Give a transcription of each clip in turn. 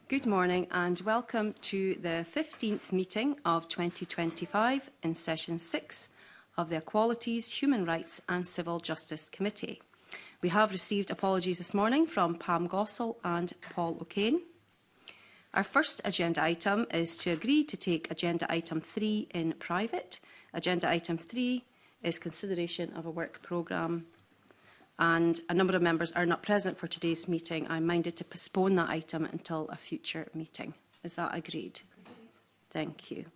Good morning and welcome to the 15th meeting of 2025 in Session 6 of the Equalities, Human Rights and Civil Justice Committee. We have received apologies this morning from Pam Gossel and Paul O'Kane. Our first agenda item is to agree to take agenda item 3 in private. Agenda item 3 is consideration of a work programme, and a number of members are not present for today's meeting. I'm minded to postpone that item until a future meeting. Is that agreed? Thank you.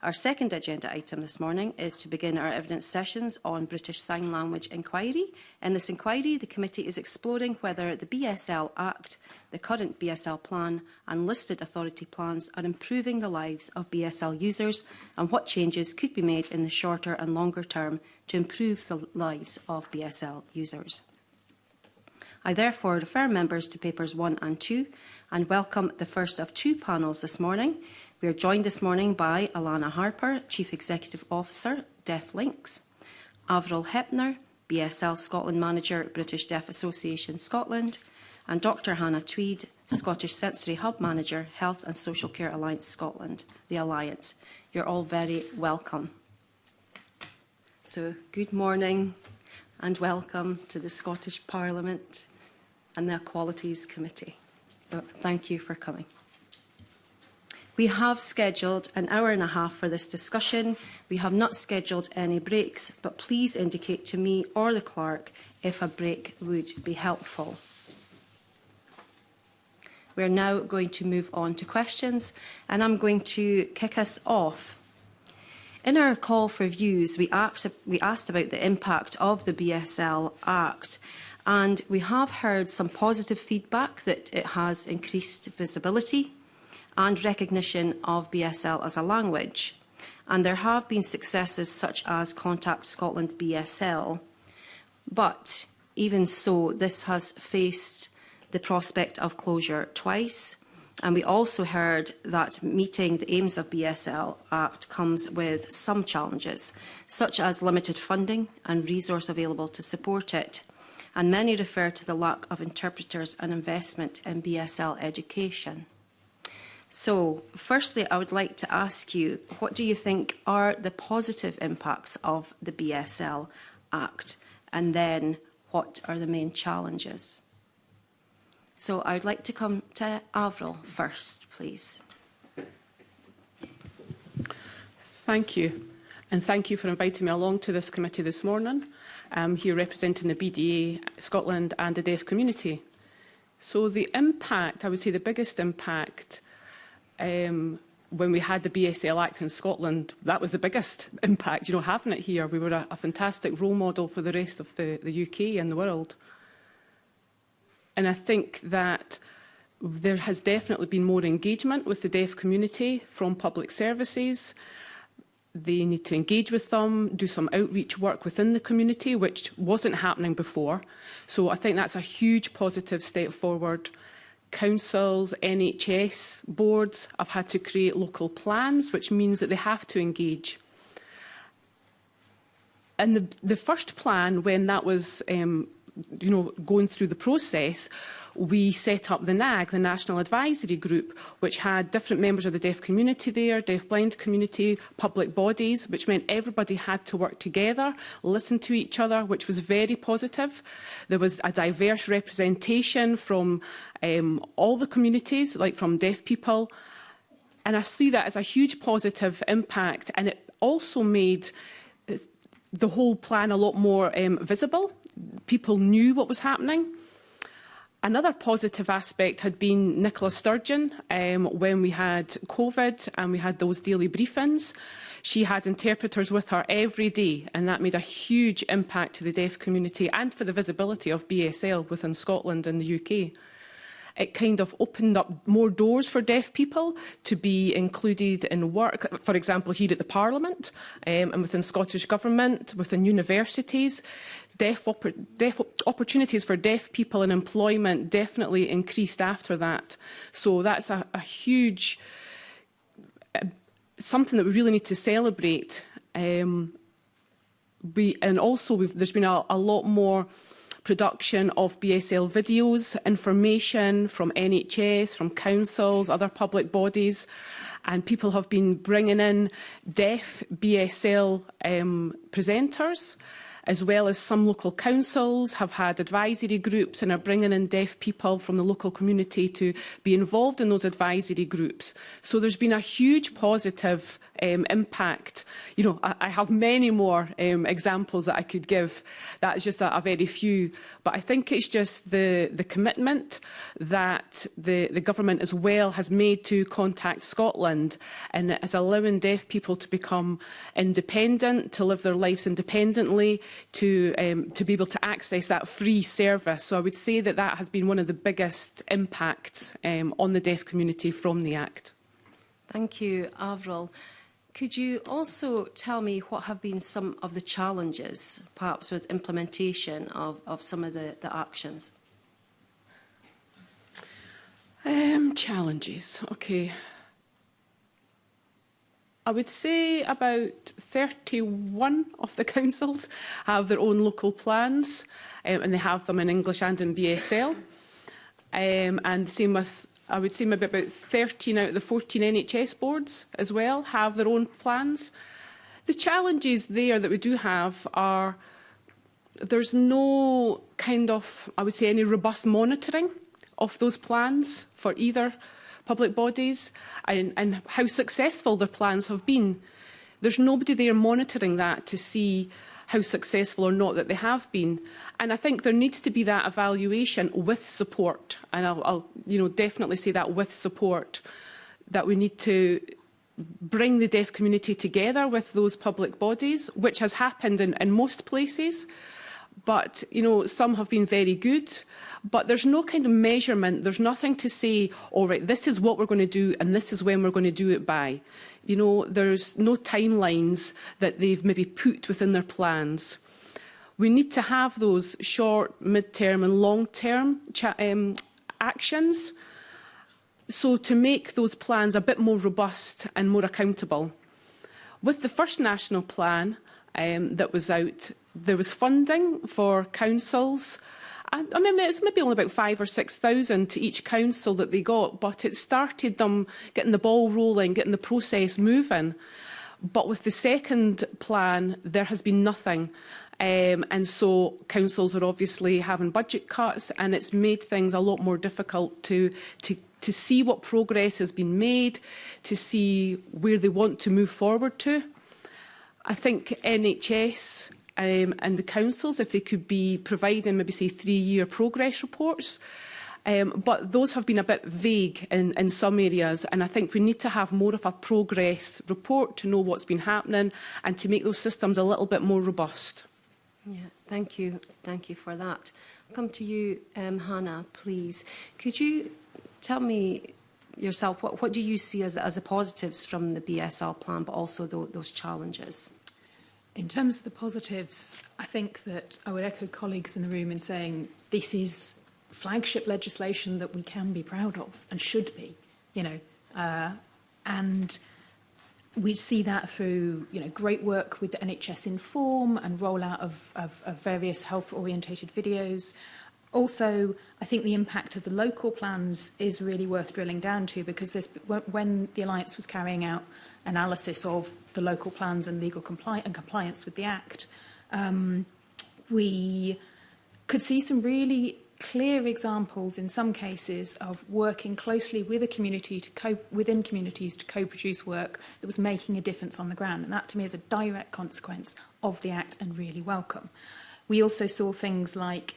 Our second agenda item this morning is to begin our evidence sessions on British Sign Language inquiry. In this inquiry, the committee is exploring whether the BSL Act, the current BSL plan and listed authority plans are improving the lives of BSL users and what changes could be made in the shorter and longer term to improve the lives of BSL users. I therefore refer members to papers 1 and 2 and welcome the first of two panels this morning. We are joined this morning by Alana Harper, Chief Executive Officer, Deaf Links, Avril Hepner, BSL Scotland Manager, British Deaf Association Scotland, and Dr Hannah Tweed, Scottish Sensory Hub Manager, Health and Social Care Alliance Scotland, the Alliance. You're all very welcome. So, good morning and welcome to the Scottish Parliament and the Equalities Committee. So, thank you for coming. We have scheduled an hour and a half for this discussion. We have not scheduled any breaks, but please indicate to me or the clerk if a break would be helpful. We are now going to move on to questions, and I'm going to kick us off. In our call for views, we asked about the impact of the BSL Act, and we have heard some positive feedback that it has increased visibility and recognition of BSL as a language. And there have been successes such as Contact Scotland BSL. But even so, this has faced the prospect of closure twice. And we also heard that meeting the aims of BSL Act comes with some challenges, such as limited funding and resource available to support it. And many refer to the lack of interpreters and investment in BSL education. So, firstly, I would like to ask you, what do you think are the positive impacts of the BSL Act? And then, what are the main challenges? So, I would like to come to Avril first, please. Thank you. And thank you for inviting me along to this committee this morning. I'm here representing the BDA, Scotland and the deaf community. So, the impact, I would say the biggest impact when we had the BSL Act in Scotland, that was the biggest impact, having it here. We were a fantastic role model for the rest of the UK and the world. And I think that there has definitely been more engagement with the deaf community from public services. They need to engage with them, do some outreach work within the community, which wasn't happening before. So I think that's a huge positive step forward. Councils, NHS boards have had to create local plans, which means that they have to engage. And the first plan, when that was going through the process, we set up the NAG, the National Advisory Group, which had different members of the deaf community there, deaf-blind community, public bodies, which meant everybody had to work together, listen to each other, which was very positive. There was a diverse representation from all the communities, like from deaf people. And I see that as a huge positive impact. And it also made the whole plan a lot more visible. People knew what was happening. Another positive aspect had been Nicola Sturgeon when we had COVID and we had those daily briefings. She had interpreters with her every day, and that made a huge impact to the deaf community and for the visibility of BSL within Scotland and the UK. It kind of opened up more doors for deaf people to be included in work, for example, here at the Parliament and within Scottish Government, within universities. Opportunities for deaf people in employment definitely increased after that. So that's a huge, something that we really need to celebrate. There's been a lot more production of BSL videos, information from NHS, from councils, other public bodies, and people have been bringing in deaf BSL presenters, as well as some local councils have had advisory groups and are bringing in deaf people from the local community to be involved in those advisory groups. So there's been a huge positive impact. You know, I have many more examples that I could give. That's just a very few. But I think it's just the commitment that the government as well has made to Contact Scotland, and it is allowing deaf people to become independent, to live their lives independently, to be able to access that free service. So I would say that that has been one of the biggest impacts on the deaf community from the Act. Thank you, Avril. Could you also tell me what have been some of the challenges, perhaps with implementation of some of the actions? Challenges, okay. I would say about 31 of the councils have their own local plans, and they have them in English and in BSL. And same with, I would say maybe about 13 out of the 14 NHS boards as well have their own plans. The challenges there that we do have are there's no kind of, I would say, any robust monitoring of those plans for either public bodies and how successful their plans have been. There's nobody there monitoring that to see how successful or not that they have been. And I think there needs to be that evaluation with support. And I'll definitely say that with support, that we need to bring the deaf community together with those public bodies, which has happened in most places. But, some have been very good. But there's no kind of measurement. There's nothing to say, all right, this is what we're going to do and this is when we're going to do it by. There's no timelines that they've maybe put within their plans. We need to have those short, mid-term and long-term actions, so to make those plans a bit more robust and more accountable. With the first national plan that was out, there was funding for councils. I mean, it's maybe only about 5,000 or 6,000 to each council that they got, but it started them getting the ball rolling, getting the process moving. But with the second plan, there has been nothing. And so councils are obviously having budget cuts, and it's made things a lot more difficult to see what progress has been made, to see where they want to move forward to. I think NHS and the councils, if they could be providing maybe, say, 3-year progress reports, but those have been a bit vague in some areas, and I think we need to have more of a progress report to know what's been happening and to make those systems a little bit more robust. Yeah, thank you. Thank you for that. I'll come to you, Hannah, please. Could you tell me yourself, what do you see as the positives from the BSL plan, but also those challenges? In terms of the positives, I think that I would echo colleagues in the room in saying this is flagship legislation that we can be proud of and should be, and we see that through, great work with the NHS Inform and rollout of various health-orientated videos. Also, I think the impact of the local plans is really worth drilling down to, because when the Alliance was carrying out analysis of the local plans and legal compliance with the Act, we could see some really clear examples in some cases of working closely with a community within communities to co-produce work that was making a difference on the ground. And that, to me, is a direct consequence of the Act and really welcome. We also saw things like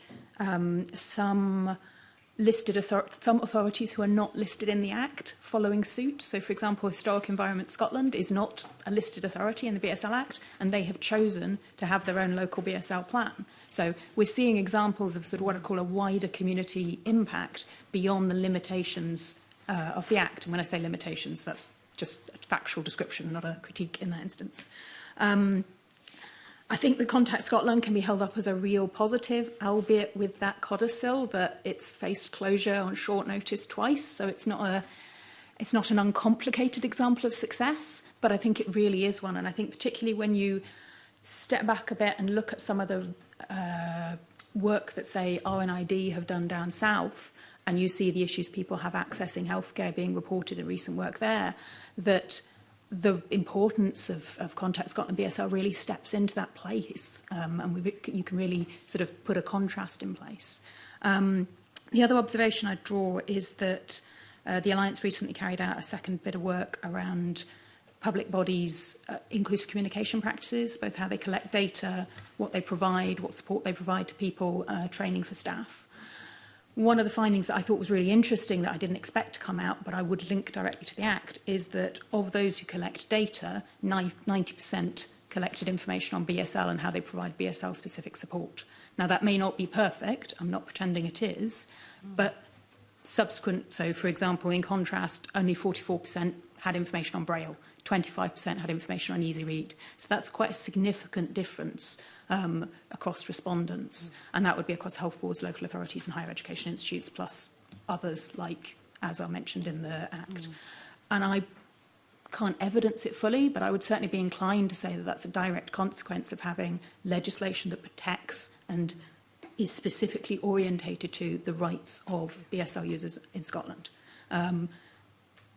some authorities who are not listed in the Act following suit. So, for example, Historic Environment Scotland is not a listed authority in the BSL Act, and they have chosen to have their own local BSL plan. So we're seeing examples of sort of what I call a wider community impact beyond the limitations of the Act. And when I say limitations, that's just a factual description, not a critique in that instance. I think that Contact Scotland can be held up as a real positive, albeit with that codicil that it's faced closure on short notice twice. So it's not an uncomplicated example of success, but I think it really is one. And I think particularly when you step back a bit and look at some of the work that, say, RNID have done down south, and you see the issues people have accessing healthcare being reported in recent work there, that the importance of Contact Scotland BSL really steps into that place, and you can really sort of put a contrast in place. The other observation I'd draw is that the Alliance recently carried out a second bit of work around public bodies' inclusive communication practices, both how they collect data, what they provide, what support they provide to people, training for staff. One of the findings that I thought was really interesting that I didn't expect to come out, but I would link directly to the Act, is that of those who collect data, 90% collected information on BSL and how they provide BSL-specific support. Now, that may not be perfect, I'm not pretending it is, but subsequent, so for example, in contrast, only 44% had information on Braille, 25% had information on Easy Read. So that's quite a significant difference across respondents, and that would be across health boards, local authorities and higher education institutes, plus others like, as I mentioned in the Act. And I can't evidence it fully, but I would certainly be inclined to say that that's a direct consequence of having legislation that protects and is specifically orientated to the rights of BSL users in Scotland.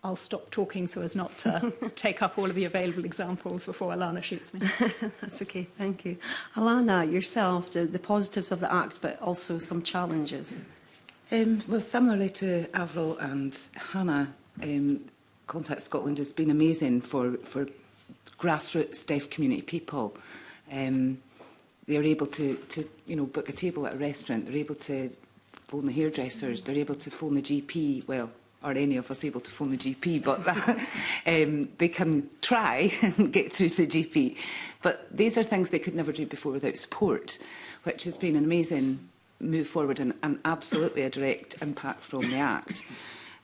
I'll stop talking so as not to take up all of the available examples before Alana shoots me. That's okay, thank you. Alana, yourself, the positives of the Act, but also some challenges. Well, similarly to Avril and Hannah, Contact Scotland has been amazing for grassroots deaf community people. They're able to book a table at a restaurant. They're able to phone the hairdressers. They're able to phone the GP. Well, are any of us able to phone the GP? But they can try and get through to the GP. But these are things they could never do before without support, which has been an amazing move forward and absolutely a direct impact from the Act.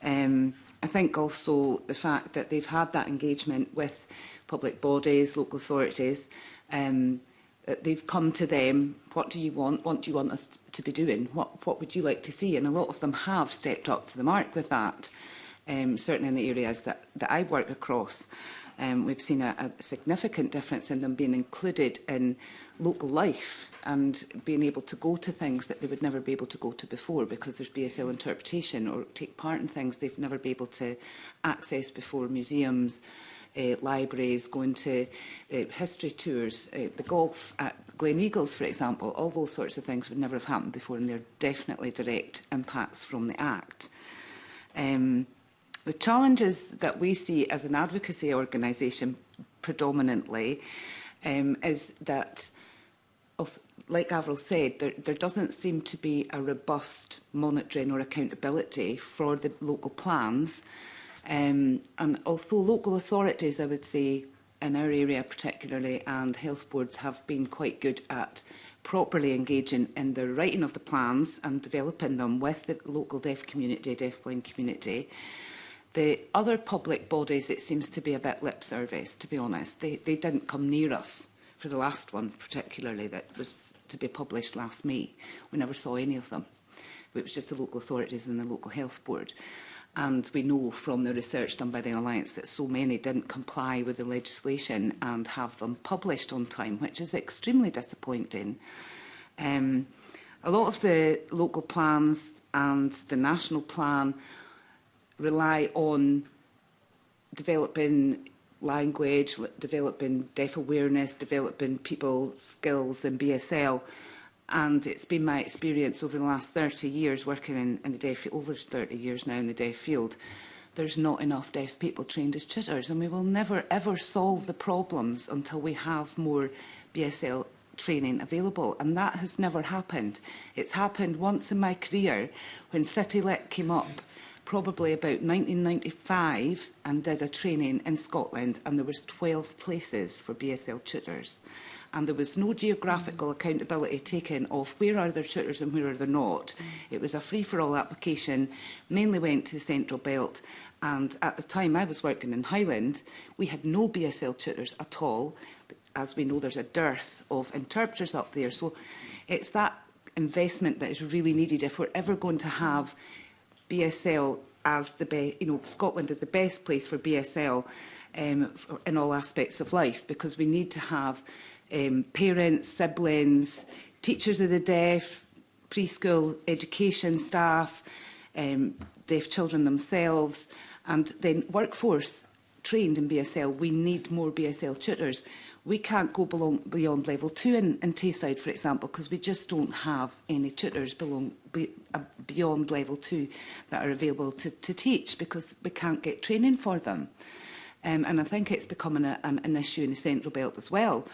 I think also the fact that they've had that engagement with public bodies, local authorities, that they've come to them, what do you want? What do you want us to be doing? What would you like to see? And a lot of them have stepped up to the mark with that, certainly in the areas that I work across. We've seen a significant difference in them being included in local life and being able to go to things that they would never be able to go to before because there's BSL interpretation, or take part in things they've never been able to access before, museums, libraries, going to history tours, the golf at Glen Eagles, for example. All those sorts of things would never have happened before, and they're definitely direct impacts from the Act. The challenges that we see as an advocacy organisation predominantly is that, like Avril said, there doesn't seem to be a robust monitoring or accountability for the local plans. And although local authorities, I would say, in our area particularly, and health boards have been quite good at properly engaging in the writing of the plans and developing them with the local deaf community, deafblind community, the other public bodies, it seems to be a bit lip service, to be honest. They didn't come near us for the last one, particularly, that was to be published last May. We never saw any of them. It was just the local authorities and the local health board. And we know from the research done by the Alliance that so many didn't comply with the legislation and have them published on time, which is extremely disappointing. A lot of the local plans and the national plan rely on developing language, developing deaf awareness, developing people's skills in BSL. And it's been my experience over the last 30 years working in the deaf, over 30 years now in the deaf field, there's not enough deaf people trained as tutors, and we will never ever solve the problems until we have more BSL training available, and that has never happened. It's happened once in my career when CityLit came up, probably about 1995, and did a training in Scotland, and there was 12 places for BSL tutors. And there was no geographical accountability taken of where are there tutors and where are there not. It was a free-for-all application, mainly went to the Central Belt, and at the time I was working in Highland, we had no BSL tutors at all. As we know, there's a dearth of interpreters up there. So it's that investment that is really needed if we're ever going to have BSL as the best, Scotland is the best place for BSL in all aspects of life, because we need to have parents, siblings, teachers of the deaf, preschool education staff, deaf children themselves, and then workforce trained in BSL. We need more BSL tutors. We can't go beyond level 2 in Tayside, for example, because we just don't have any tutors beyond level 2 that are available to teach, because we can't get training for them. And I think it's becoming an issue in the Central Belt as well.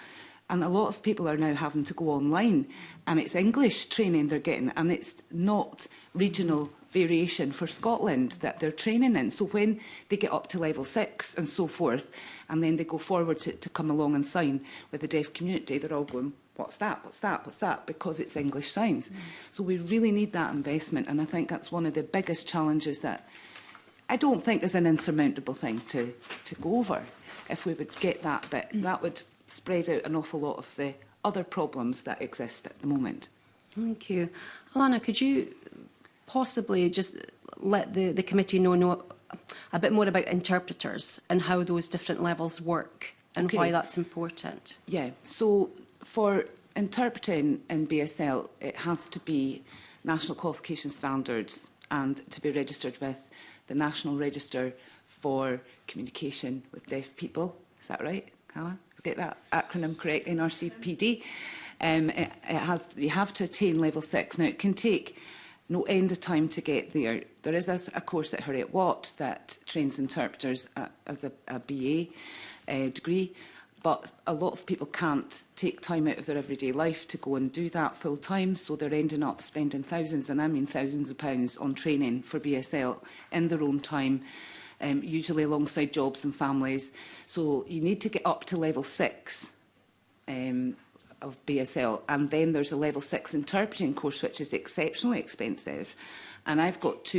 And a lot of people are now having to go online, and it's English training they're getting, and it's not regional variation for Scotland that they're training in. So when they get up to level 6 and so forth, and then they go forward to come along and sign with the deaf community, they're all going, what's that, what's that, what's that, because it's English signs. So we really need that investment, and I think that's one of the biggest challenges that I don't think is an insurmountable thing to go over. If we would get that bit, that would spread out an awful lot of the other problems that exist at the moment. Thank you. Alana, could you possibly just let the committee know a bit more about interpreters and how those different levels work and why that's important? Yeah, so for interpreting in BSL, it has to be national qualification standards and to be registered with the National Register for Communication with Deaf People. Is that right, Calla? Get that acronym correct, NRCPD. You have to attain level 6. Now, it can take no end of time to get there. There is a course at Heriot Watt that trains interpreters as a BA degree, but a lot of people can't take time out of their everyday life to go and do that full time, so they're ending up spending thousands, and I mean thousands of pounds on training for BSL in their own time, usually alongside jobs and families. So you need to get up to level 6 of BSL, and then there's a level 6 interpreting course, which is exceptionally expensive. And I've got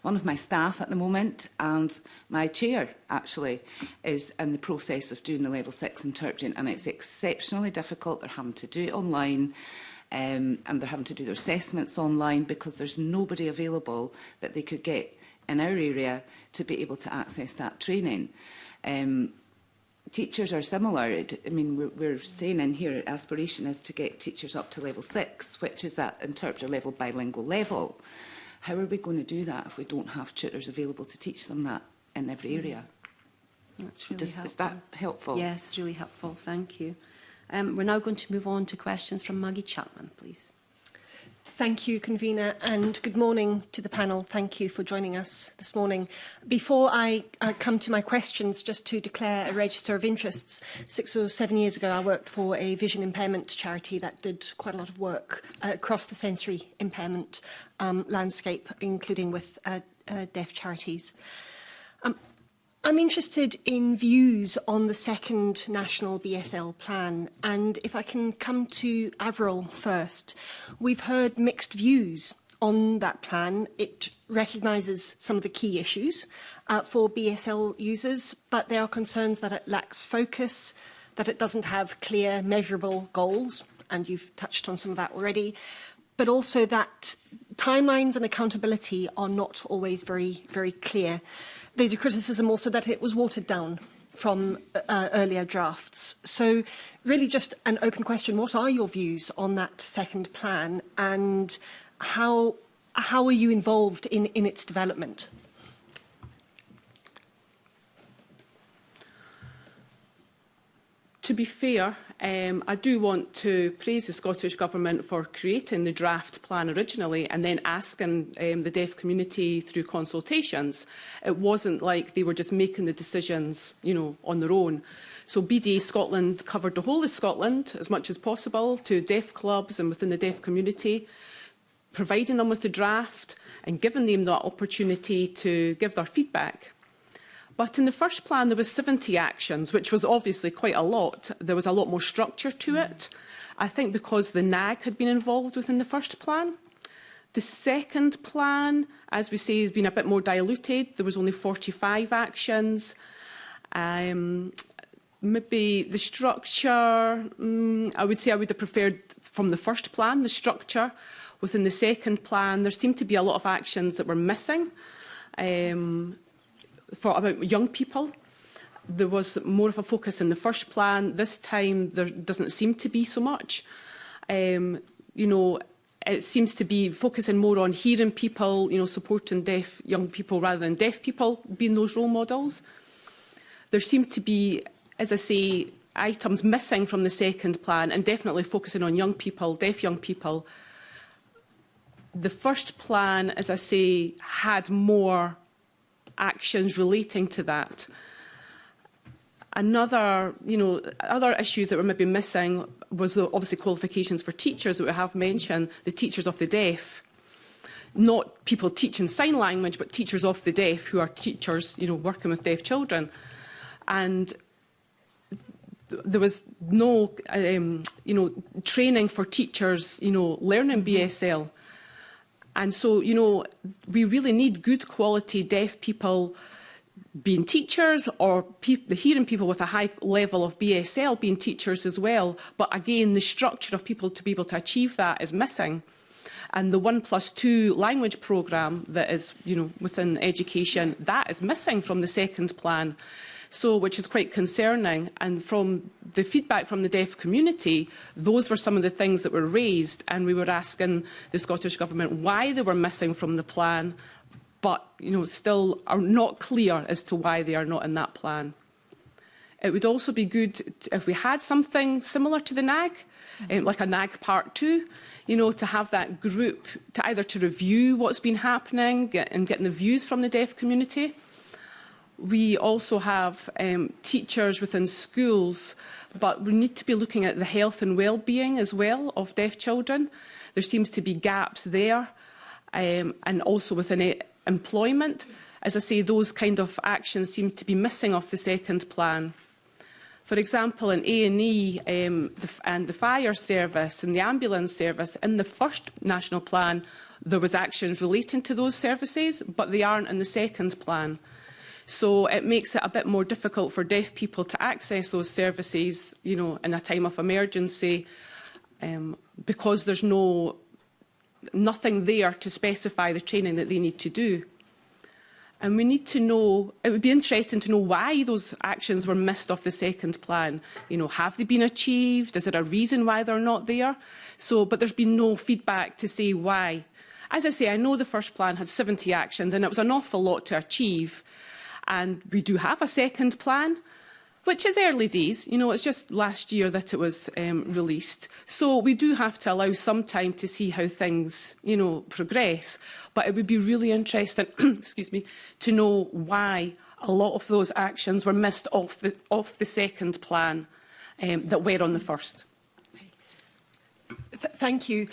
one of my staff at the moment, and my chair actually is in the process of doing the level 6 interpreting, and it's exceptionally difficult. They're having to do it online, and they're having to do their assessments online, because there's nobody available that they could get in our area to be able to access that training. Teachers are similar. I mean, we're saying in here, aspiration is to get teachers up to level 6, which is that interpreter level, bilingual level. How are we going to do that if we don't have tutors available to teach them that in every area? That's really helpful. Is that helpful? Yes, really helpful. Thank you. We're now going to move on to questions from Maggie Chapman, please. Thank you, Convener, and good morning to the panel. Thank you for joining us this morning. Before I come to my questions, just to declare a register of interests. 6 or 7 years ago, I worked for a vision impairment charity that did quite a lot of work across the sensory impairment landscape, including with deaf charities. I'm interested in views on the second national BSL plan, and if I can come to Avril first. We've heard mixed views on that plan. It recognises some of the key issues for BSL users, but there are concerns that it lacks focus, that it doesn't have clear, measurable goals, and you've touched on some of that already, but also that timelines and accountability are not always very, very clear. There's a criticism also that it was watered down from earlier drafts. So really just an open question. What are your views on that second plan, and how are you involved in its development? To be fair, I do want to praise the Scottish Government for creating the draft plan originally and then asking the deaf community through consultations. It wasn't like they were just making the decisions, on their own. So BDA Scotland covered the whole of Scotland as much as possible to deaf clubs and within the deaf community, providing them with the draft and giving them that opportunity to give their feedback. But in the first plan, there was 70 actions, which was obviously quite a lot. There was a lot more structure to it. I think because the NAG had been involved within the first plan. The second plan, as we say, has been a bit more diluted. There was only 45 actions. Maybe the structure, I would say I would have preferred from the first plan, the structure. Within the second plan, there seemed to be a lot of actions that were missing. For about young people, there was more of a focus in the first plan. This time, there doesn't seem to be so much. It seems to be focusing more on hearing people, supporting deaf young people rather than deaf people being those role models. There seem to be, as I say, items missing from the second plan, and definitely focusing on young people, deaf young people. The first plan, as I say, had more actions relating to that. Other issues that were maybe missing was obviously qualifications for teachers that we have mentioned, the teachers of the deaf. Not people teaching sign language, but teachers of the deaf who are teachers, working with deaf children. And there was no, training for teachers, learning BSL. And so, we really need good quality deaf people being teachers, or the hearing people with a high level of BSL being teachers as well. But again, the structure of people to be able to achieve that is missing. And the 1+2 language programme that is, within education, that is missing from the second plan. So, which is quite concerning. And from the feedback from the deaf community, those were some of the things that were raised, and we were asking the Scottish Government why they were missing from the plan, but still are not clear as to why they are not in that plan. It would also be good if we had something similar to the NAG, like a NAG Part 2, to have that group to either to review what's been happening and getting the views from the deaf community. We also have teachers within schools, but we need to be looking at the health and well-being as well of deaf children. There seems to be gaps there, and also within employment. As I say, those kind of actions seem to be missing off the second plan. For example, in A&E and the fire service and the ambulance service, in the first national plan, there was actions relating to those services, but they aren't in the second plan. So it makes it a bit more difficult for deaf people to access those services, in a time of emergency, because there's nothing there to specify the training that they need to do. And we need to know, it would be interesting to know why those actions were missed off the second plan. Have they been achieved? Is there a reason why they're not there? But there's been no feedback to say why. As I say, I know the first plan had 70 actions, and it was an awful lot to achieve. And we do have a second plan, which is early days. It's just last year that it was released. So we do have to allow some time to see how things, progress. But it would be really interesting, excuse me, to know why a lot of those actions were missed off the second plan that were on the first. Thank you.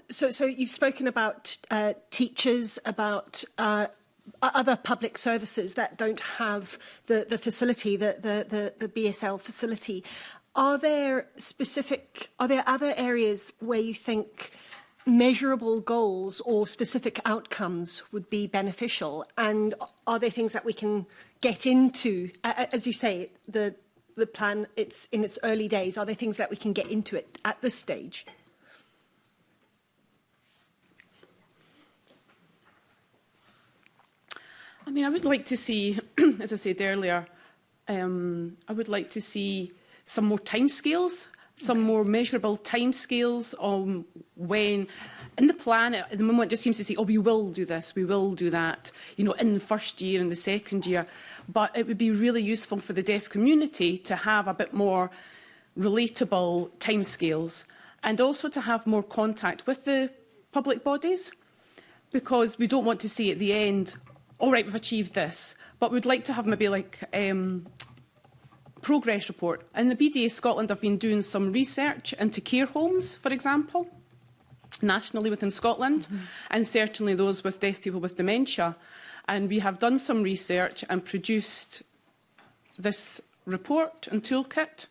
So you've spoken about teachers, about other public services that don't have the facility, the BSL facility. Are there other areas where you think measurable goals or specific outcomes would be beneficial? And are there things that we can get into? As you say, the plan, it's in its early days. Are there things that we can get into it at this stage? I would like to see, as I said earlier, I would like to see some more timescales, some more measurable timescales on when, in the plan, at the moment, it just seems to say, we will do this, we will do that, in the first year and the second year. But it would be really useful for the deaf community to have a bit more relatable timescales, and also to have more contact with the public bodies, because we don't want to see at the end, all right, we've achieved this, but we'd like to have maybe progress report. And the BDA Scotland have been doing some research into care homes, for example, nationally within Scotland, and certainly those with deaf people with dementia. And we have done some research and produced this report and toolkit.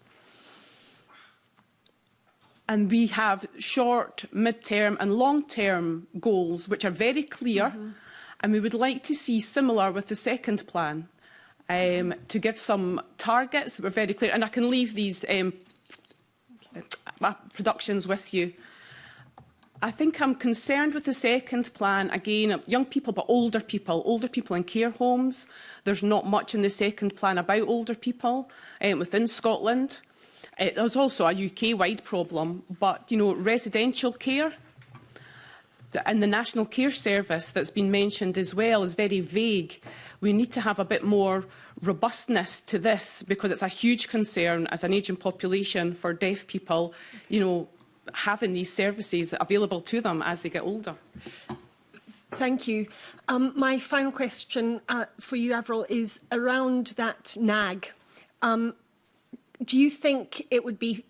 And we have short, mid-term and long-term goals, which are very clear. And we would like to see similar with the second plan, to give some targets that were very clear. And I can leave these productions with you. I think I'm concerned with the second plan, again, young people, but older people in care homes. There's not much in the second plan about older people within Scotland. There's also a UK-wide problem, but, you know, residential care and the National Care Service that's been mentioned as well is very vague. We need to have a bit more robustness to this because it's a huge concern as an ageing population for deaf people, you know, having these services available to them as they get older. Thank you. My final question for you, Avril, is around that NAG. Do you think it would be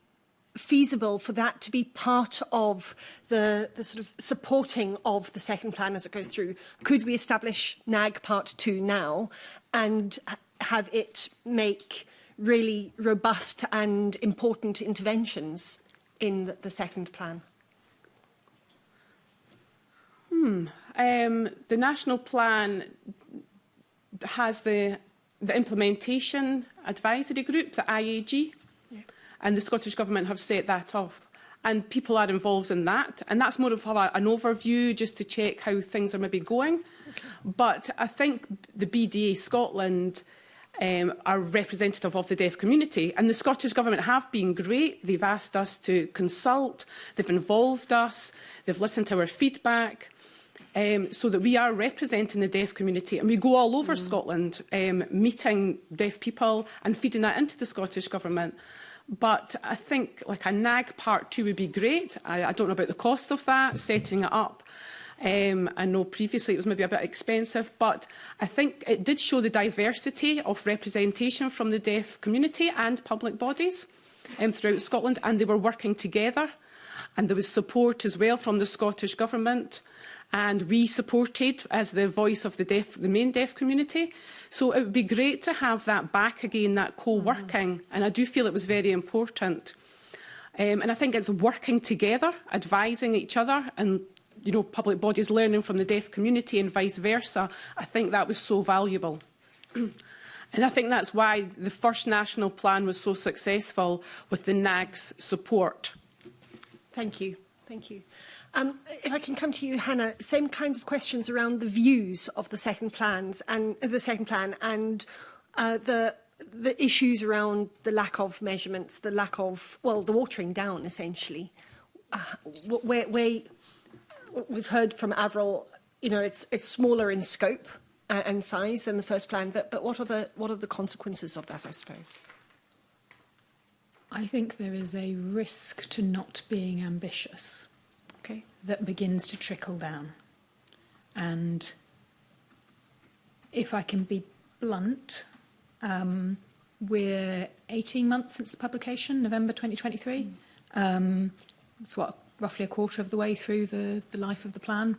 feasible for that to be part of the sort of supporting of the second plan as it goes through? Could we establish NAG Part 2 now and have it make really robust and important interventions in the second plan? The national plan has the implementation advisory group, the IAG, and the Scottish Government have set that up. And people are involved in that. And that's more of an overview just to check how things are maybe going. Okay. But I think the BDA Scotland are representative of the deaf community. And the Scottish Government have been great. They've asked us to consult. They've involved us. They've listened to our feedback. So that we are representing the deaf community. And we go all over Scotland, meeting deaf people and feeding that into the Scottish Government. But I think like a NAG Part 2 would be great. I don't know about the cost of that, setting it up. I know previously it was maybe a bit expensive, but I think it did show the diversity of representation from the deaf community and public bodies throughout Scotland, and they were working together. And there was support as well from the Scottish Government. And we supported as the voice of the main deaf community. So it would be great to have that back again, that co-working. And I do feel it was very important. And I think it's working together, advising each other and, you know, public bodies learning from the deaf community and vice versa. I think that was so valuable. And I think that's why the first national plan was so successful with the NAG's support. Thank you. Thank you. If I can come to you, Hannah, same kinds of questions around the views of the second plans and the issues around the lack of measurements, the lack of, well, the watering down, essentially. Where we've heard from Avril, you know, it's smaller in scope and size than the first plan, but what are the consequences of that, I suppose? I think there is a risk to not being ambitious. Okay. That begins to trickle down. And if I can be blunt, we're 18 months since the publication, November 2023. It's roughly a quarter of the way through the life of the plan.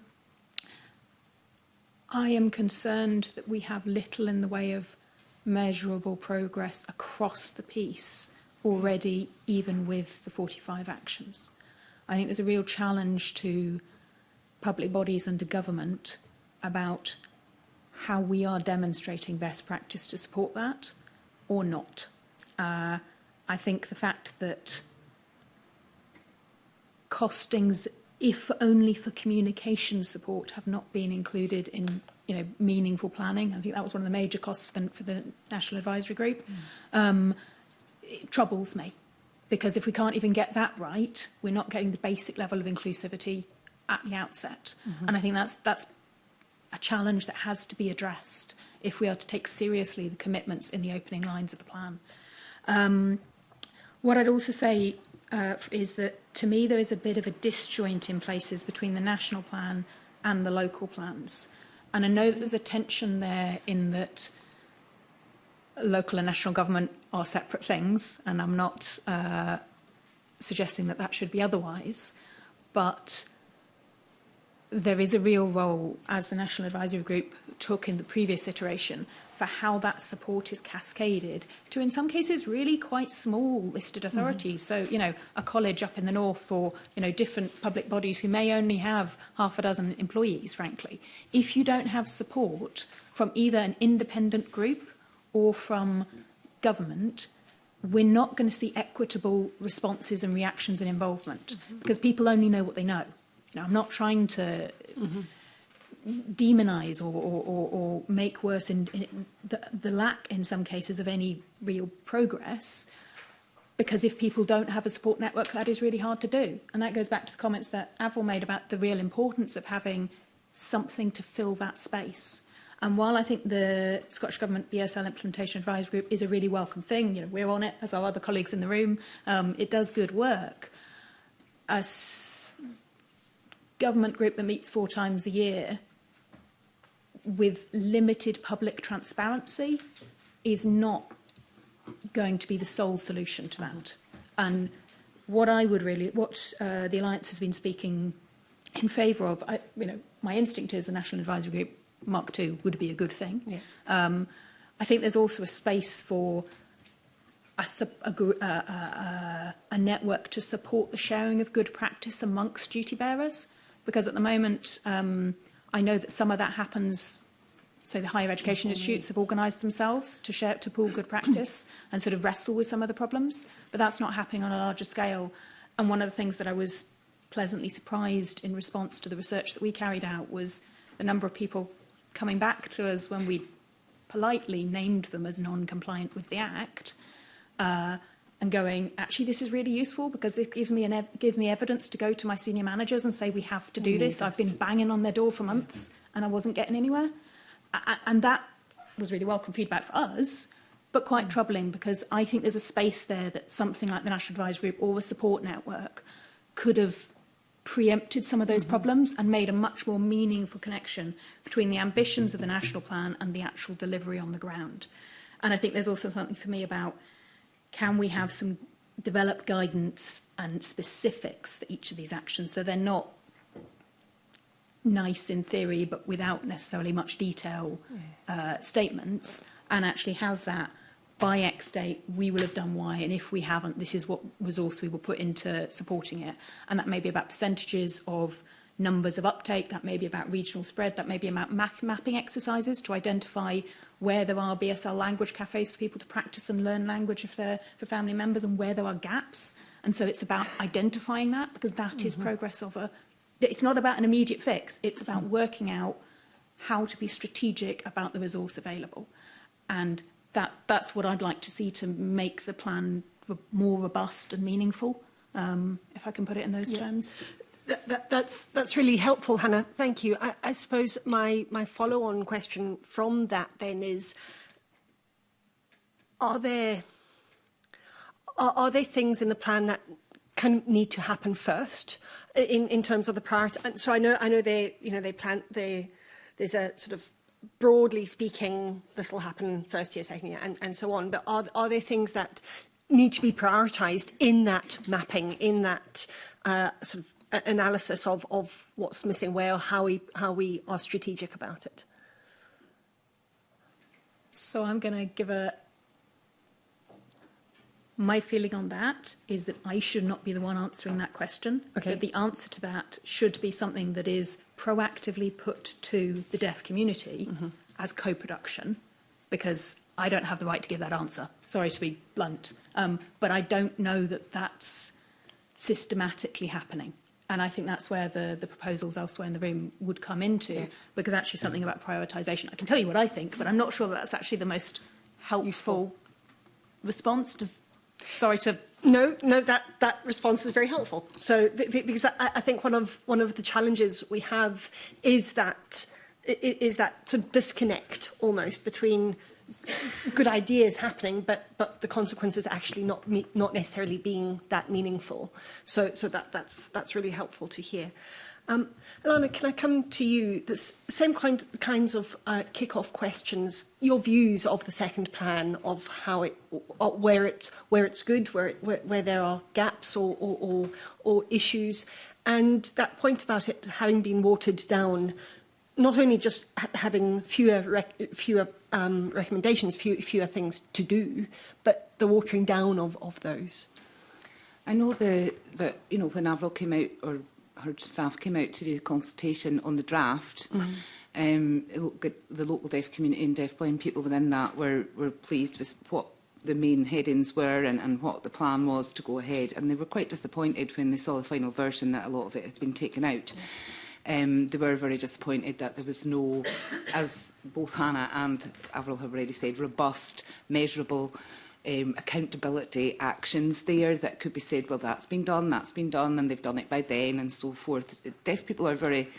I am concerned that we have little in the way of measurable progress across the piece already, even with the 45 actions. I think there's a real challenge to public bodies and to government about how we are demonstrating best practice to support that or not. I think the fact that costings, if only for communication support, have not been included in, you know, meaningful planning. I think that was one of the major costs for the National Advisory Group. It troubles me. Because if we can't even get that right, we're not getting the basic level of inclusivity at the outset. And I think that's a challenge that has to be addressed if we are to take seriously the commitments in the opening lines of the plan. What I'd also say is that, to me, there is a bit of a disjoint in places between the national plan and the local plans. And I know that there's a tension there in that local and national government are separate things, and I'm not suggesting that that should be otherwise, but there is a real role, as the National Advisory Group took in the previous iteration, for how that support is cascaded to, in some cases, really quite small listed authorities. So, you know, a college up in the north, or, you know, different public bodies who may only have half a dozen employees, frankly. If you don't have support from either an independent group or from government, we're not going to see equitable responses and reactions and involvement, because people only know what they know. You know, I'm not trying to demonise or make worse in the lack, in some cases, of any real progress. because if people don't have a support network, that is really hard to do. And that goes back to the comments that Avril made about the real importance of having something to fill that space. And while I think the Scottish Government BSL Implementation Advisory Group is a really welcome thing, you know, we're on it, as our other colleagues in the room, it does good work. A government group that meets 4 times a year with limited public transparency is not going to be the sole solution to that. And what the Alliance has been speaking in favour of, my instinct is the National Advisory Group Mark II would be a good thing. Yeah. I think there's also a space for a network to support the sharing of good practice amongst duty bearers, because at the moment I know that some of that happens. So the higher education institutes have organised themselves to pool good practice and sort of wrestle with some of the problems, but that's not happening on a larger scale. And one of the things that I was pleasantly surprised in response to the research that we carried out was the number of people coming back to us when we politely named them as non-compliant with the Act, and going, actually, this is really useful because this gives me evidence to go to my senior managers and say we have to do this. I've been banging on their door for months and I wasn't getting anywhere. And that was really welcome feedback for us, but quite troubling, because I think there's a space there that something like the National Advisory Group or the support network could have preempted some of those problems and made a much more meaningful connection between the ambitions of the national plan and the actual delivery on the ground. And I think there's also something for me about, can we have some developed guidance and specifics for each of these actions, so they're not nice in theory but without necessarily much detail statements, and actually have that by X date we will have done Y, and if we haven't, this is what resource we will put into supporting it. And that may be about percentages of numbers of uptake, that may be about regional spread, that may be about mapping exercises to identify where there are BSL language cafes for people to practice and learn language for family members, and where there are gaps. And so it's about identifying that, because that is progress of it's not about an immediate fix, it's about working out how to be strategic about the resource available. And that's what I'd like to see to make the plan more robust and meaningful, if I can put it in those terms. That's really helpful, Hannah. Thank you. I suppose my follow-on question from that then is, are there things in the plan that kind of need to happen first in terms of the priority? And so I know there's a sort of, broadly speaking, this will happen first year, second year, and so on. But are there things that need to be prioritised in that mapping, in that sort of analysis of what's missing where, how we are strategic about it? So I'm going to give my feeling on that is that I should not be the one answering that question. Okay. That the answer to that should be something that is proactively put to the deaf community as co-production, because I don't have the right to give that answer. Sorry to be blunt, but I don't know that that's systematically happening. And I think that's where the proposals elsewhere in the room would come into, because actually something about prioritisation. I can tell you what I think, but I'm not sure that that's actually the most helpful response. Sorry to... No, that response is very helpful. So, because I think one of the challenges we have is that sort of disconnect almost between good ideas happening, but the consequences actually not necessarily being that meaningful. So that's really helpful to hear. Alana, can I come to you? The same kinds of kick-off questions. Your views of the second plan, of how where it's good, where there are gaps or issues, and that point about it having been watered down. Not only just having fewer recommendations, fewer things to do, but the watering down of those. I know that when Avril came out, or her staff came out to do a consultation on the draft, the local deaf community and deafblind people within that were pleased with what the main headings were and what the plan was to go ahead, and they were quite disappointed when they saw the final version that a lot of it had been taken out. They were very disappointed that there was no, as both Hannah and Avril have already said, robust, measurable accountability actions there that could be said, well, that's been done, and they've done it by then, and so forth. Deaf people are very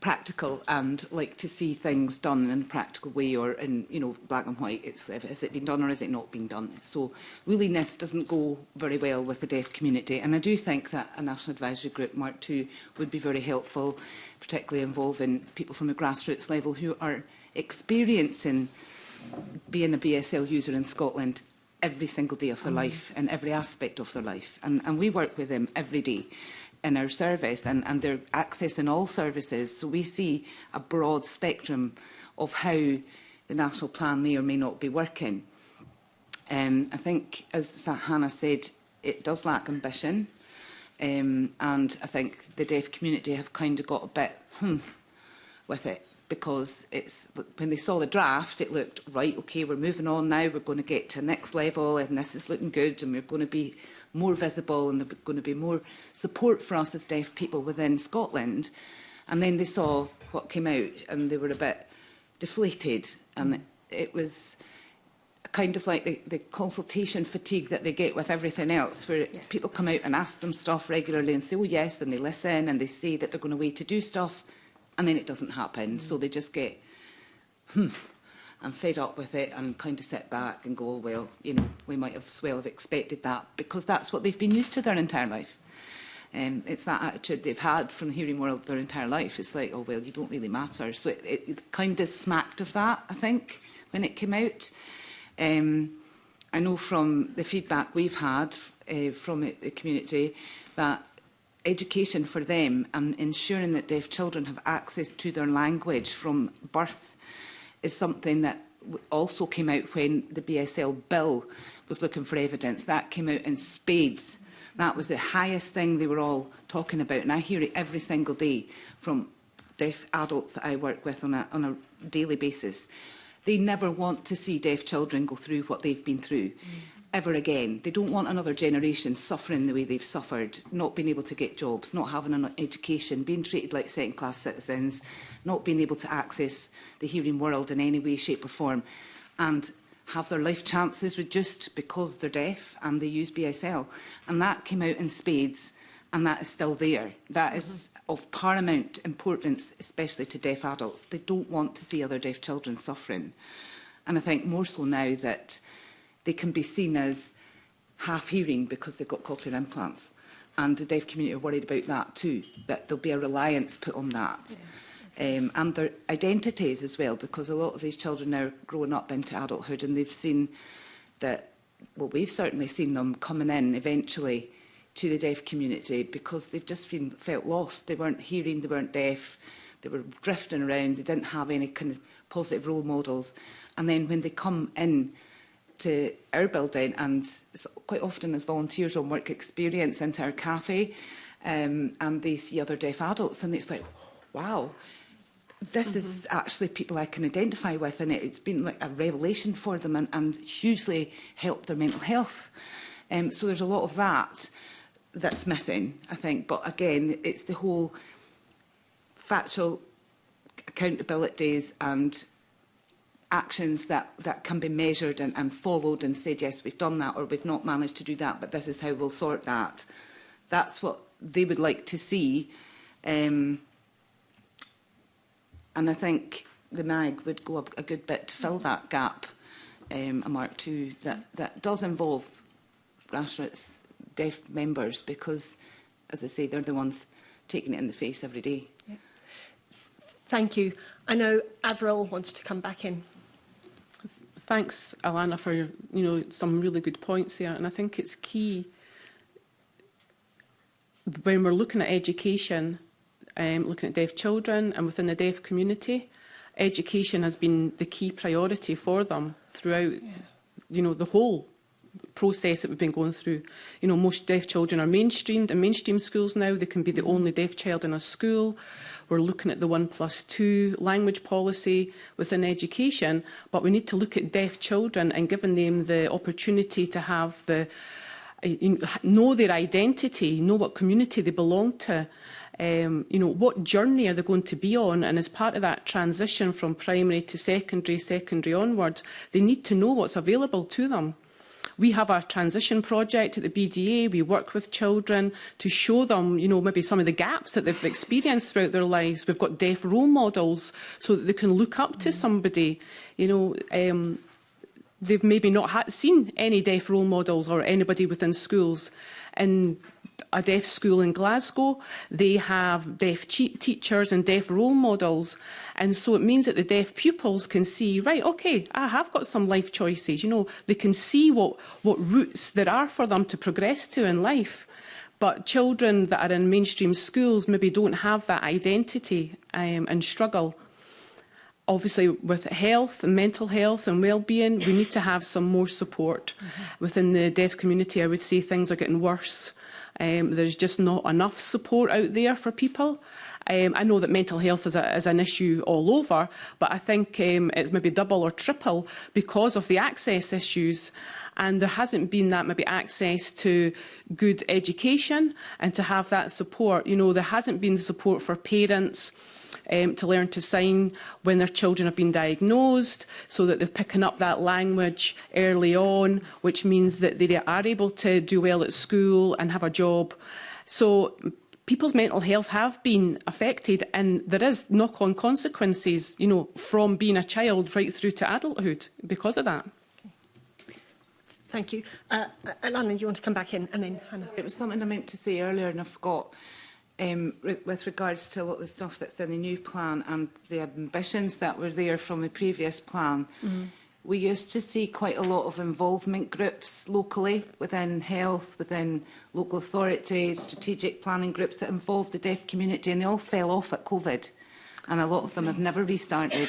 practical and like to see things done in a practical way, or in, you know, black and white. It's, has it been done or has it not been done? So wooliness doesn't go very well with the deaf community, and I do think that a National Advisory Group Mark II would be very helpful, particularly involving people from a grassroots level who are experiencing being a BSL user in Scotland every single day of their life, in every aspect of their life. And we work with them every day in our service, and they're accessing all services. So we see a broad spectrum of how the national plan may or may not be working. I think, as Hannah said, it does lack ambition. And I think the deaf community have kind of got a bit with it, because it's, when they saw the draft, it looked, right, OK, we're moving on now, we're going to get to the next level, and this is looking good, and we're going to be more visible, and there's going to be more support for us as deaf people within Scotland. And then they saw what came out, and they were a bit deflated, and it was kind of like the consultation fatigue that they get with everything else, where people come out and ask them stuff regularly and say, oh yes, and they listen, and they say that they're going away to do stuff, and then it doesn't happen. So they just get and fed up with it, and kind of sit back and go, oh, well, you know, we might as well have expected that, because that's what they've been used to their entire life. It's that attitude they've had from the hearing world their entire life. It's like, oh, well, you don't really matter. So it kind of smacked of that, I think, when it came out. I know from the feedback we've had from the community that education for them and ensuring that deaf children have access to their language from birth is something that also came out when the BSL bill was looking for evidence. That came out in spades. That was the highest thing they were all talking about, and I hear it every single day from deaf adults that I work with on a daily basis. They never want to see deaf children go through what they've been through ever again. They don't want another generation suffering the way they've suffered, not being able to get jobs, not having an education, being treated like second-class citizens, not being able to access the hearing world in any way, shape or form, and have their life chances reduced because they're deaf and they use BSL. And that came out in spades, and that is still there. That is of paramount importance, especially to deaf adults. They don't want to see other deaf children suffering. And I think more so now that they can be seen as half-hearing because they've got cochlear implants. And the deaf community are worried about that too, that there'll be a reliance put on that. And their identities as well, because a lot of these children are growing up into adulthood, and they've seen that, well, we've certainly seen them coming in eventually to the deaf community because they've just felt lost. They weren't hearing, they weren't deaf, they were drifting around, they didn't have any kind of positive role models. And then when they come in to our building, and quite often as volunteers on work experience into our cafe, and they see other deaf adults, and it's like, wow, this is actually people I can identify with, and it's been like a revelation for them, and hugely helped their mental health. So there's a lot of that that's missing, I think. But again, it's the whole factual accountabilities and actions that can be measured and followed and said, yes, we've done that, or we've not managed to do that, but this is how we'll sort that. That's what they would like to see. And I think the MAG would go a good bit to fill that gap, a Mark II, that does involve grassroots deaf members, because, as I say, they're the ones taking it in the face every day. Yeah. Thank you. I know Avril wants to come back in. Thanks, Alana, for some really good points there, and I think it's key when we're looking at education, looking at deaf children and within the deaf community. Education has been the key priority for them throughout, the whole process that we've been going through. Most deaf children are mainstreamed in mainstream schools now. They can be the only deaf child in a school. We're looking at the 1+2 language policy within education, but we need to look at deaf children and giving them the opportunity to have know their identity, know what community they belong to. What journey are they going to be on? And as part of that transition from primary to secondary onwards, they need to know what's available to them. we have a transition project at the BDA. We work with children to show them, you know, maybe some of the gaps that they've experienced throughout their lives. We've got deaf role models so that they can look up to somebody. You know, they've maybe not seen any deaf role models or anybody within schools. In a deaf school in Glasgow, they have deaf teachers and deaf role models. And so it means that the deaf pupils can see, right, OK, I have got some life choices. You know, they can see what routes there are for them to progress to in life. But children that are in mainstream schools maybe don't have that identity and struggle. Obviously, with health and mental health and well-being, we need to have some more support. Within the deaf community, I would say things are getting worse. There's just not enough support out there for people. I know that mental health is an issue all over, but I think it's maybe double or triple because of the access issues. And there hasn't been that maybe access to good education and to have that support. You know, there hasn't been the support for parents to learn to sign when their children have been diagnosed, so that they're picking up that language early on, which means that they are able to do well at school and have a job. So people's mental health have been affected, and there is knock-on consequences, you know, from being a child right through to adulthood because of that. Thank you. Alana, you want to come back in, and then Hannah. It was something I meant to say earlier and I forgot. With regards to a lot of the stuff that's in the new plan and the ambitions that were there from the previous plan, we used to see quite a lot of involvement groups locally within health, within local authorities, strategic planning groups that involved the deaf community, and they all fell off at COVID. And a lot of them have never restarted.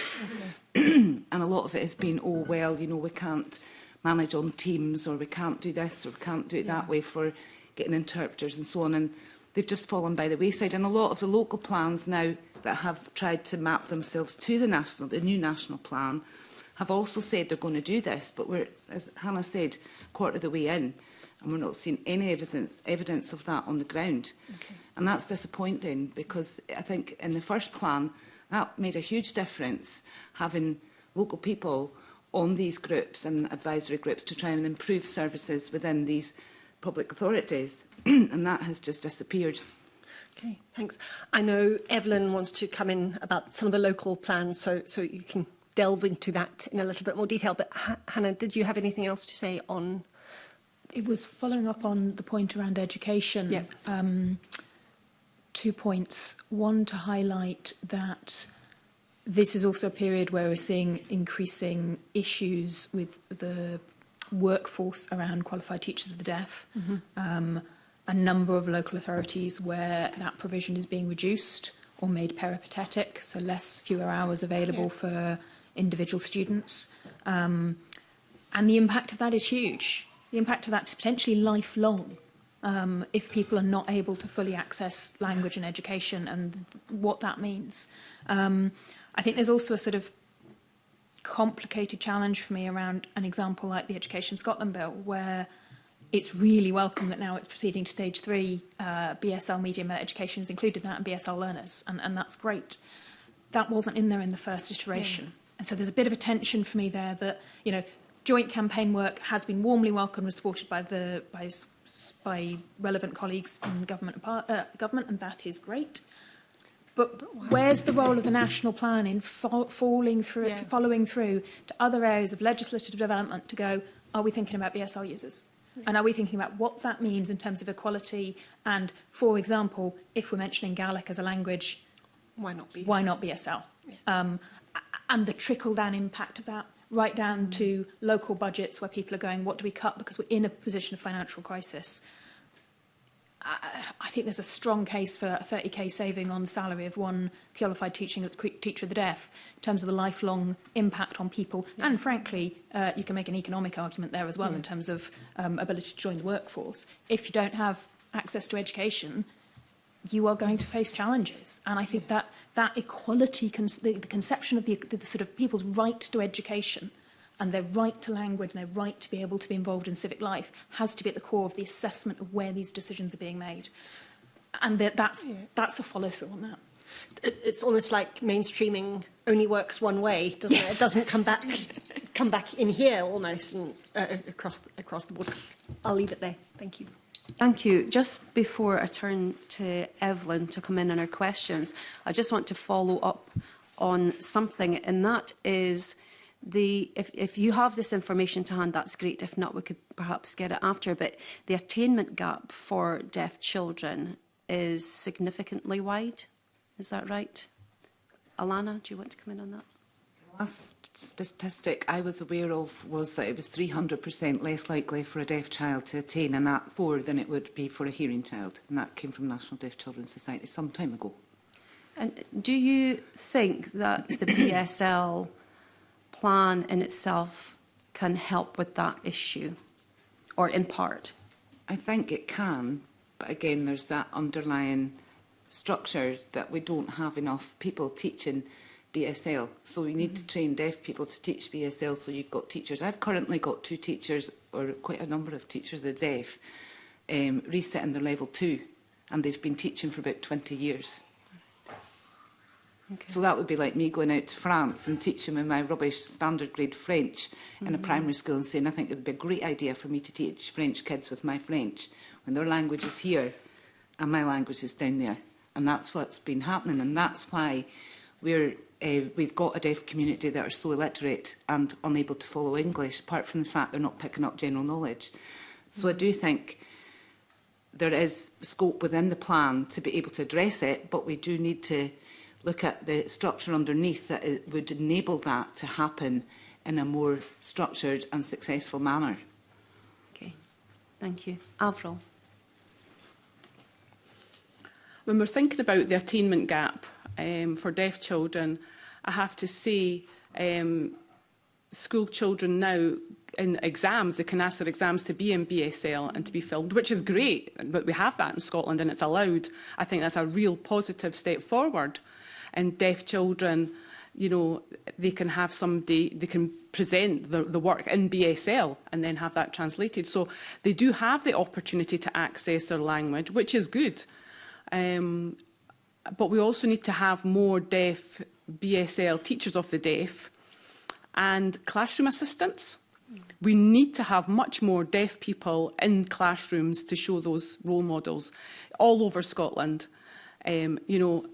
And a lot of it has been, oh, well, you know, we can't manage on Teams, or we can't do this, or we can't do it that way for getting interpreters and so on. And they've just fallen by the wayside. And a lot of the local plans now that have tried to map themselves to the new national plan have also said they're going to do this. But we're, as Hannah said, quarter of the way in, and we're not seeing any evidence of that on the ground. Okay. And that's disappointing, because I think in the first plan, that made a huge difference, having local people on these groups and advisory groups to try and improve services within these public authorities. And that has just disappeared. Okay, thanks. I know Evelyn wants to come in about some of the local plans, so you can delve into that in a little bit more detail. But Hannah, did you have anything else to say on? It was following up on the point around education. Yeah. 2 points. One, to highlight that this is also a period where we're seeing increasing issues with the workforce around qualified teachers of the deaf. A number of local authorities where that provision is being reduced or made peripatetic, so fewer hours available for individual students. And the impact of that is huge. The impact of that is potentially lifelong if people are not able to fully access language and education, and what that means. I think there's also a sort of complicated challenge for me around an example like the Education Scotland Bill, where it's really welcome that now it's proceeding to stage 3. BSL medium education has included that, and BSL learners, and that's great. That wasn't in there in the first iteration. And so there's a bit of a tension for me there that, you know, joint campaign work has been warmly welcomed and supported by relevant colleagues in government, and that is great. But where's the role of the national plan in following through to other areas of legislative development to go, are we thinking about BSL users? And are we thinking about what that means in terms of equality? And, for example, if we're mentioning Gaelic as a language, why not BSL? Yeah. And the trickle-down impact of that, right down to local budgets where people are going, what do we cut because we're in a position of financial crisis? I think there's a strong case for a 30k saving on the salary of one qualified teacher of the deaf in terms of the lifelong impact on people. Yeah. And frankly, you can make an economic argument there as well in terms of ability to join the workforce. If you don't have access to education, you are going to face challenges. And I think that equality, the conception of the sort of people's right to education and their right to language and their right to be able to be involved in civic life has to be at the core of the assessment of where these decisions are being made. And that's a follow-through on that. It's almost like mainstreaming only works one way, doesn't it? It doesn't come back come back in here almost and across the board. I'll leave it there. Thank you. Thank you. Just before I turn to Evelyn to come in on her questions, I just want to follow up on something, and that is if you have this information to hand, that's great. If not, we could perhaps get it after. But the attainment gap for deaf children is significantly wide. Is that right? Alana, do you want to come in on that? The last statistic I was aware of was that it was 300% less likely for a deaf child to attain an AT4 than it would be for a hearing child. And that came from National Deaf Children's Society some time ago. And do you think that the BSL plan in itself can help with that issue, or in part? I think it can, but again, there's that underlying structure that we don't have enough people teaching BSL. So we need to train deaf people to teach BSL, so you've got teachers. I've currently got 2 teachers, or quite a number of teachers that are deaf, resetting their level 2, and they've been teaching for about 20 years. Okay. So that would be like me going out to France and teaching with my rubbish standard grade French in a primary school and saying, I think it would be a great idea for me to teach French kids with my French when their language is here and my language is down there. And that's what's been happening, and that's why we've got a deaf community that are so illiterate and unable to follow English, apart from the fact they're not picking up general knowledge. So I do think there is scope within the plan to be able to address it, but we do need to look at the structure underneath that it would enable that to happen in a more structured and successful manner. Okay, thank you. Avril. When we're thinking about the attainment gap for deaf children, I have to say school children now in exams, they can ask their exams to be in BSL and to be filmed, which is great, but we have that in Scotland and it's allowed. I think that's a real positive step forward. And deaf children, you know, they can have somebody, they can present the work in BSL and then have that translated. So they do have the opportunity to access their language, which is good. But we also need to have more deaf BSL teachers of the deaf and classroom assistants. We need to have much more deaf people in classrooms to show those role models all over Scotland. You know,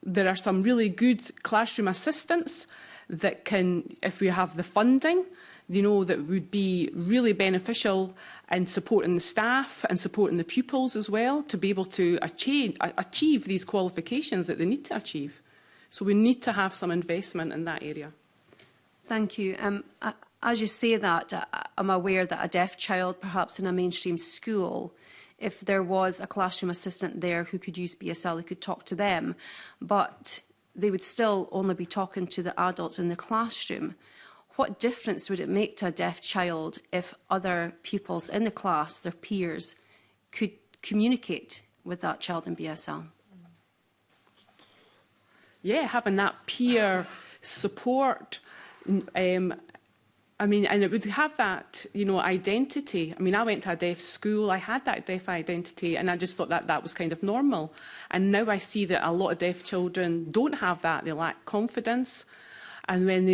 there are some really good classroom assistants that can, if we have the funding, you know, that would be really beneficial in supporting the staff and supporting the pupils as well to be able to achieve these qualifications that they need to achieve. So we need to have some investment in that area. Thank you. As you say that, I'm aware that a deaf child, perhaps in a mainstream school, if there was a classroom assistant there who could use BSL, they could talk to them, but they would still only be talking to the adults in the classroom. What difference would it make to a deaf child if other pupils in the class, their peers, could communicate with that child in BSL? Yeah, having that peer support, I mean, and it would have that, you know, identity. I mean, I went to a deaf school, I had that deaf identity, and I just thought that that was kind of normal. And now I see that a lot of deaf children don't have that. They lack confidence. And when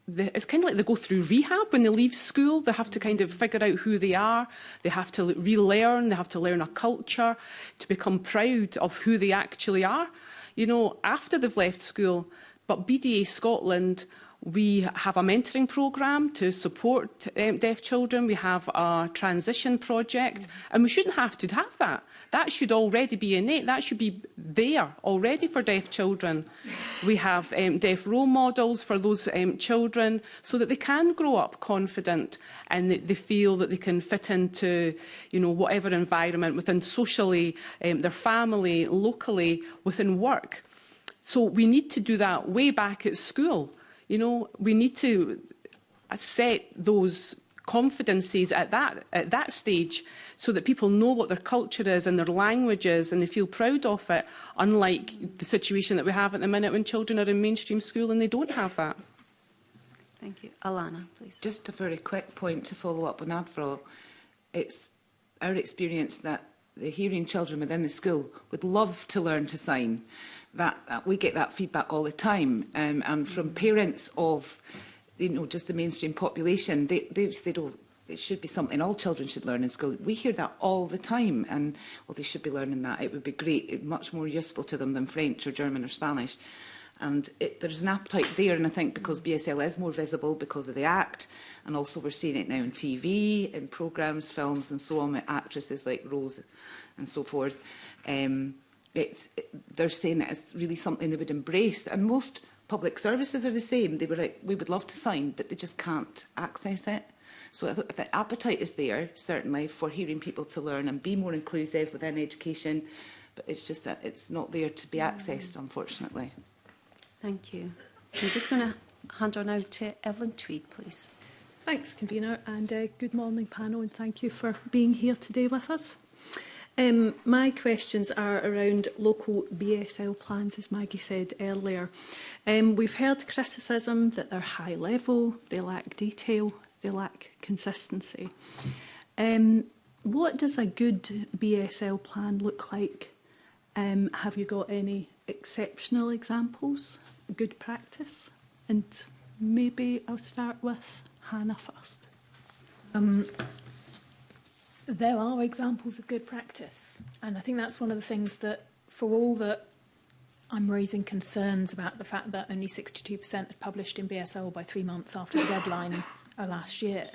it's kind of like they go through rehab when they leave school. They have to kind of figure out who they are. They have to relearn. They have to learn a culture to become proud of who they actually are, you know, after they've left school. But BDA Scotland, we have a mentoring programme to support deaf children. We have a transition project, and we shouldn't have to have that. That should already be innate. That should be there already for deaf children. We have deaf role models for those children so that they can grow up confident and that they feel that they can fit into, you know, whatever environment within socially, their family, locally, within work. So we need to do that way back at school. You know, we need to set those confidences at that stage so that people know what their culture is and their language is and they feel proud of it, unlike the situation that we have at the minute when children are in mainstream school and they don't have that. Thank you. Alana, please. Just a very quick point to follow up on Avril. It's our experience that the hearing children within the school would love to learn to sign. We get that feedback all the time, and from parents of just the mainstream population, they said, oh, it should be something all children should learn in school. We hear that all the time, and, well, they should be learning that. It would be great, much more useful to them than French or German or Spanish. And there's an appetite there, and I think because BSL is more visible because of the Act, and also we're seeing it now on TV, in programmes, films and so on, with actresses like Rose and so forth, they're saying it's really something they would embrace. And most public services are the same. They were like, we would love to sign, but they just can't access it. So if the appetite is there, certainly, for hearing people to learn and be more inclusive within education, but it's just that it's not there to be accessed, unfortunately. Thank you. I'm just going to hand on now to Evelyn Tweed, please. Thanks, Convener, and good morning, panel, and thank you for being here today with us. My questions are around local BSL plans, as Maggie said earlier. We've heard criticism that they're high level, they lack detail, they lack consistency. What does a good BSL plan look like? Have you got any exceptional examples, good practice? And maybe I'll start with Hannah first. There are examples of good practice, and I think that's one of the things that, for all that I'm raising concerns about the fact that only 62% had published in BSL by 3 months after the deadline last year,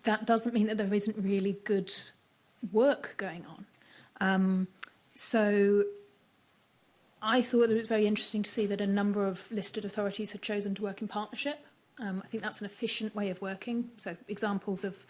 that doesn't mean that there isn't really good work going on. So I thought that it was very interesting to see that a number of listed authorities had chosen to work in partnership. I think that's an efficient way of working. So examples of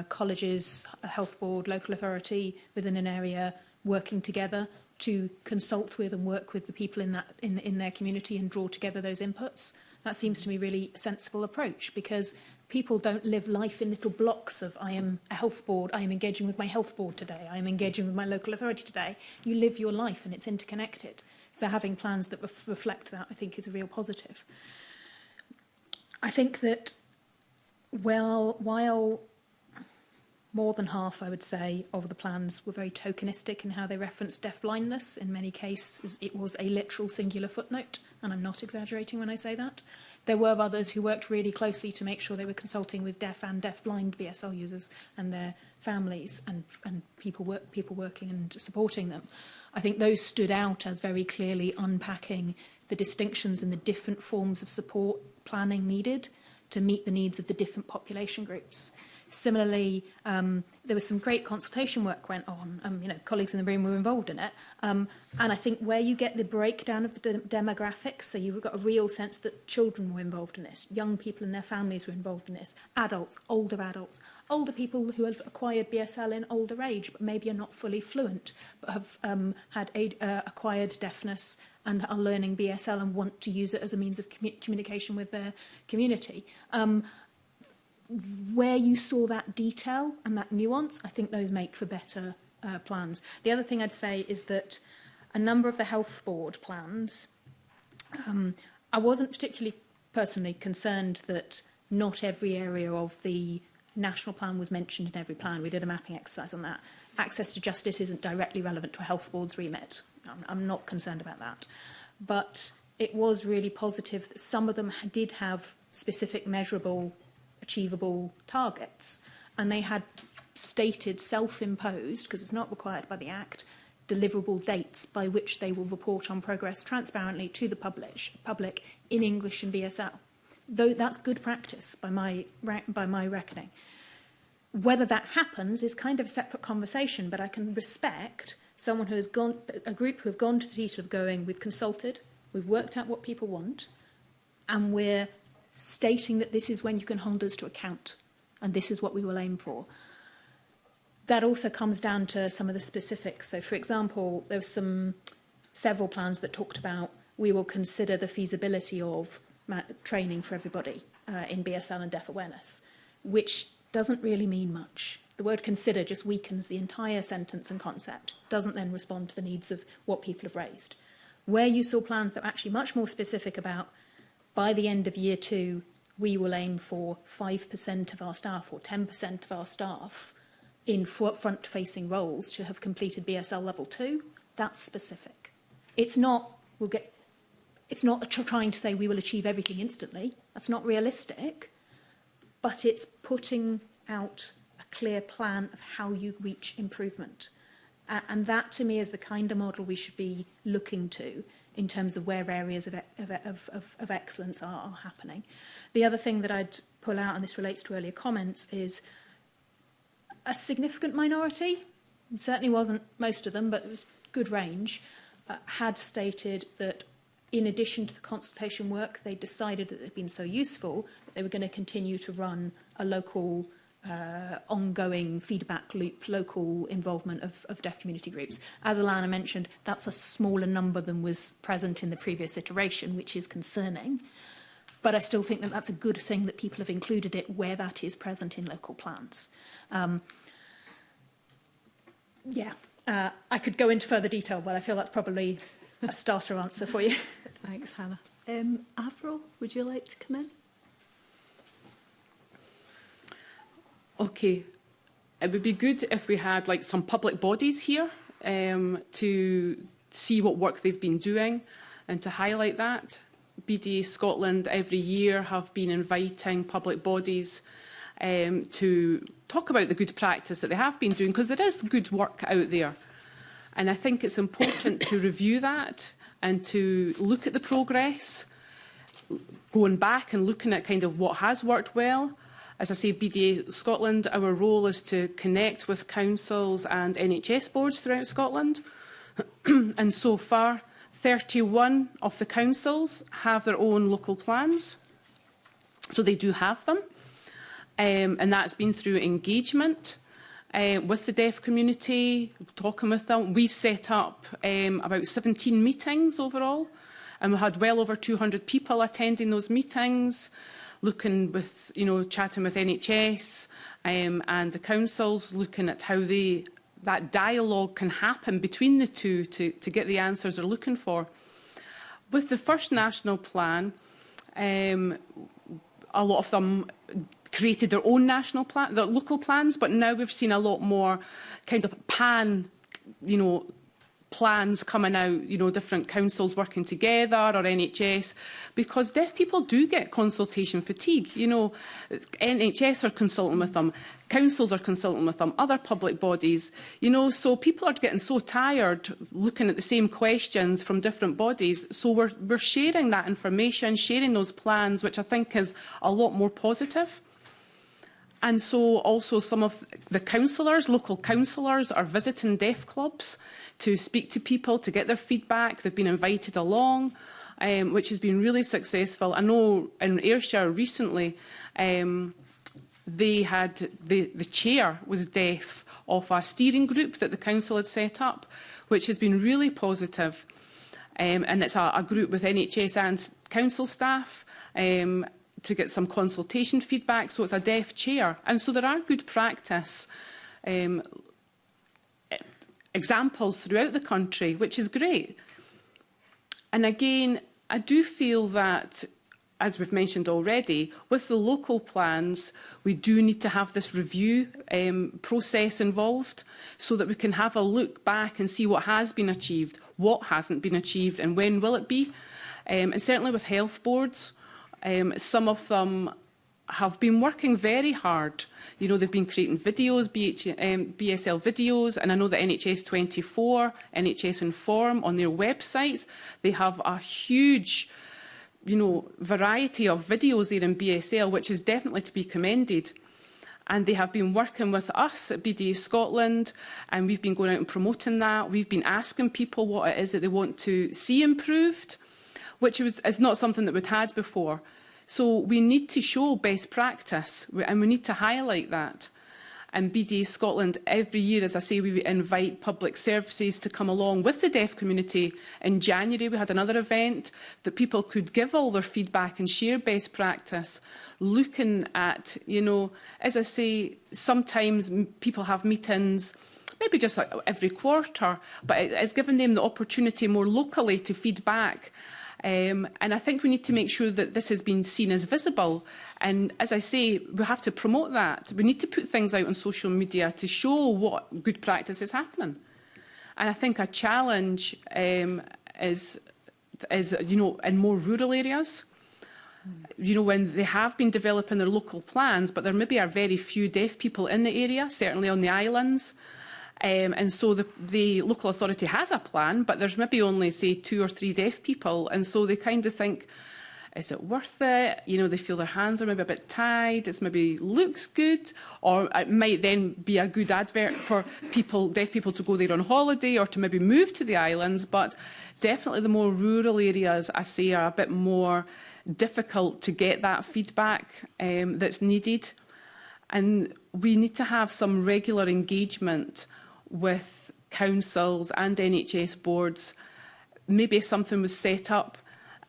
colleges, a health board, local authority within an area working together to consult with and work with the people in their community and draw together those inputs. That seems to me really a sensible approach, because people don't live life in little blocks of, I am a health board, I am engaging with my health board today, I am engaging with my local authority today. You live your life and it's interconnected. So having plans that reflect that, I think, is a real positive. I think that while more than half, I would say, of the plans were very tokenistic in how they referenced deafblindness, in many cases it was a literal singular footnote, and I'm not exaggerating when I say that. There were others who worked really closely to make sure they were consulting with deaf and deafblind BSL users and their families and people working and supporting them. I think those stood out as very clearly unpacking the distinctions in the different forms of support planning needed to meet the needs of the different population groups. Similarly, there was some great consultation work went on. Colleagues in the room were involved in it. And I think where you get the breakdown of the demographics, so you've got a real sense that children were involved in this, young people and their families were involved in this, adults, older people who have acquired BSL in older age, but maybe are not fully fluent, but have had acquired deafness and are learning BSL and want to use it as a means of communication with their community. Where you saw that detail and that nuance, I think those make for better plans. The other thing I'd say is that a number of the health board plans, I wasn't particularly personally concerned that not every area of the national plan was mentioned in every plan. We did a mapping exercise on that. Access to justice isn't directly relevant to a health board's remit. I'm not concerned about that. But it was really positive that some of them did have specific measurable achievable targets, and they had stated self-imposed, because it's not required by the Act, deliverable dates by which they will report on progress transparently to the public in English and BSL. Though that's good practice by my reckoning. Whether that happens is kind of a separate conversation, but I can respect someone who has gone, a group who have gone to the detail of going, we've consulted, we've worked out what people want, and we're stating that this is when you can hold us to account, and this is what we will aim for. That also comes down to some of the specifics. So, for example, there were several plans that talked about we will consider the feasibility of training for everybody in BSL and deaf awareness, which doesn't really mean much. The word consider just weakens the entire sentence and concept, doesn't then respond to the needs of what people have raised. Where you saw plans that were actually much more specific about, by the end of year 2, we will aim for 5% of our staff or 10% of our staff in front-facing roles to have completed BSL level 2, that's specific. It's not, it's not trying to say we will achieve everything instantly. That's not realistic. But it's putting out a clear plan of how you reach improvement. And that, to me, is the kind of model we should be looking to in terms of where areas of excellence are happening. The other thing that I'd pull out, and this relates to earlier comments, is a significant minority, it certainly wasn't most of them, but it was good range, had stated that in addition to the consultation work, they decided that it had been so useful that they were going to continue to run a local ongoing feedback loop, local involvement of deaf community groups. As Alana mentioned, that's a smaller number than was present in the previous iteration, which is concerning. But I still think that that's a good thing that people have included it where that is present in local plans. I could go into further detail, but I feel that's probably a starter answer for you. Thanks, Hannah. Avril, would you like to come in? Okay. It would be good if we had like some public bodies here to see what work they've been doing and to highlight that. BDA Scotland every year have been inviting public bodies to talk about the good practice that they have been doing, because there is good work out there. And I think it's important to review that and to look at the progress, going back and looking at kind of what has worked well. As I say, BDA Scotland, our role is to connect with councils and NHS boards throughout Scotland. And so far, 31 of the councils have their own local plans. So they do have them. And that's been through engagement with the deaf community, talking with them. We've set up about 17 meetings overall, and we had well over 200 people attending those meetings, looking with, chatting with NHS and the councils, looking at how that dialogue can happen between the two to get the answers they're looking for. With the first national plan, a lot of them created their own national plan, their local plans, but now we've seen a lot more kind of plans coming out, different councils working together or NHS, because deaf people do get consultation fatigue. NHS are consulting with them, councils are consulting with them, other public bodies, so people are getting so tired looking at the same questions from different bodies. So we're sharing that information, sharing those plans, which I think is a lot more positive. And so also some of the councillors, local councillors, are visiting deaf clubs to speak to people, to get their feedback. They've been invited along, which has been really successful. I know in Ayrshire recently, they had the chair was deaf of a steering group that the council had set up, which has been really positive. And it's a group with NHS and council staff, to get some consultation feedback, so it's a deaf chair. And so there are good practice examples throughout the country, which is great. And again, I do feel that, as we've mentioned already, with the local plans, we do need to have this review process involved so that we can have a look back and see what has been achieved, what hasn't been achieved, and when will it be. And certainly with health boards, some of them have been working very hard. They've been creating videos, BSL videos, and I know that NHS 24, NHS Inform on their websites, they have a huge, variety of videos there in BSL, which is definitely to be commended. And they have been working with us at BDA Scotland, and we've been going out and promoting that. We've been asking people what it is that they want to see improved, which is not something that we'd had before. So we need to show best practice, and we need to highlight that. And BDA Scotland, every year, as I say, we invite public services to come along with the deaf community. In January, we had another event that people could give all their feedback and share best practice, looking at, as I say, sometimes people have meetings, maybe just like every quarter, but it's given them the opportunity more locally to feed back. And I think we need to make sure that this has been seen as visible. And as I say, we have to promote that. We need to put things out on social media to show what good practice is happening. And I think a challenge is is, you know, in more rural areas. You know, when they have been developing their local plans, but there maybe are very few deaf people in the area, certainly on the islands. And so the local authority has a plan, but there's maybe only, say, 2 or 3 deaf people. And so they kind of think, is it worth it? You know, they feel their hands are maybe a bit tied. It's maybe looks good, or it might then be a good advert for people, deaf people, to go there on holiday or to maybe move to the islands. But definitely the more rural areas, I say, are a bit more difficult to get that feedback that's needed. And we need to have some regular engagement with councils and NHS boards. Maybe if something was set up,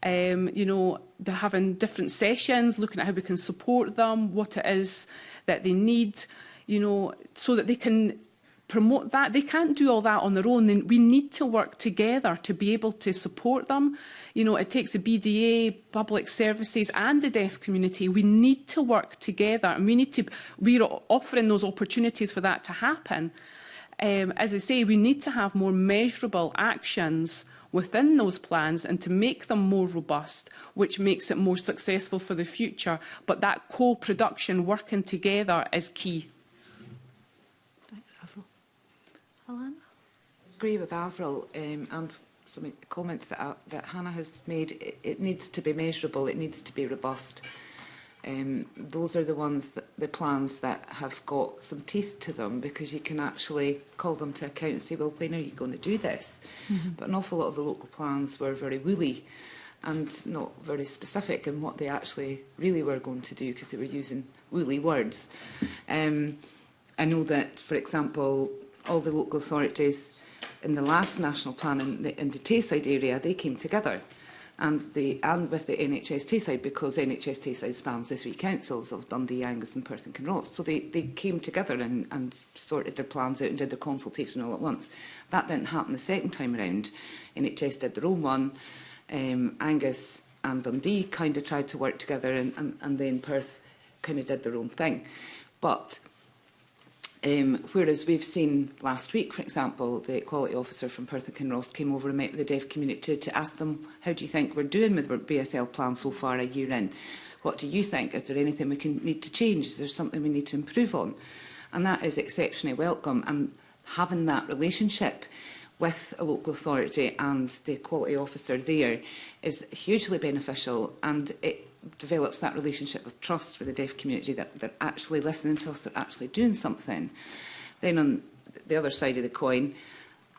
you know, they're having different sessions, looking at how we can support them, what it is that they need, you know, so that they can promote that. They can't do all that on their own. We need to work together to be able to support them. You know, it takes the BDA, public services and the deaf community. We need to work together, and we're offering those opportunities for that to happen. As I say, we need to have more measurable actions within those plans and to make them more robust, which makes it more successful for the future. But that co-production, working together, is key. Thanks, Avril. Alana? I agree with Avril and some comments that Hannah has made. It needs to be measurable, it needs to be robust. Those are the ones, the plans that have got some teeth to them, because you can actually call them to account and say, well, when are you going to do this? But an awful lot of the local plans were very woolly and not very specific in what they actually really were going to do, because they were using woolly words. I know that, for example, all the local authorities in the last national plan in the Tayside area, they came together. And with the NHS Tayside, because NHS Tayside spans the 3 councils of Dundee, Angus and Perth and Kinross. So they came together and sorted their plans out and did their consultation all at once. That didn't happen the second time around. NHS did their own one. Angus and Dundee kind of tried to work together, and then Perth kind of did their own thing. But whereas we've seen last week, for example, the Equality Officer from Perth and Kinross came over and met with the deaf community to ask them, how do you think we're doing with our BSL plan so far a year in? What do you think? Is there anything we need to change? Is there something we need to improve on? And that is exceptionally welcome. And having that relationship with a local authority and the Equality Officer there is hugely beneficial, and it develops that relationship of trust with the deaf community, that they're actually listening to us, they're actually doing something. Then on the other side of the coin,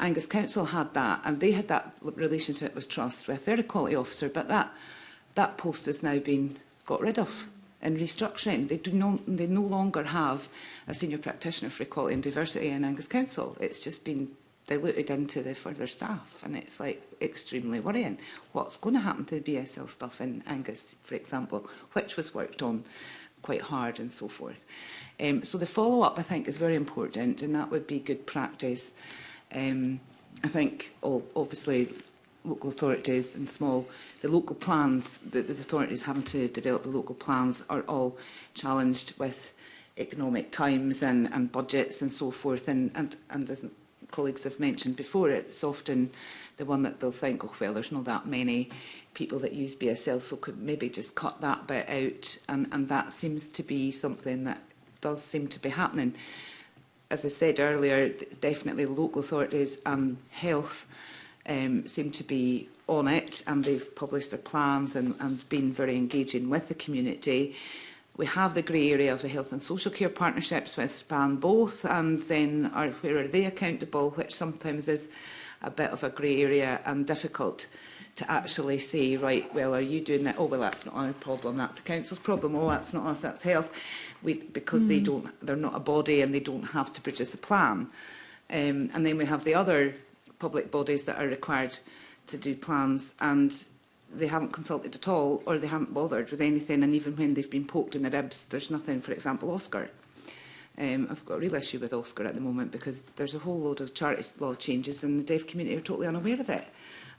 Angus Council had that, and they had that relationship with trust with their Equality Officer, but that post has now been got rid of in restructuring. They no longer have a senior practitioner for equality and diversity in Angus Council. It's just been diluted into the further staff, and it's like extremely worrying. What's going to happen to the BSL stuff in Angus, for example, which was worked on quite hard and so forth. So the follow-up, I think, is very important, and that would be good practice. I think, obviously, local authorities and the local plans, the authorities having to develop the local plans are all challenged with economic times and budgets and so forth, and as colleagues have mentioned before, it's often the one that they'll think, oh, well, there's not that many people that use BSL, so could maybe just cut that bit out, and that seems to be something that does seem to be happening. As I said earlier, definitely local authorities and health seem to be on it, and they've published their plans and been very engaging with the community. We have the grey area of the health and social care partnerships, which span both, and then where are they accountable, which sometimes is a bit of a grey area and difficult to actually say, right, well, are you doing that? Oh, well, that's not our problem, that's the council's problem. Oh, that's not us, that's health. Because they're not a body and they don't have to produce a plan. And then we have the other public bodies that are required to do plans, and they haven't consulted at all, or they haven't bothered with anything, and even when they've been poked in the ribs, there's nothing. For example, Oscar. I've got a real issue with Oscar at the moment, because there's a whole load of charity law changes and the deaf community are totally unaware of it.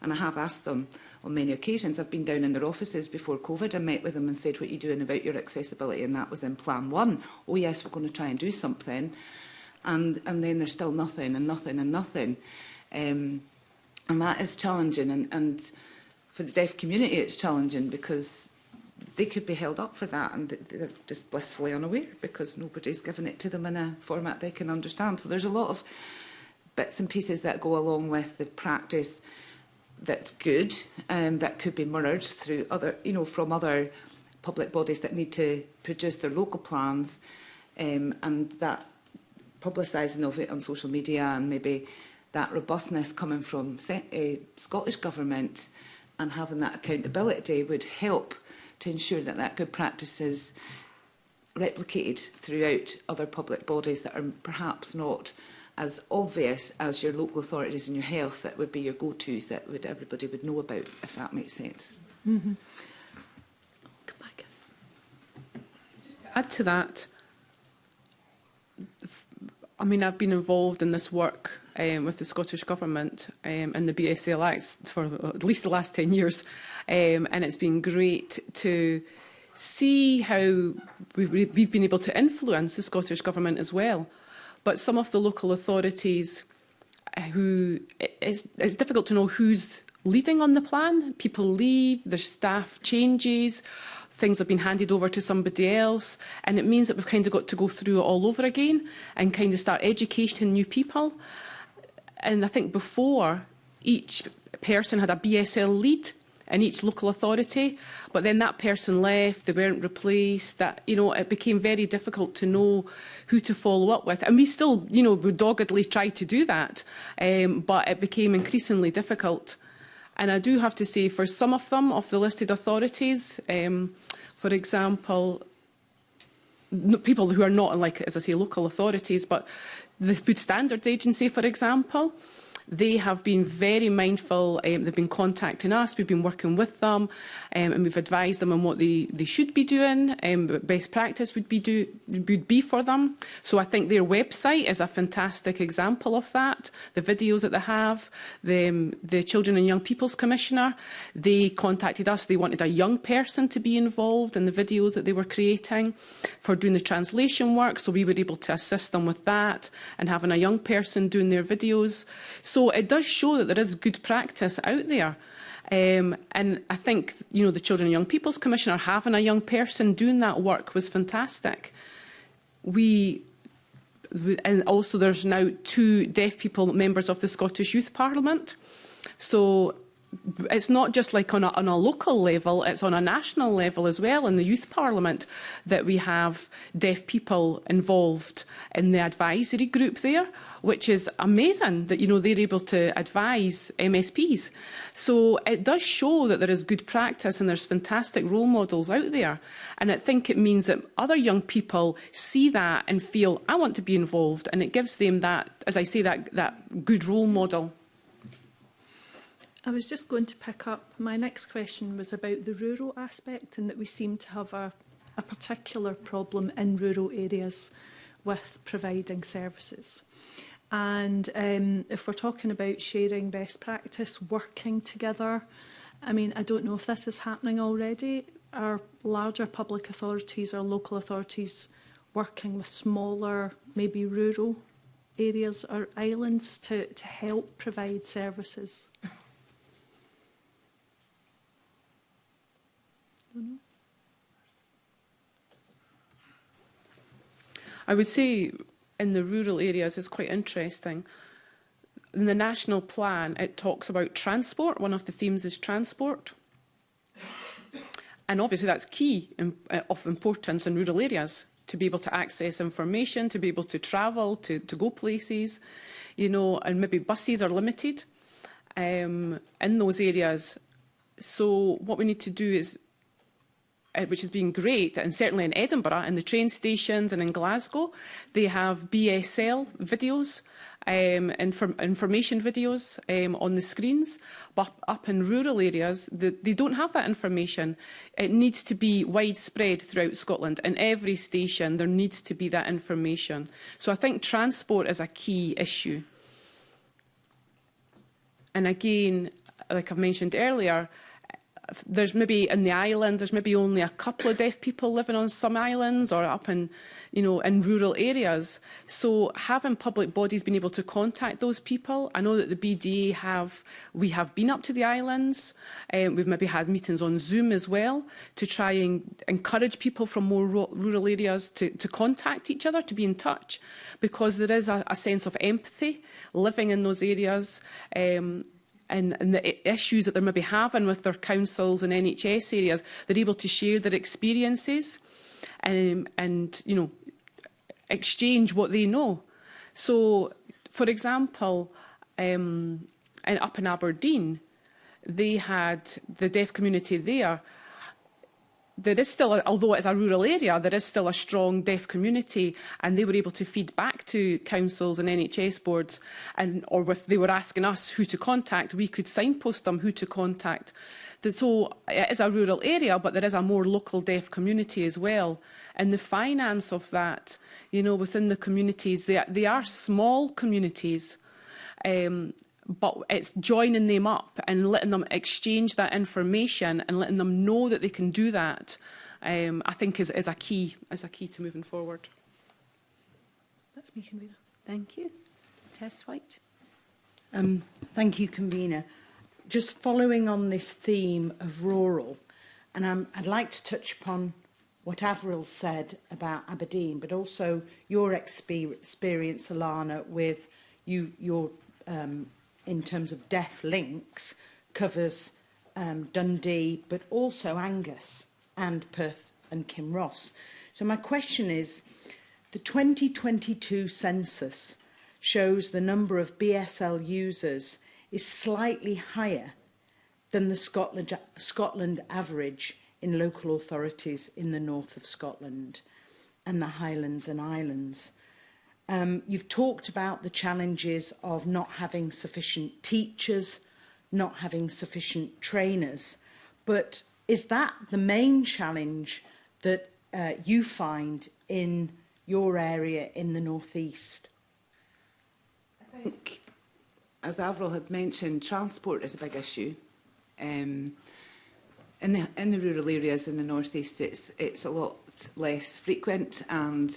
And I have asked them on many occasions. I've been down in their offices before COVID and met with them and said, what are you doing about your accessibility? And that was in Plan 1. Oh yes, we're going to try and do something. And then there's still nothing and nothing and nothing. And that is challenging. And for the deaf community it's challenging, because they could be held up for that and they're just blissfully unaware because nobody's given it to them in a format they can understand. So there's a lot of bits and pieces that go along with the practice that's good, that could be mirrored through other, from other public bodies that need to produce their local plans, and that publicising of it on social media and maybe that robustness coming from Scottish Government and having that accountability would help to ensure that that good practice is replicated throughout other public bodies that are perhaps not as obvious as your local authorities and your health, that would be your go-tos that everybody would know about, if that makes sense. Mm-hmm. Come back. Just to add to that, I mean, I've been involved in this work with the Scottish Government and the BSL Acts for at least the last 10 years, and it's been great to see how we've been able to influence the Scottish Government as well. But some of the local authorities, it's difficult to know who's leading on the plan. People leave, their staff changes, things have been handed over to somebody else, and it means that we've kind of got to go through it all over again and kind of start educating new people. And I think before, each person had a BSL lead in each local authority, but then that person left, they weren't replaced, that, it became very difficult to know who to follow up with. And we still, we doggedly tried to do that, but it became increasingly difficult. And I do have to say, for some of them, of the listed authorities, for example, people who are not, like, as I say, local authorities, but the Food Standards Agency, for example, they have been very mindful. They've been contacting us. We've been working with them, and we've advised them on what they should be doing. Best practice would be for them. So I think their website is a fantastic example of that. The videos that they have, the Children and Young People's Commissioner, they contacted us. They wanted a young person to be involved in the videos that they were creating for doing the translation work. So we were able to assist them with that and having a young person doing their videos. So it does show that there is good practice out there. And I think, the Children and Young People's Commissioner, having a young person doing that work was fantastic. And also there's now 2 deaf people members of the Scottish Youth Parliament. So it's not just like on a local level, it's on a national level as well in the Youth Parliament that we have deaf people involved in the advisory group there, which is amazing that, they're able to advise MSPs. So it does show that there is good practice and there's fantastic role models out there. And I think it means that other young people see that and feel, I want to be involved. And it gives them that, as I say, that good role model. I was just going to pick up, my next question was about the rural aspect, and that we seem to have a particular problem in rural areas with providing services. And if we're talking about sharing best practice, working together, I mean, I don't know if this is happening already. Are larger public authorities or local authorities working with smaller, maybe rural areas or islands to help provide services? I would say in the rural areas it's quite interesting. In the national plan, it talks about transport. One of the themes is transport. And obviously that's key of importance in rural areas, to be able to access information, to be able to travel, to go places, and maybe buses are limited in those areas. So what we need to do is, which has been great, and certainly in Edinburgh, in the train stations and in Glasgow, they have BSL videos, information videos on the screens. But up in rural areas, they don't have that information. It needs to be widespread throughout Scotland. In every station, there needs to be that information. So I think transport is a key issue. And again, like I've mentioned earlier, there's maybe in the islands, there's maybe only a couple of deaf people living on some islands or up in, in rural areas. So having public bodies being able to contact those people, I know that the BDA we have been up to the islands. We've maybe had meetings on Zoom as well to try and encourage people from more rural areas to contact each other, to be in touch, because there is a sense of empathy living in those areas. And the issues that they're maybe having with their councils and NHS areas, they're able to share their experiences and exchange what they know. So, for example, up in Aberdeen, they had the deaf community there. There is still, although it's a rural area, there is still a strong deaf community, and they were able to feed back to councils and NHS boards, or if they were asking us who to contact, we could signpost them who to contact. So it is a rural area, but there is a more local deaf community as well. And the finance of that, within the communities, they are small communities, but it's joining them up and letting them exchange that information and letting them know that they can do that, I think is a key to moving forward. That's me, Convener. Thank you. Tess White. Thank you, Convener. Just following on this theme of rural, and I'd like to touch upon what Avril said about Aberdeen, but also your experience, Alana, with your in terms of deaf links, covers Dundee, but also Angus and Perth and Kinross. So my question is, the 2022 census shows the number of BSL users is slightly higher than the Scotland average in local authorities in the north of Scotland and the Highlands and Islands. You've talked about the challenges of not having sufficient teachers, not having sufficient trainers, but is that the main challenge that you find in your area in the North East? I think, as Avril had mentioned, transport is a big issue. In the rural areas in the North East, it's a lot less frequent, and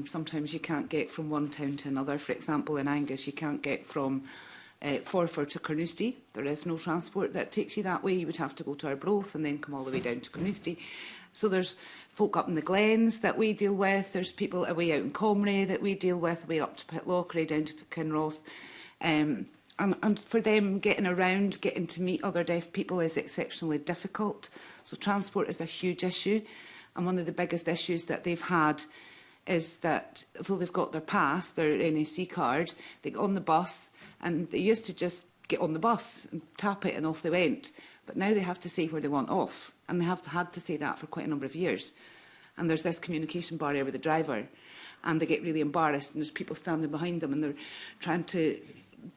sometimes you can't get from one town to another. For example, in Angus, you can't get from Forfar to Carnoustie. There is no transport that takes you that way. You would have to go to Arbroath and then come all the way down to Carnoustie. So there's folk up in the Glens that we deal with. There's people away out in Comrie that we deal with, way up to Pitlochry, down to Kinross. And for them, getting around, getting to meet other deaf people is exceptionally difficult. So transport is a huge issue. And one of the biggest issues that they've had is that, although they've got their pass, their NAC card, they get on the bus, and they used to just get on the bus and tap it and off they went. But now they have to say where they want off. And they have had to say that for quite a number of years. And there's this communication barrier with the driver. And they get really embarrassed, and there's people standing behind them, and they're trying to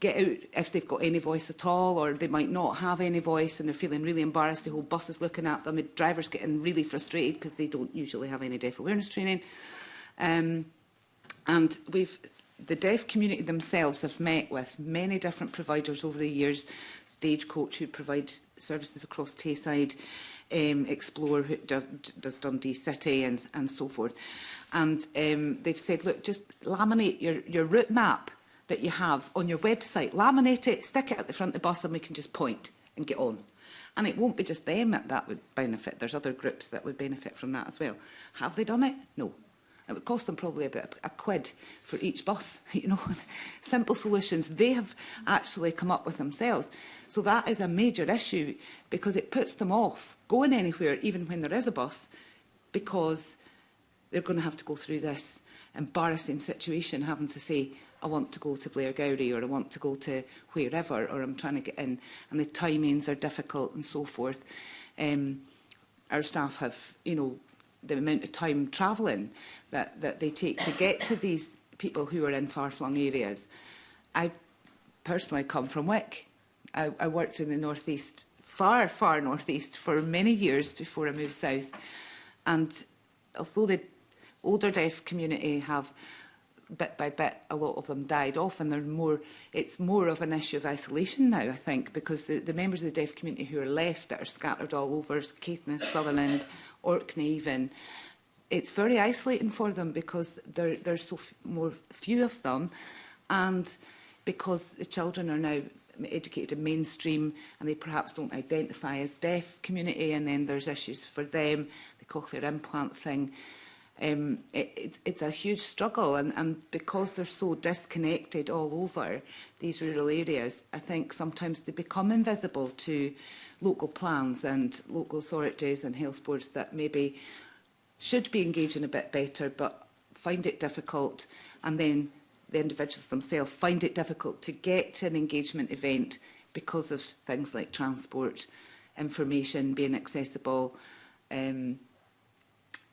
get out if they've got any voice at all, or they might not have any voice, and they're feeling really embarrassed. The whole bus is looking at them. The driver's getting really frustrated because they don't usually have any deaf awareness training. And the deaf community themselves have met with many different providers over the years. Stagecoach, who provide services across Tayside, Explore, who does Dundee City, and so forth. And they've said, look, just laminate your route map that you have on your website, laminate it, stick it at the front of the bus, and we can just point and get on. And it won't be just them that would benefit. There's other groups that would benefit from that as well. Have they done it? No. It would cost them probably about a quid for each bus, Simple solutions they have actually come up with themselves. So that is a major issue, because it puts them off going anywhere, even when there is a bus, because they're going to have to go through this embarrassing situation, having to say, I want to go to Blairgowrie, or I want to go to wherever, or I'm trying to get in, and the timings are difficult and so forth. Our staff have, the amount of time travelling that they take to get to these people who are in far-flung areas. I personally come from Wick. I worked in the North East, far, far North East, for many years before I moved south. And although the older deaf community have bit by bit, a lot of them died off, and it's more of an issue of isolation now, I think, because the members of the deaf community who are left, that are scattered all over Caithness, Sutherland, Orkney even, it's very isolating for them because there's so few of them, and because the children are now educated in mainstream and they perhaps don't identify as deaf community, and then there's issues for them, the cochlear implant thing. It's a huge struggle, and because they're so disconnected all over these rural areas, I think sometimes they become invisible to local plans and local authorities and health boards that maybe should be engaging a bit better but find it difficult, and then the individuals themselves find it difficult to get to an engagement event because of things like transport, information being accessible.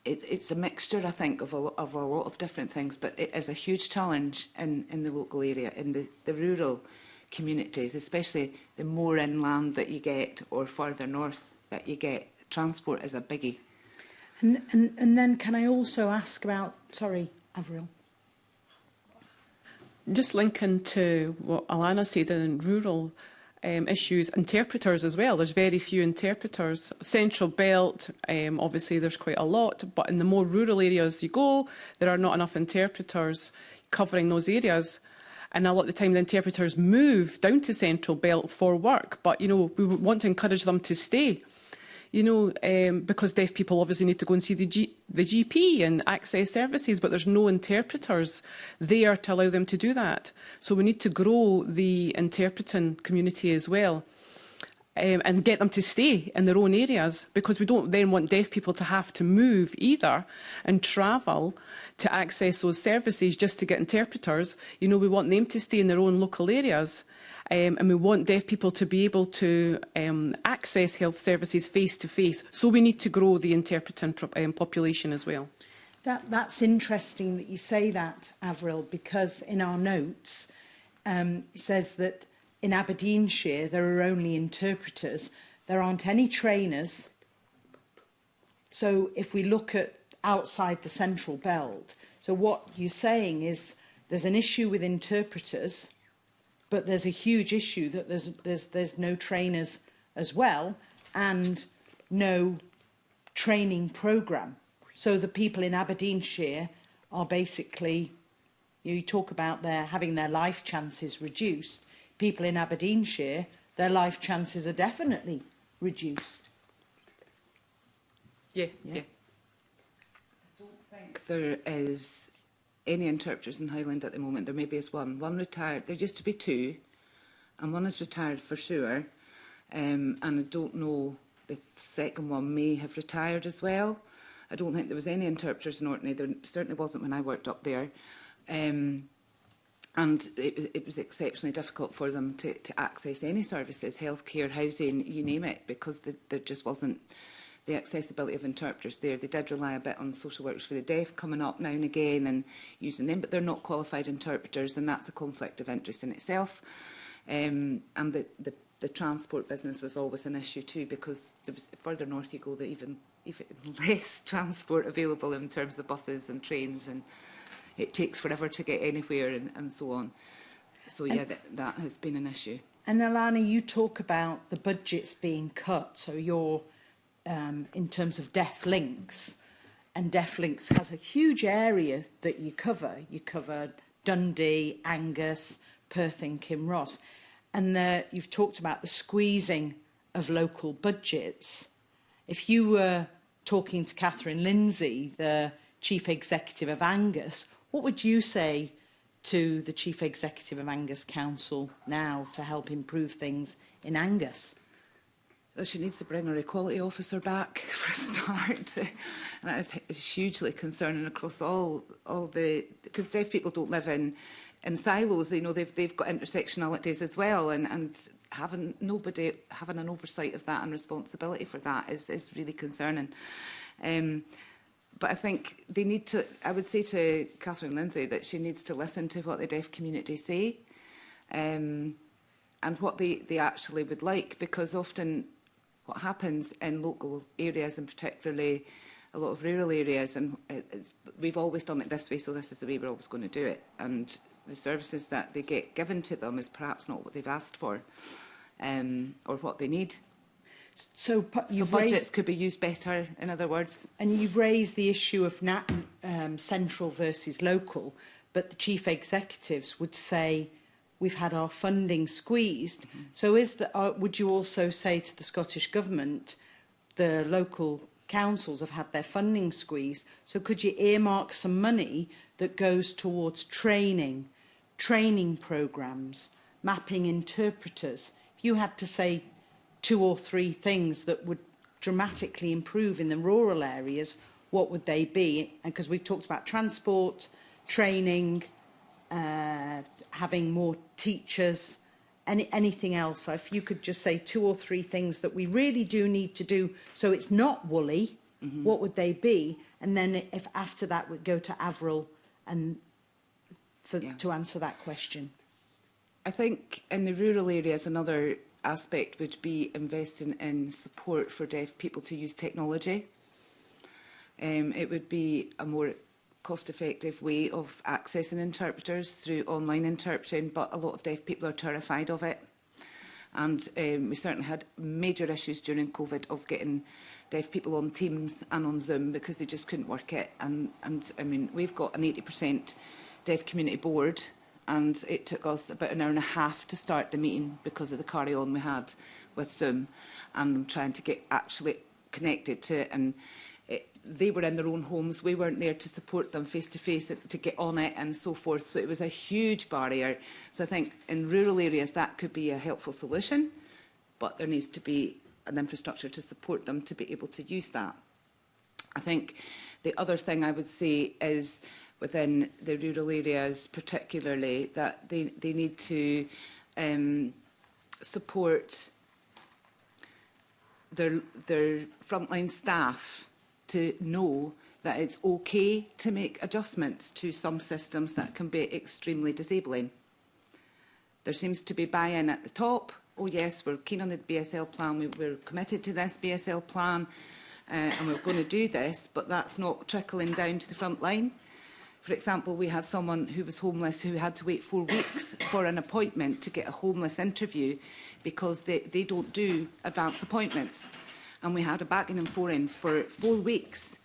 It's a mixture, I think, of a lot of different things, but it is a huge challenge in the local area, in the rural communities, especially the more inland that you get or further north that you get. Transport is a biggie. And then can I also ask about, sorry, Avril. Just linking to what Alana said in rural issues, interpreters as well. There's very few interpreters. Central Belt, obviously there's quite a lot, but in the more rural areas you go, there are not enough interpreters covering those areas. And a lot of the time the interpreters move down to Central Belt for work, but, you know, we want to encourage them to stay. You know, because deaf people obviously need to go and see the GP and access services, but there's no interpreters there to allow them to do that. So we need to grow the interpreting community as well, and get them to stay in their own areas, because we don't then want deaf people to have to move either and travel to access those services just to get interpreters. You know, we want them to stay in their own local areas. And we want deaf people to be able to access health services face to face. So we need to grow the interpreting population as well. That's interesting that you say that, Avril, because in our notes it says that in Aberdeenshire there are only interpreters. There aren't any trainers. So if we look at outside the Central Belt, so what you're saying is there's an issue with interpreters, but there's a huge issue that there's no trainers as well, and no training programme. So the people in Aberdeenshire are basically, you talk about having their life chances reduced. People in Aberdeenshire, their life chances are definitely reduced. Yeah. I don't think there is any interpreters in Highland at the moment. There maybe is one. One retired. There used to be two, and one is retired for sure. And I don't know, the second one may have retired as well. I don't think there was any interpreters in Orkney. There certainly wasn't when I worked up there. And it was exceptionally difficult for them to access any services, healthcare, housing, you name it, because there just wasn't the accessibility of interpreters there. They did rely a bit on social workers for the deaf coming up now and again and using them, but they're not qualified interpreters, and that's a conflict of interest in itself. And the transport business was always an issue too, because there was, further north you go, there even less transport available in terms of buses and trains, and it takes forever to get anywhere and so on. So yeah, that has been an issue. And Alana, you talk about the budgets being cut, so you're in terms of Deaf Links, and Deaf Links has a huge area that you cover. You cover Dundee, Angus, Perth and Kinross. And you've talked about the squeezing of local budgets. If you were talking to Catherine Lindsay, the Chief Executive of Angus, what would you say to the Chief Executive of Angus Council now to help improve things in Angus? Well, she needs to bring her equality officer back for a start. And that is hugely concerning across all the, because deaf people don't live in silos. You know, they've got intersectionalities as well, and having nobody having an oversight of that and responsibility for that is really concerning. But I think they need to, I would say to Catherine Lindsay that she needs to listen to what the deaf community say, and what they actually would like, because often what happens in local areas, and particularly a lot of rural areas, and we've always done it this way, so this is the way we're always going to do it. And the services that they get given to them is perhaps not what they've asked for, or what they need. So budgets could be used better, in other words. And you've raised the issue of central versus local, but the chief executives would say we've had our funding squeezed. Mm-hmm. So would you also say to the Scottish Government, the local councils have had their funding squeezed, so could you earmark some money that goes towards training programmes, mapping interpreters? If you had to say 2 or 3 things that would dramatically improve in the rural areas, what would they be? And because we've talked about transport, training, having more teachers, anything else. So if you could just say 2 or 3 things that we really do need to do so it's not woolly, what would they be? And then if after that we'd go to Avril and to answer that question. I think in the rural areas, another aspect would be investing in support for deaf people to use technology. It would be a more cost-effective way of accessing interpreters through online interpreting, but a lot of deaf people are terrified of it. And we certainly had major issues during COVID of getting deaf people on Teams and on Zoom because they just couldn't work it. And I mean, we've got an 80% deaf community board, and it took us about an hour and a half to start the meeting because of the carry-on we had with Zoom. And I'm trying to get actually connected to it. And they were in their own homes. We weren't there to support them face-to-face to get on it and so forth. So it was a huge barrier. So I think in rural areas that could be a helpful solution, but there needs to be an infrastructure to support them to be able to use that. I think the other thing I would say is within the rural areas particularly that they need to support their frontline staff to know that it's okay to make adjustments to some systems that can be extremely disabling. There seems to be buy-in at the top. Oh yes, we're keen on the BSL plan, we're committed to this BSL plan, and we're going to do this, but that's not trickling down to the front line. For example, we had someone who was homeless who had to wait 4 weeks for an appointment to get a homeless interview because they don't do advance appointments. And we had a backing and forth for 4 weeks.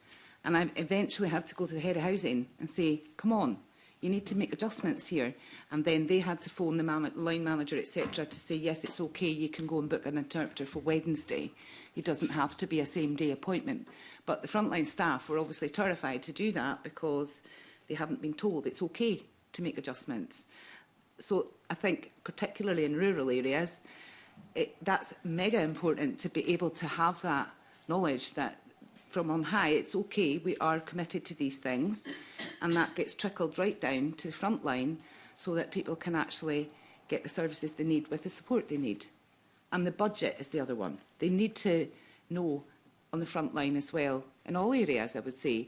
And I eventually had to go to the head of housing and say, come on, you need to make adjustments here. And then they had to phone the line manager, etc., to say, yes, it's okay, you can go and book an interpreter for Wednesday. It doesn't have to be a same-day appointment. But the frontline staff were obviously terrified to do that because they haven't been told it's okay to make adjustments. So I think, particularly in rural areas, that's mega important to be able to have that knowledge that from on high, it's okay, we are committed to these things, and that gets trickled right down to the front line so that people can actually get the services they need with the support they need. And the budget is the other one. They need to know on the front line as well, in all areas, I would say,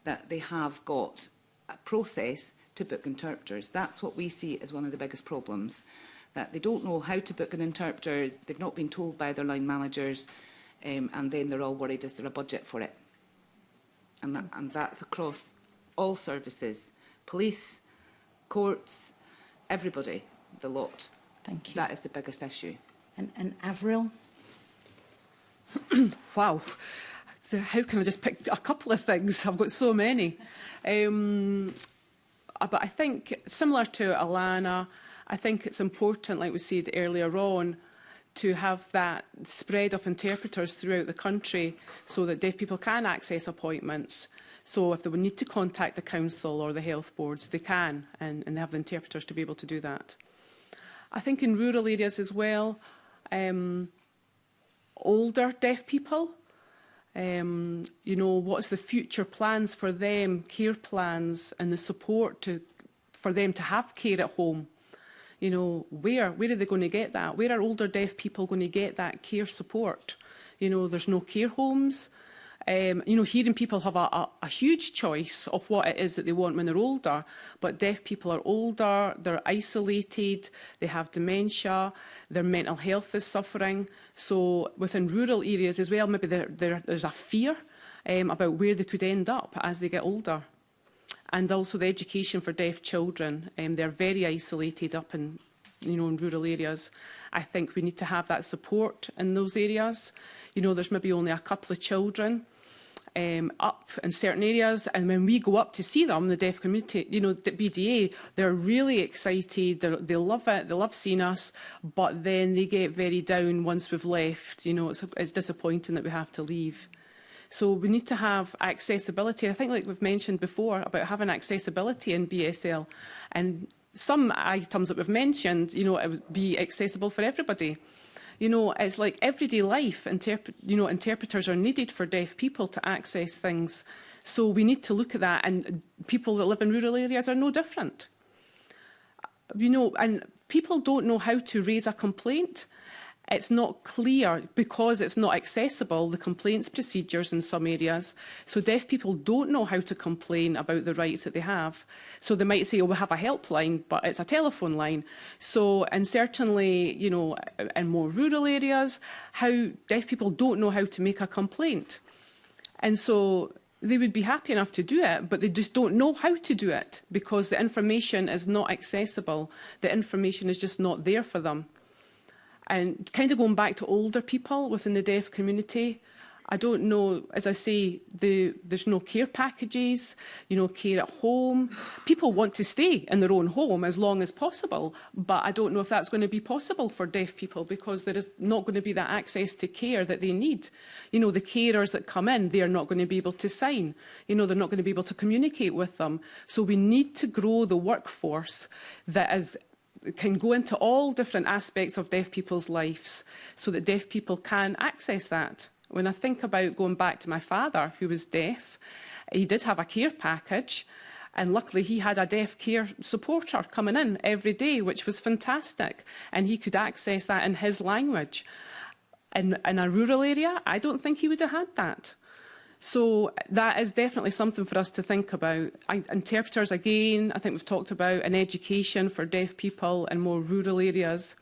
that they have got a process to book interpreters. That's what we see as one of the biggest problems, that they don't know how to book an interpreter, they've not been told by their line managers, and then they're all worried, is there a budget for it? And that's across all services, police, courts, everybody, the lot. Thank you. That is the biggest issue. And Avril? Wow. How can I just pick a couple of things? I've got so many. But I think, similar to Alana, I think it's important, like we said earlier on, to have that spread of interpreters throughout the country so that deaf people can access appointments. So if they would need to contact the council or the health boards, they can, and they have the interpreters to be able to do that. I think in rural areas as well, older deaf people, you know, what's the future plans for them, care plans and the support for them to have care at home? You know, where are they going to get that? Where are older deaf people going to get that care support? You know, there's no care homes. You know, hearing people have a huge choice of what it is that they want when they're older, but deaf people are older, they're isolated, they have dementia, their mental health is suffering. So within rural areas as well, maybe there's a fear about where they could end up as they get older. And also the education for deaf children. They're very isolated up in, in rural areas. I think we need to have that support in those areas. There's maybe only a couple of children up in certain areas, and when we go up to see them, the deaf community, the BDA, they're really excited, they love it, they love seeing us, but then they get very down once we've left. It's disappointing that we have to leave. So we need to have accessibility. I think, like we've mentioned before, about having accessibility in BSL, and some items that we've mentioned, it would be accessible for everybody. It's like everyday life. Interpreters are needed for deaf people to access things. So we need to look at that, and people that live in rural areas are no different. And people don't know how to raise a complaint. It's not clear because it's not accessible, the complaints procedures in some areas. So deaf people don't know how to complain about the rights that they have. So they might say, oh, we have a helpline, but it's a telephone line. So, and certainly, in more rural areas, how deaf people don't know how to make a complaint. And so they would be happy enough to do it, but they just don't know how to do it because the information is not accessible. The information is just not there for them. And kind of going back to older people within the deaf community, I don't know, as I say, there's no care packages, care at home. People want to stay in their own home as long as possible, but I don't know if that's going to be possible for deaf people because there is not going to be that access to care that they need. The carers that come in, they are not going to be able to sign. They're not going to be able to communicate with them. So we need to grow the workforce that can go into all different aspects of deaf people's lives so that deaf people can access that. When I think about going back to my father, who was deaf, he did have a care package, and luckily he had a deaf care supporter coming in every day, which was fantastic, and he could access that in his language. In a rural area, I don't think he would have had that. So that is definitely something for us to think about. Interpreters, again, I think we've talked about an education for deaf people in more rural areas.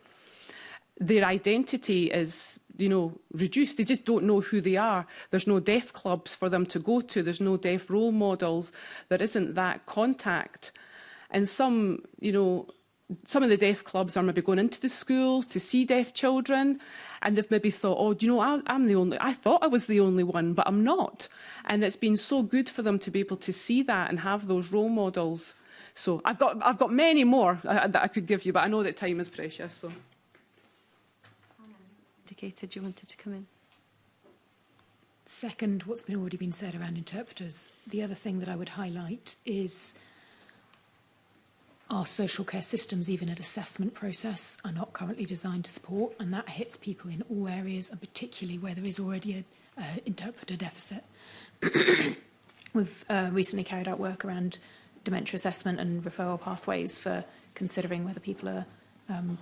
Their identity is, reduced. They just don't know who they are. There's no deaf clubs for them to go to. There's no deaf role models. There isn't that contact. And some of the deaf clubs are maybe going into the schools to see deaf children, and they've maybe thought, oh, I thought I was the only one, but I'm not. And it's been so good for them to be able to see that and have those role models. So I've got many more that I could give you, but I know that time is precious. So. Indicated you wanted to come in. Second, what's already been said around interpreters, the other thing that I would highlight is our social care systems, even at assessment process, are not currently designed to support, and that hits people in all areas, and particularly where there is already an interpreter deficit. We've recently carried out work around dementia assessment and referral pathways for considering whether people are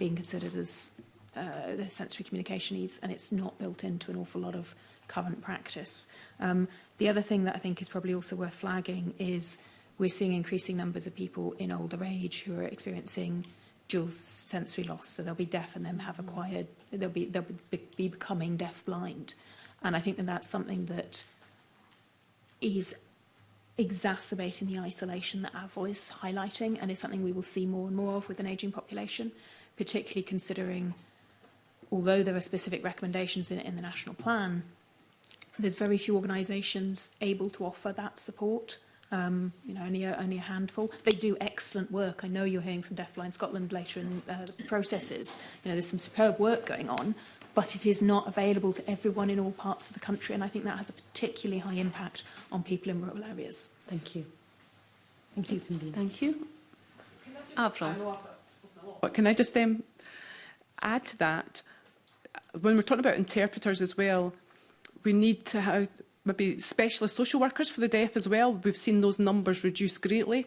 being considered as their sensory communication needs, and it's not built into an awful lot of current practice. The other thing that I think is probably also worth flagging is we're seeing increasing numbers of people in older age who are experiencing dual sensory loss. So they'll be deaf and then have acquired, they'll be becoming deaf-blind. And I think that that's something that is exacerbating the isolation that Avril is highlighting, and is something we will see more and more of with an ageing population, particularly considering, although there are specific recommendations in the national plan, there's very few organisations able to offer that support. Only a handful. They do excellent work. I know you're hearing from Deafblind Scotland later in the processes. There's some superb work going on, but it is not available to everyone in all parts of the country, and I think that has a particularly high impact on people in rural areas. Thank you. Thank you, Convener. Thank you. Avril. Can I just add to that? When we're talking about interpreters as well, we need to have maybe specialist social workers for the deaf as well. We've seen those numbers reduce greatly,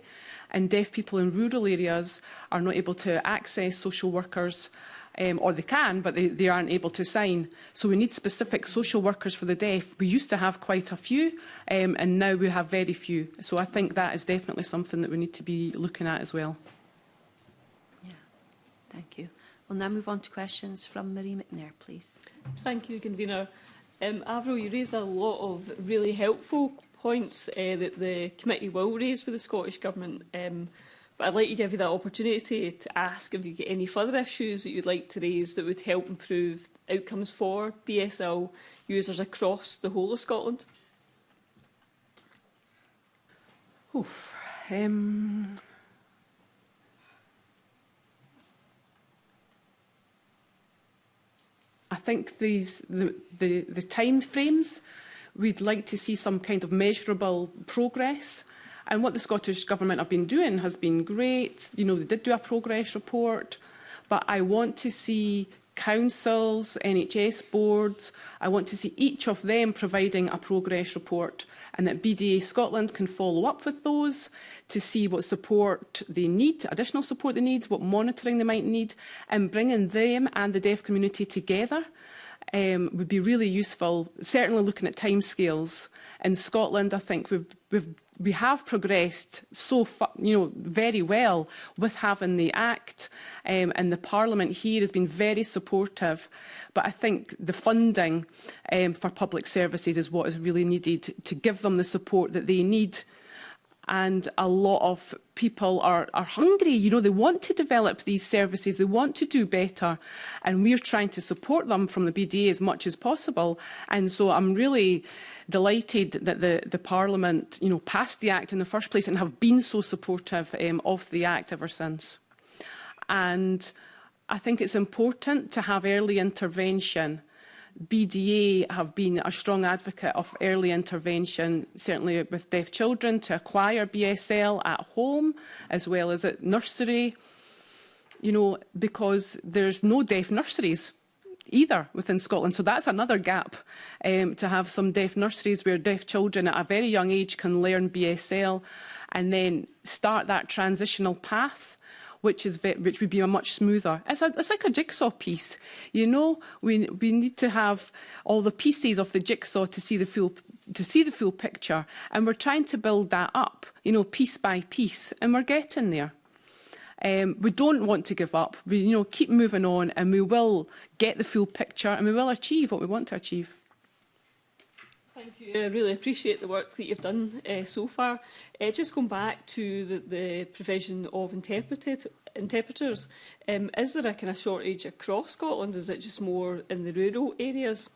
and deaf people in rural areas are not able to access social workers, or they can, but they aren't able to sign. So we need specific social workers for the deaf. We used to have quite a few, and now we have very few. So I think that is definitely something that we need to be looking at as well. Yeah, thank you. We'll now move on to questions from Marie McNair, please. Thank you, Convener. Avril, you raised a lot of really helpful points that the committee will raise with the Scottish Government. But I'd like to give you that opportunity to ask if you get any further issues that you'd like to raise that would help improve outcomes for BSL users across the whole of Scotland. Oof. I think the time frames, we'd like to see some kind of measurable progress. And what the Scottish Government have been doing has been great. You know, they did do a progress report, but I want to see councils, NHS boards, I want to see each of them providing a progress report, and that BDA Scotland can follow up with those to see what support they need, additional support they need, what monitoring they might need, and bringing them and the deaf community together would be really useful. Certainly looking at timescales. In Scotland, I think we have progressed so far, very well with having the Act, and the Parliament here has been very supportive. But I think the funding for public services is what is really needed to give them the support that they need. And a lot of people are hungry, they want to develop these services, they want to do better, and we're trying to support them from the BDA as much as possible. And so I'm really delighted that the Parliament, passed the Act in the first place and have been so supportive of the Act ever since. And I think it's important to have early intervention. BDA have been a strong advocate of early intervention, certainly with deaf children, to acquire BSL at home as well as at nursery, because there's no deaf nurseries either within Scotland. So that's another gap, to have some deaf nurseries where deaf children at a very young age can learn BSL and then start that transitional path, which would be a much smoother. It's like a jigsaw piece, we need to have all the pieces of the jigsaw to see the full picture, and we're trying to build that up, piece by piece, and we're getting there. We don't want to give up. We keep moving on, and we will get the full picture, and we will achieve what we want to achieve. Thank you. I really appreciate the work that you've done so far. Just going back to the provision of interpreters, is there a kind of shortage across Scotland? Is it just more in the rural areas?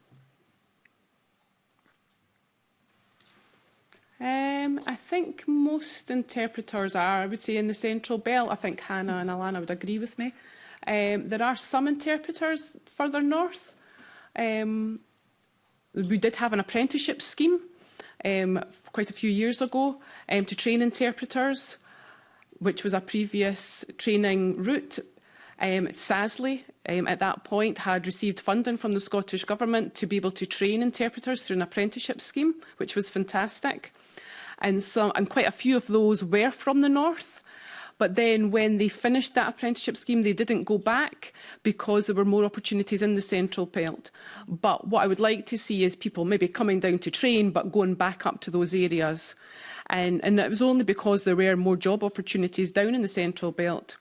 I think most interpreters are, I would say, in the Central Belt. I think Hannah and Alana would agree with me. There are some interpreters further north. We did have an apprenticeship scheme quite a few years ago to train interpreters, which was a previous training route. Sasley, at that point, had received funding from the Scottish Government to be able to train interpreters through an apprenticeship scheme, which was fantastic. And quite a few of those were from the north. But then when they finished that apprenticeship scheme, they didn't go back because there were more opportunities in the Central Belt. But what I would like to see is people maybe coming down to train, but going back up to those areas. And it was only because there were more job opportunities down in the Central Belt.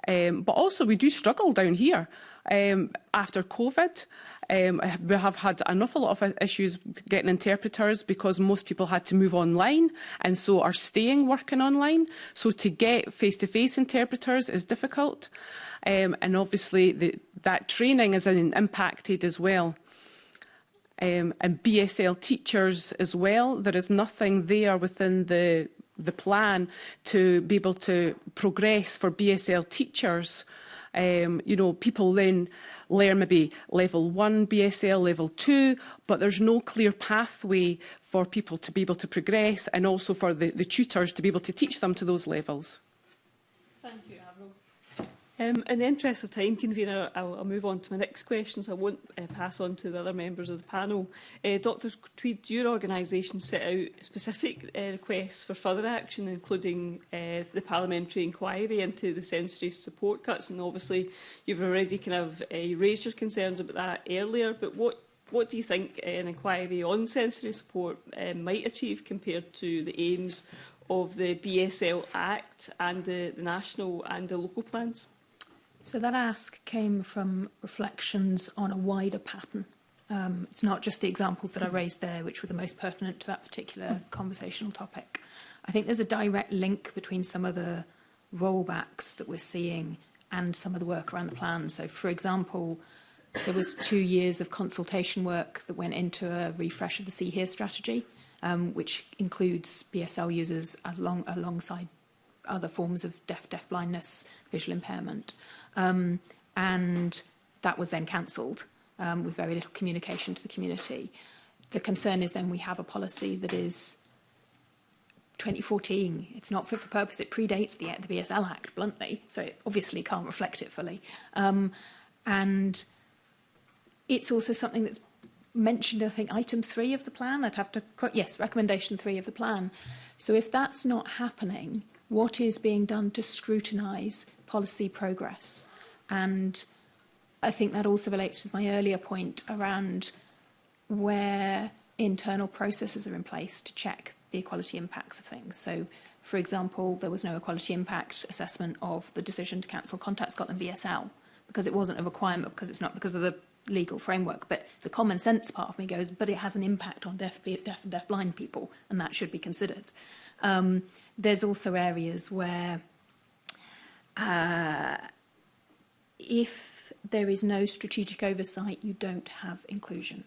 But also we do struggle down here. After COVID, we have had an awful lot of issues getting interpreters because most people had to move online and so are staying working online. So to get face-to-face interpreters is difficult. And obviously that training is impacted as well. And BSL teachers as well. There is nothing there within the plan to be able to progress for BSL teachers. People then learn maybe level 1 BSL, level 2, but there's no clear pathway for people to be able to progress, and also for the tutors to be able to teach them to those levels. Thank you, Avril. In the interest of time, Convener, I'll move on to my next questions. I won't pass on to the other members of the panel. Dr Tweed, your organisation set out specific requests for further action, including the parliamentary inquiry into the sensory support cuts, and obviously you've already kind of raised your concerns about that earlier, but what do you think an inquiry on sensory support might achieve compared to the aims of the BSL Act and the national and the local plans? So that ask came from reflections on a wider pattern It's not just the examples that I raised there, which were the most pertinent to that particular conversational topic. I think there's a direct link between some of the rollbacks that we're seeing and some of the work around the plan. So, for example, there was 2 years of consultation work that went into a refresh of the See Here strategy, which includes BSL users alongside other forms of deaf blindness, visual impairment. And that was then cancelled with very little communication to the community. The concern is then we have a policy that is 2014. It's not fit for purpose. It predates the BSL Act, bluntly, so it obviously can't reflect it fully. And it's also something that's mentioned, I think, item 3 of the plan. I'd have to quote, yes, recommendation 3 of the plan. So if that's not happening, what is being done to scrutinise policy progress? And I think that also relates to my earlier point around where internal processes are in place to check the equality impacts of things. So, for example, there was no equality impact assessment of the decision to cancel Contact Scotland BSL because it wasn't a requirement, because it's not because of the legal framework. But the common sense part of me goes, but it has an impact on deaf and deaf-blind people, and that should be considered. There's also areas where if there is no strategic oversight, you don't have inclusion.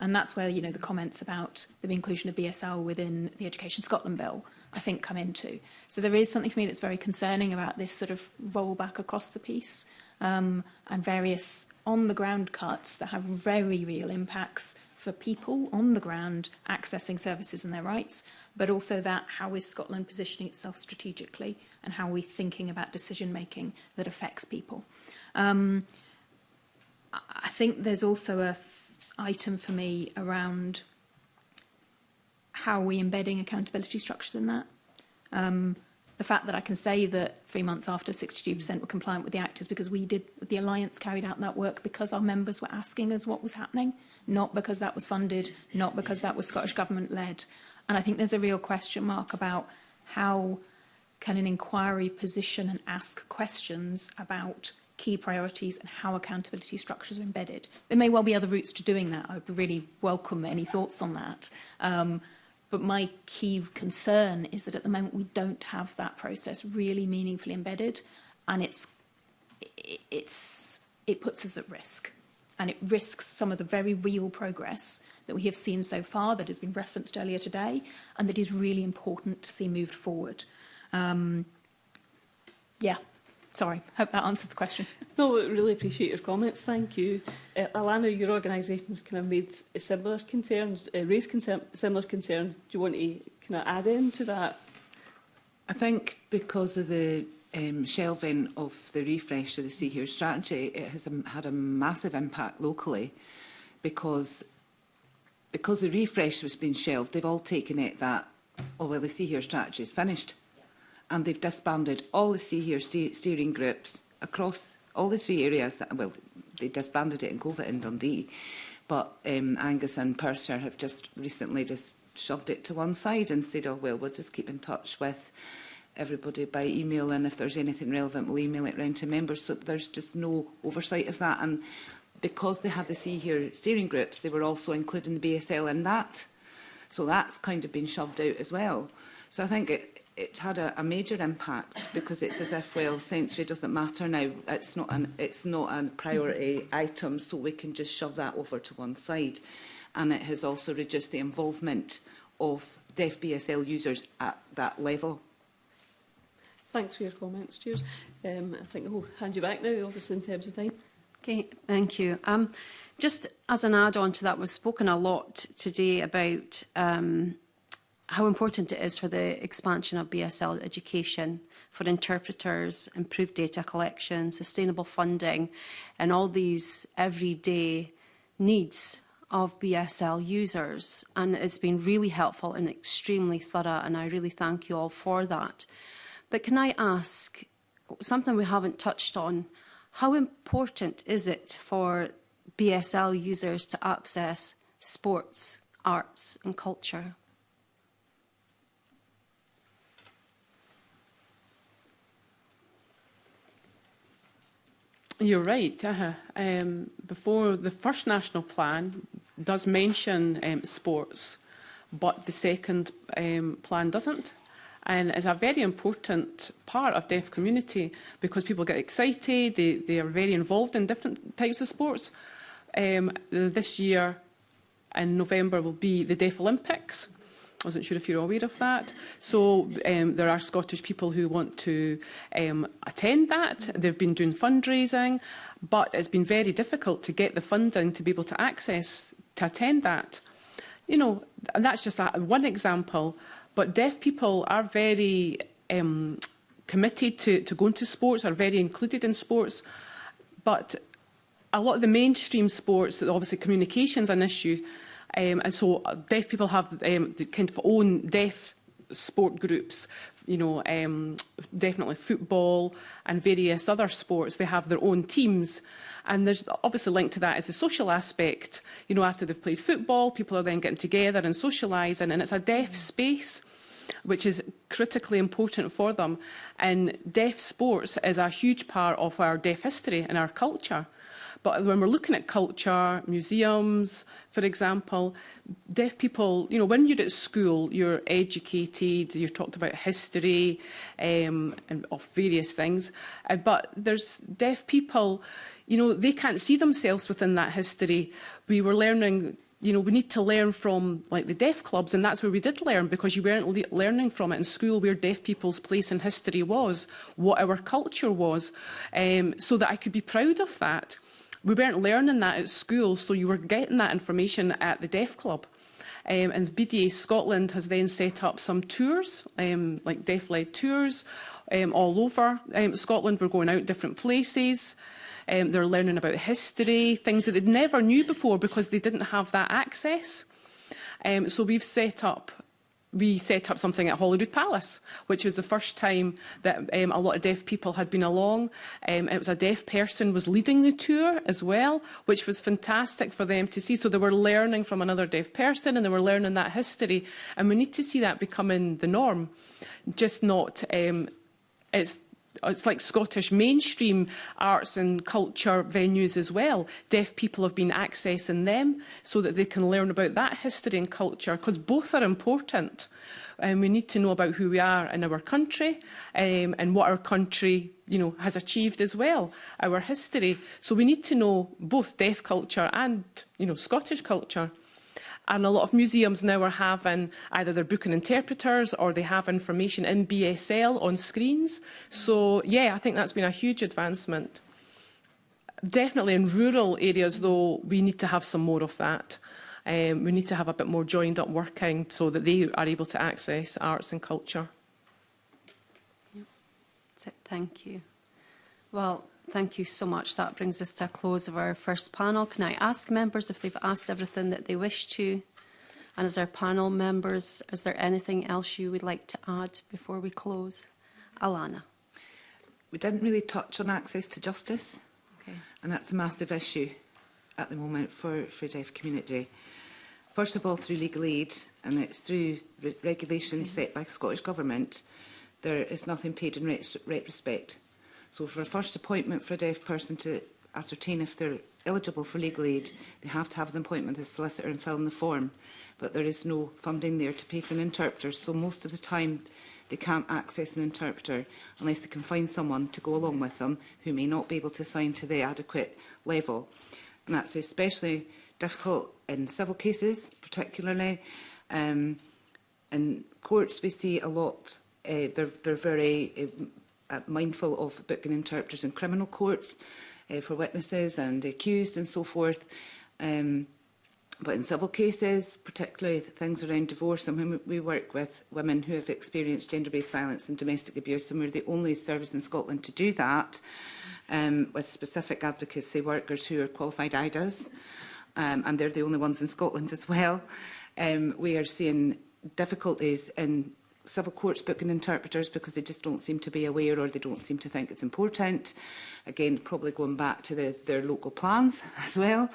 And that's where, the comments about the inclusion of BSL within the Education Scotland bill, I think, come into. So there is something for me that's very concerning about this sort of rollback across the piece and various on-the-ground cuts that have very real impacts for people on the ground accessing services and their rights, but also that how is Scotland positioning itself strategically and how are we thinking about decision-making that affects people. I think there's also a item for me around how are we embedding accountability structures in that. The fact that I can say that 3 months after 62% were compliant with the Act is because the Alliance carried out that work because our members were asking us what was happening, not because that was funded, not because that was Scottish Government led. And I think there's a real question mark about how can an inquiry position and ask questions about key priorities and how accountability structures are embedded. There may well be other routes to doing that. I would really welcome any thoughts on that. But my key concern is that at the moment we don't have that process really meaningfully embedded, and it puts us at risk. And it risks some of the very real progress that we have seen so far that has been referenced earlier today and that is really important to see moved forward. Sorry, hope that answers the question. No, I really appreciate your comments. Thank you. Alana, your organisation has kind of made similar concerns, similar concerns. Do you want to kind of add into that? I think because of the shelving of the refresh of the See Here strategy, it has had a massive impact locally because the refresh was being shelved. They've all taken it that, the See Here strategy is finished. And they've disbanded all the See Here steering groups across all the 3 areas. They disbanded it in COVID in Dundee, but Angus and Perthshire have just recently just shoved it to one side and said, we'll just keep in touch with everybody by email, and if there's anything relevant, we'll email it round to members. So there's just no oversight of that. And because they had the See Here steering groups, they were also including the BSL in that. So that's kind of been shoved out as well. So I think it's had a major impact because it's as if, sensory doesn't matter now. It's not a priority item, so we can just shove that over to one side. And it has also reduced the involvement of deaf BSL users at that level. Thanks for your comments, Cheers. I think I'll hand you back now, obviously, in terms of time. Okay, thank you. Just as an add-on to that, we've spoken a lot today about how important it is for the expansion of BSL education, for interpreters, improved data collection, sustainable funding, and all these everyday needs of BSL users. And it's been really helpful and extremely thorough, and I really thank you all for that. But can I ask something we haven't touched on? How important is it for BSL users to access sports, arts and culture? You're right. Before the first national plan, does mention sports, but the second plan doesn't. And it's a very important part of deaf community because people get excited, they are very involved in different types of sports. This year in November will be the Deaf Olympics. I wasn't sure if you're aware of that. So there are Scottish people who want to attend that. They've been doing fundraising, but it's been very difficult to get the funding to be able to attend that. You know, and that's just one example. But deaf people are very committed to going to sports, are very included in sports. But a lot of the mainstream sports, obviously communication's an issue. And so deaf people have the kind of own deaf sport groups, you know, definitely football and various other sports. They have their own teams. And there's obviously linked to that is the social aspect. You know, after they've played football, people are then getting together and socialising, and it's a deaf space, which is critically important for them. And deaf sports is a huge part of our deaf history and our culture. But when we're looking at culture, museums, for example, deaf people, you know, when you're at school, you're educated, you're talked about history and of various things. But there's deaf people, you know, they can't see themselves within that history. We were learning, you know, we need to learn from like the deaf clubs, and that's where we did learn, because you weren't learning from it in school where deaf people's place in history was, what our culture was, so that I could be proud of that. We weren't learning that at school, so you were getting that information at the Deaf Club. And BDA Scotland has then set up some tours, like deaf-led tours, all over Scotland. We're going out different places. They're learning about history, things that they never knew before because they didn't have that access. So we set up something at Holyrood Palace, which was the first time that a lot of deaf people had been along. It was a deaf person was leading the tour as well, which was fantastic for them to see. So they were learning from another deaf person and they were learning that history. And we need to see that becoming the norm, just not... It's like Scottish mainstream arts and culture venues as well. Deaf people have been accessing them so that they can learn about that history and culture, because both are important. And we need to know about who we are in our country and what our country, you know, has achieved as well, our history. So we need to know both deaf culture and, you know, Scottish culture. And a lot of museums now are having either they're booking interpreters or they have information in BSL on screens. So, yeah, I think that's been a huge advancement. Definitely in rural areas, though, we need to have some more of that. We need to have a bit more joined up working so that they are able to access arts and culture. Yep. That's it. Thank you. Well, thank you so much. That brings us to a close of our first panel. Can I ask members if they've asked everything that they wish to? And as our panel members, is there anything else you would like to add before we close? Alana. We didn't really touch on access to justice, and that's a massive issue at the moment for deaf community. First of all, through legal aid, and it's through regulations set by the Scottish Government, there is nothing paid in retrospect. So for a first appointment for a deaf person to ascertain if they're eligible for legal aid, they have to have an appointment with a solicitor and fill in the form. But there is no funding there to pay for an interpreter, so most of the time they can't access an interpreter unless they can find someone to go along with them who may not be able to sign to the adequate level. And that's especially difficult in civil cases, particularly. In courts, we see a lot, they're very mindful of booking interpreters in criminal courts for witnesses and accused and so forth. But in civil cases, particularly things around divorce, and when we work with women who have experienced gender-based violence and domestic abuse, and we're the only service in Scotland to do that, with specific advocacy workers who are qualified IDAs, and they're the only ones in Scotland as well, we are seeing difficulties in civil courts booking interpreters because they just don't seem to be aware, or they don't seem to think it's important. Again, probably going back to their local plans as well.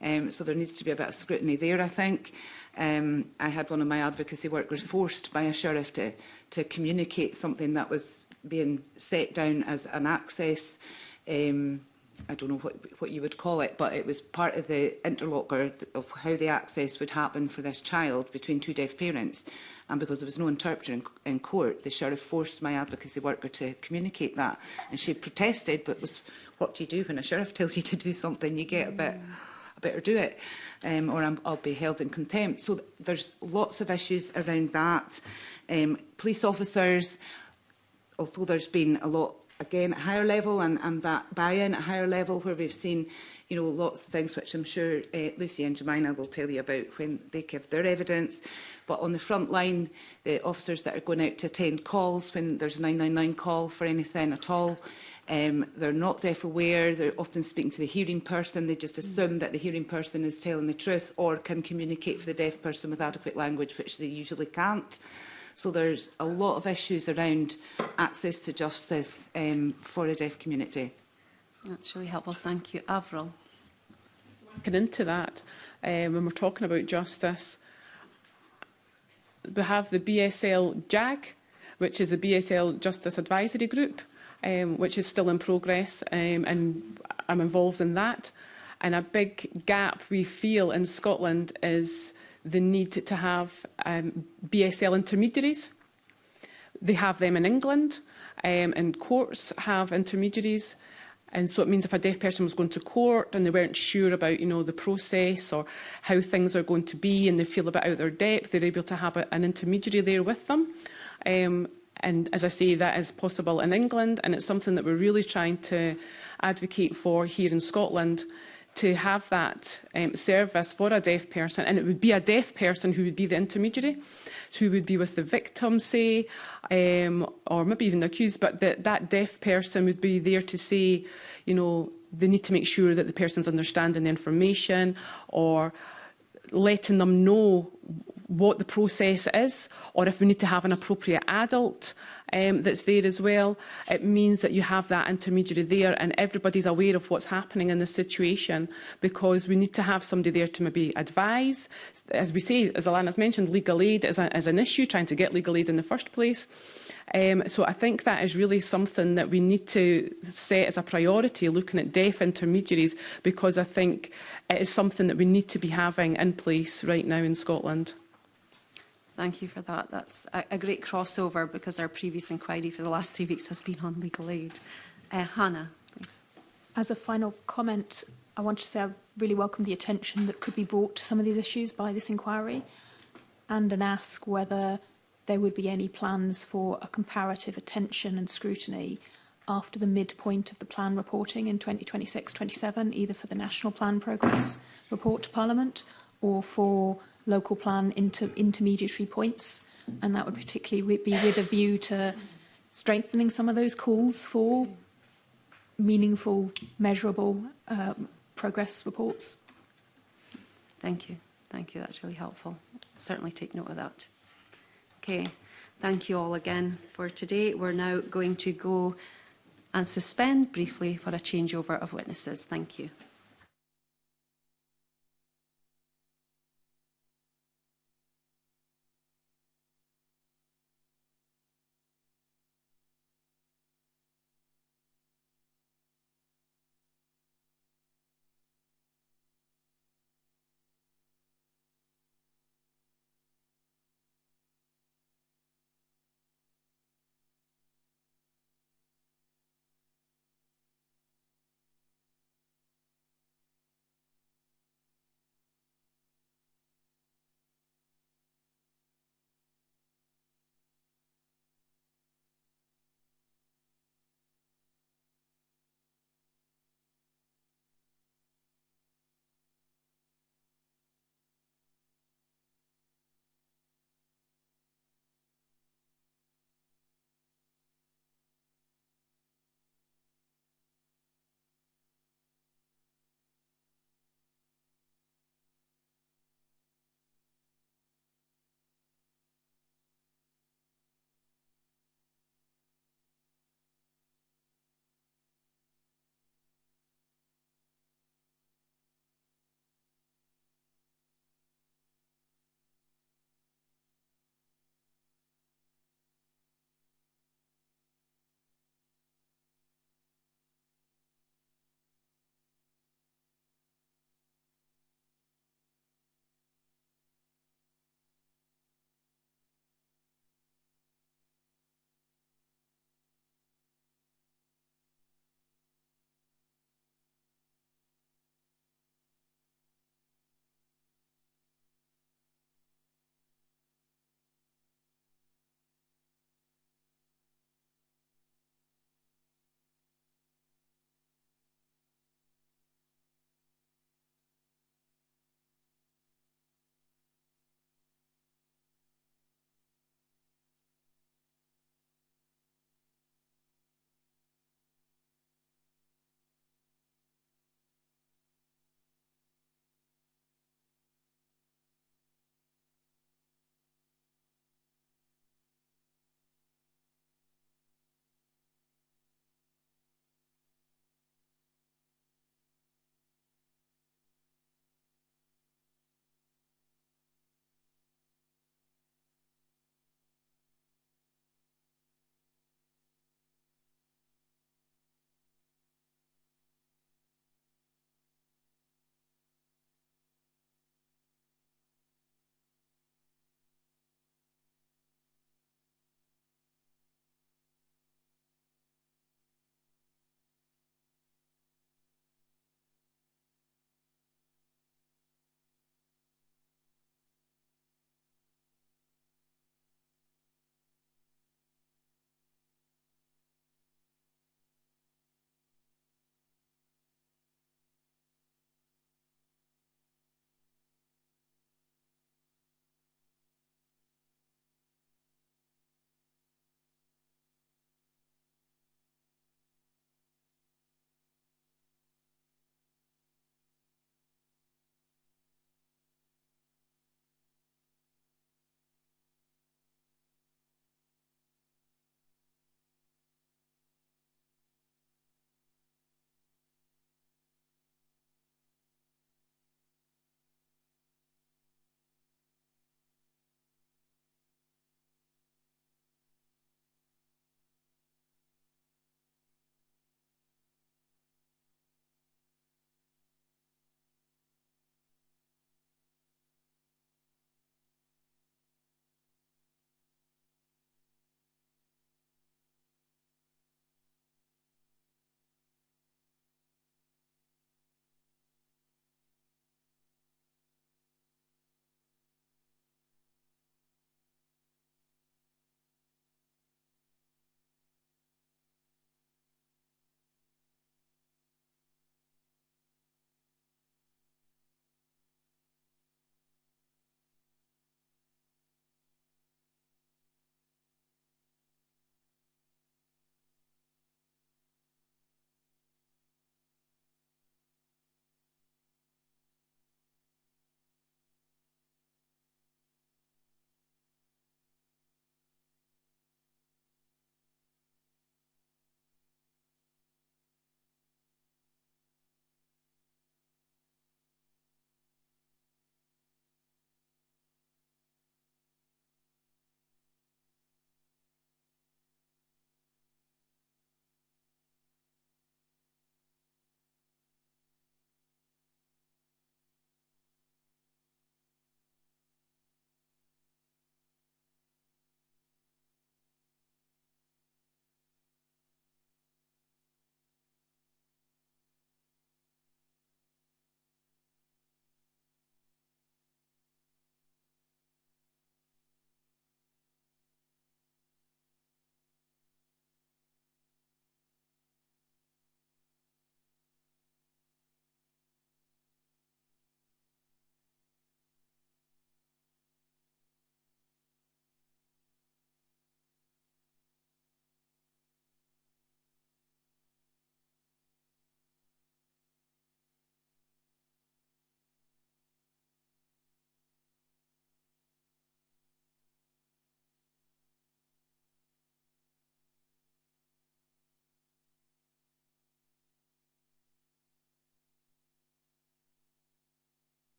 So there needs to be a bit of scrutiny there, I think. I had one of my advocacy workers forced by a sheriff to communicate something that was being set down as an access I don't know what you would call it, but it was part of the interlocker of how the access would happen for this child between two deaf parents. And because there was no interpreter in court, the sheriff forced my advocacy worker to communicate that. And she protested, but was, what do you do when a sheriff tells you to do something? You get a bit, I better do it, or I'll be held in contempt. So there's lots of issues around that. Police officers, although there's been a lot, again, at higher level and that buy-in at higher level where we've seen, you know, lots of things which I'm sure Lucy and Jemina will tell you about when they give their evidence. But on the front line, the officers that are going out to attend calls when there's a 999 call for anything at all, they're not deaf aware, they're often speaking to the hearing person, they just assume that the hearing person is telling the truth or can communicate for the deaf person with adequate language, which they usually can't. So there's a lot of issues around access to justice for a deaf community. That's really helpful. Thank you. Avril. Looking into that, when we're talking about justice, we have the BSL JAG, which is the BSL Justice Advisory Group, which is still in progress, and I'm involved in that. And a big gap we feel in Scotland is the need to have BSL intermediaries. They have them in England, and courts have intermediaries. And so it means if a deaf person was going to court and they weren't sure about, you know, the process or how things are going to be and they feel a bit out of their depth, they're able to have an intermediary there with them. And as I say, that is possible in England, and it's something that we're really trying to advocate for here in Scotland, to have that service for a deaf person. And it would be a deaf person who would be the intermediary, who would be with the victim, say, or maybe even the accused, but that deaf person would be there to say, you know, they need to make sure that the person's understanding the information or letting them know what the process is, or if we need to have an appropriate adult that's there as well. It means that you have that intermediary there and everybody's aware of what's happening in the situation, because we need to have somebody there to maybe advise. As we say, as Alana's mentioned, legal aid is an issue, trying to get legal aid in the first place. So I think that is really something that we need to set as a priority, looking at deaf intermediaries, because I think it is something that we need to be having in place right now in Scotland. Thank you for that. That's a great crossover, because our previous inquiry for the last 3 weeks has been on legal aid. Hannah, please. As a final comment, I want to say I really welcome the attention that could be brought to some of these issues by this inquiry, and ask whether there would be any plans for a comparative attention and scrutiny after the midpoint of the plan reporting in 2026-27, either for the National Plan Progress report to Parliament or for local plan intermediary points. And that would particularly be with a view to strengthening some of those calls for meaningful, measurable progress reports. Thank you. Thank you. That's really helpful. Certainly take note of that. Okay. Thank you all again for today. We're now going to go and suspend briefly for a changeover of witnesses. Thank you.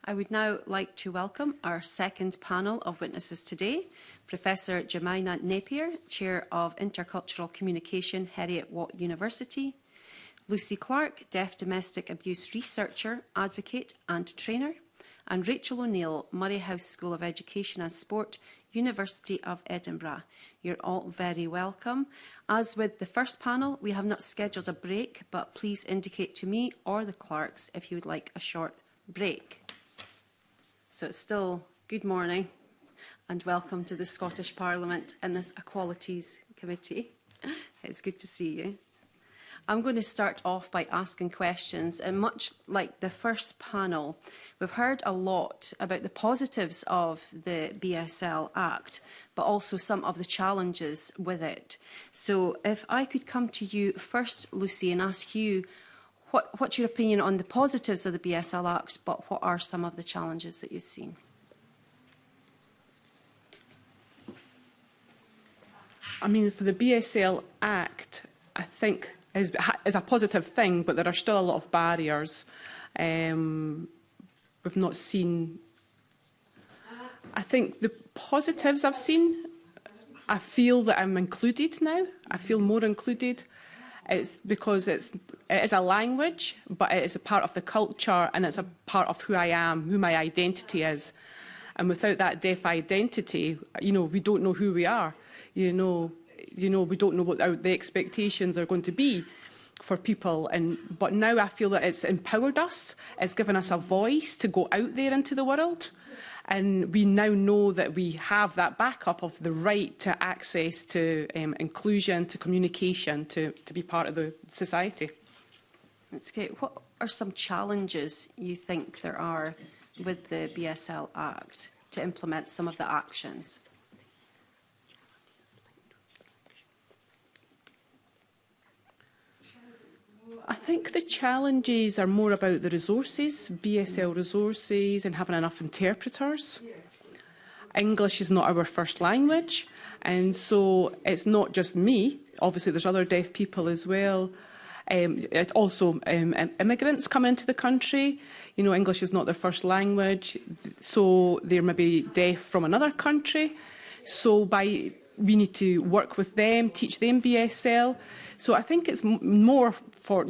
I would now like to welcome our second panel of witnesses today, Professor Jemina Napier, Chair of Intercultural Communication, Heriot-Watt University, Lucy Clark, Deaf Domestic Abuse Researcher, Advocate and Trainer, and Rachel O'Neill, Murray House School of Education and Sport, University of Edinburgh. You're all very welcome. As with the first panel, we have not scheduled a break, but please indicate to me or the clerks if you would like a short break. So it's still good morning and welcome to the Scottish Parliament and this Equalities Committee. It's good to see you. I'm going to start off by asking questions, and much like the first panel, we've heard a lot about the positives of the BSL Act, but also some of the challenges with it. So if I could come to you first, Lucy, and ask you, what's your opinion on the positives of the BSL Act, but what are some of the challenges that you've seen? I mean, for the BSL Act, I think is a positive thing, but there are still a lot of barriers. We've not seen... I think the positives I've seen, I feel that I'm included now. I feel more included. It's because it is a language, but it is a part of the culture and it's a part of who I am, who my identity is. And without that deaf identity, we don't know who we are. We don't know what the expectations are going to be for people. But now I feel that it's empowered us. It's given us a voice to go out there into the world. And we now know that we have that backup of the right to access to inclusion, to communication, to be part of the society. That's great. What are some challenges you think there are with the BSL Act to implement some of the actions? I think the challenges are more about the resources, BSL resources, and having enough interpreters. English is not our first language, and so it's not just me. Obviously, there's other deaf people as well. It's also immigrants coming into the country. English is not their first language, so they're maybe deaf from another country. So we need to work with them, teach them BSL. So I think it's more for,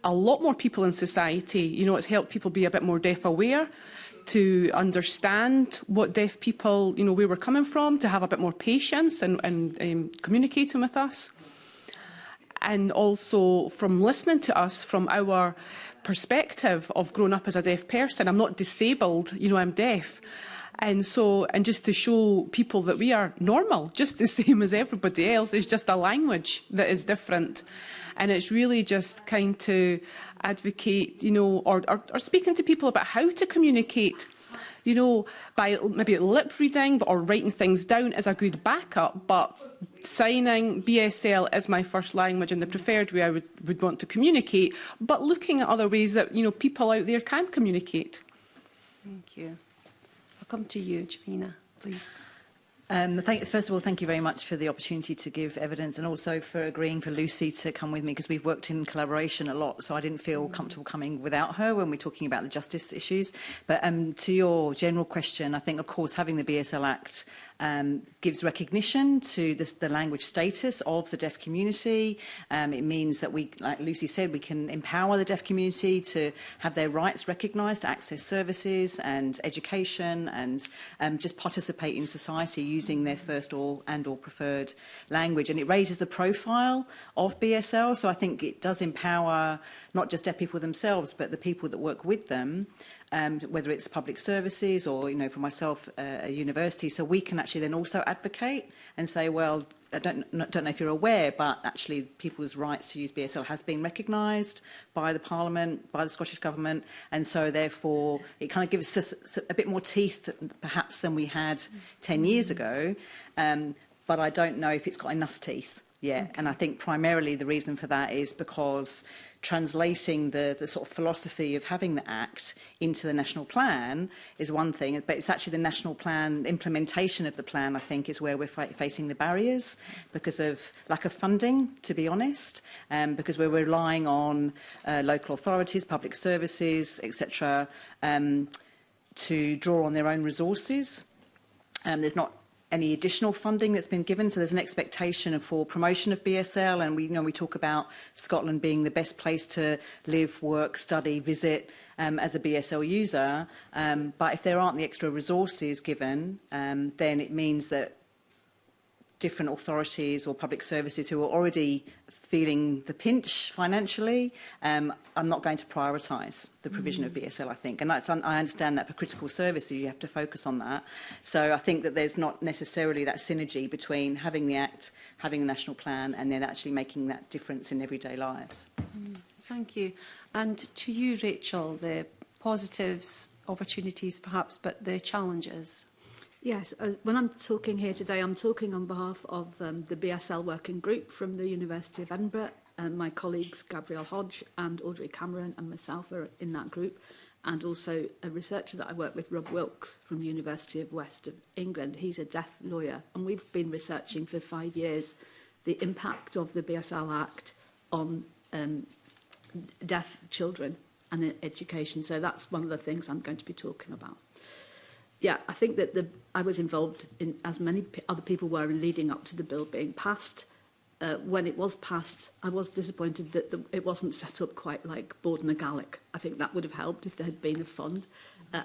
a lot more people in society. It's helped people be a bit more deaf aware, to understand what deaf people, where we're coming from, to have a bit more patience and communicating with us. And also from listening to us from our perspective of growing up as a deaf person. I'm not disabled, I'm deaf. And just to show people that we are normal, just the same as everybody else. It's just a language that is different. And it's really just kind to advocate, or speaking to people about how to communicate, by maybe lip reading or writing things down is a good backup, but signing BSL is my first language and the preferred way I would want to communicate, but looking at other ways that, people out there can communicate. Thank you. I'll come to you, Jemina, please. First of all, thank you very much for the opportunity to give evidence, and also for agreeing for Lucy to come with me, because we've worked in collaboration a lot, so I didn't feel comfortable coming without her when we're talking about the justice issues. But to your general question, I think, of course, having the BSL Act gives recognition to the language status of the deaf community. It means that we, like Lucy said, we can empower the deaf community to have their rights recognised, to access services and education, and just participate in society using their first or preferred language. And it raises the profile of BSL, so I think it does empower not just deaf people themselves, but the people that work with them, whether it's public services or, for myself, a university. So we can actually then also advocate and say, well, I don't know if you're aware, but actually people's rights to use BSL has been recognised by the Parliament, by the Scottish Government, and so therefore it kind of gives us a bit more teeth perhaps than we had 10 years ago, but I don't know if it's got enough teeth yet. Okay. And I think primarily the reason for that is because translating the sort of philosophy of having the Act into the national plan is one thing, but it's actually the national plan, implementation of the plan, I think, is where we're facing the barriers because of lack of funding, to be honest, because we're relying on local authorities, public services, etc., to draw on their own resources. There's not any additional funding that's been given, so there's an expectation for promotion of BSL, and we talk about Scotland being the best place to live, work, study, visit as a BSL user. But if there aren't the extra resources given, then it means that different authorities or public services who are already feeling the pinch financially are not going to prioritise the provision of BSL, I think. And that's, I understand that for critical services you have to focus on that. So I think that there's not necessarily that synergy between having the Act, having the national plan, and then actually making that difference in everyday lives. Thank you. And to you, Rachel, the positives, opportunities perhaps, but the challenges. Yes, when I'm talking here today, I'm talking on behalf of the BSL Working Group from the University of Edinburgh. My colleagues Gabrielle Hodge and Audrey Cameron and myself are in that group, and also a researcher that I work with, Rob Wilkes, from the University of West of England. He's a deaf lawyer, and we've been researching for 5 years the impact of the BSL Act on deaf children and education. So that's one of the things I'm going to be talking about. Yeah, I think that I was involved in, as many other people were, in leading up to the bill being passed. When it was passed, I was disappointed that it wasn't set up quite like Borden and Gaelic. I think that would have helped if there had been a fund,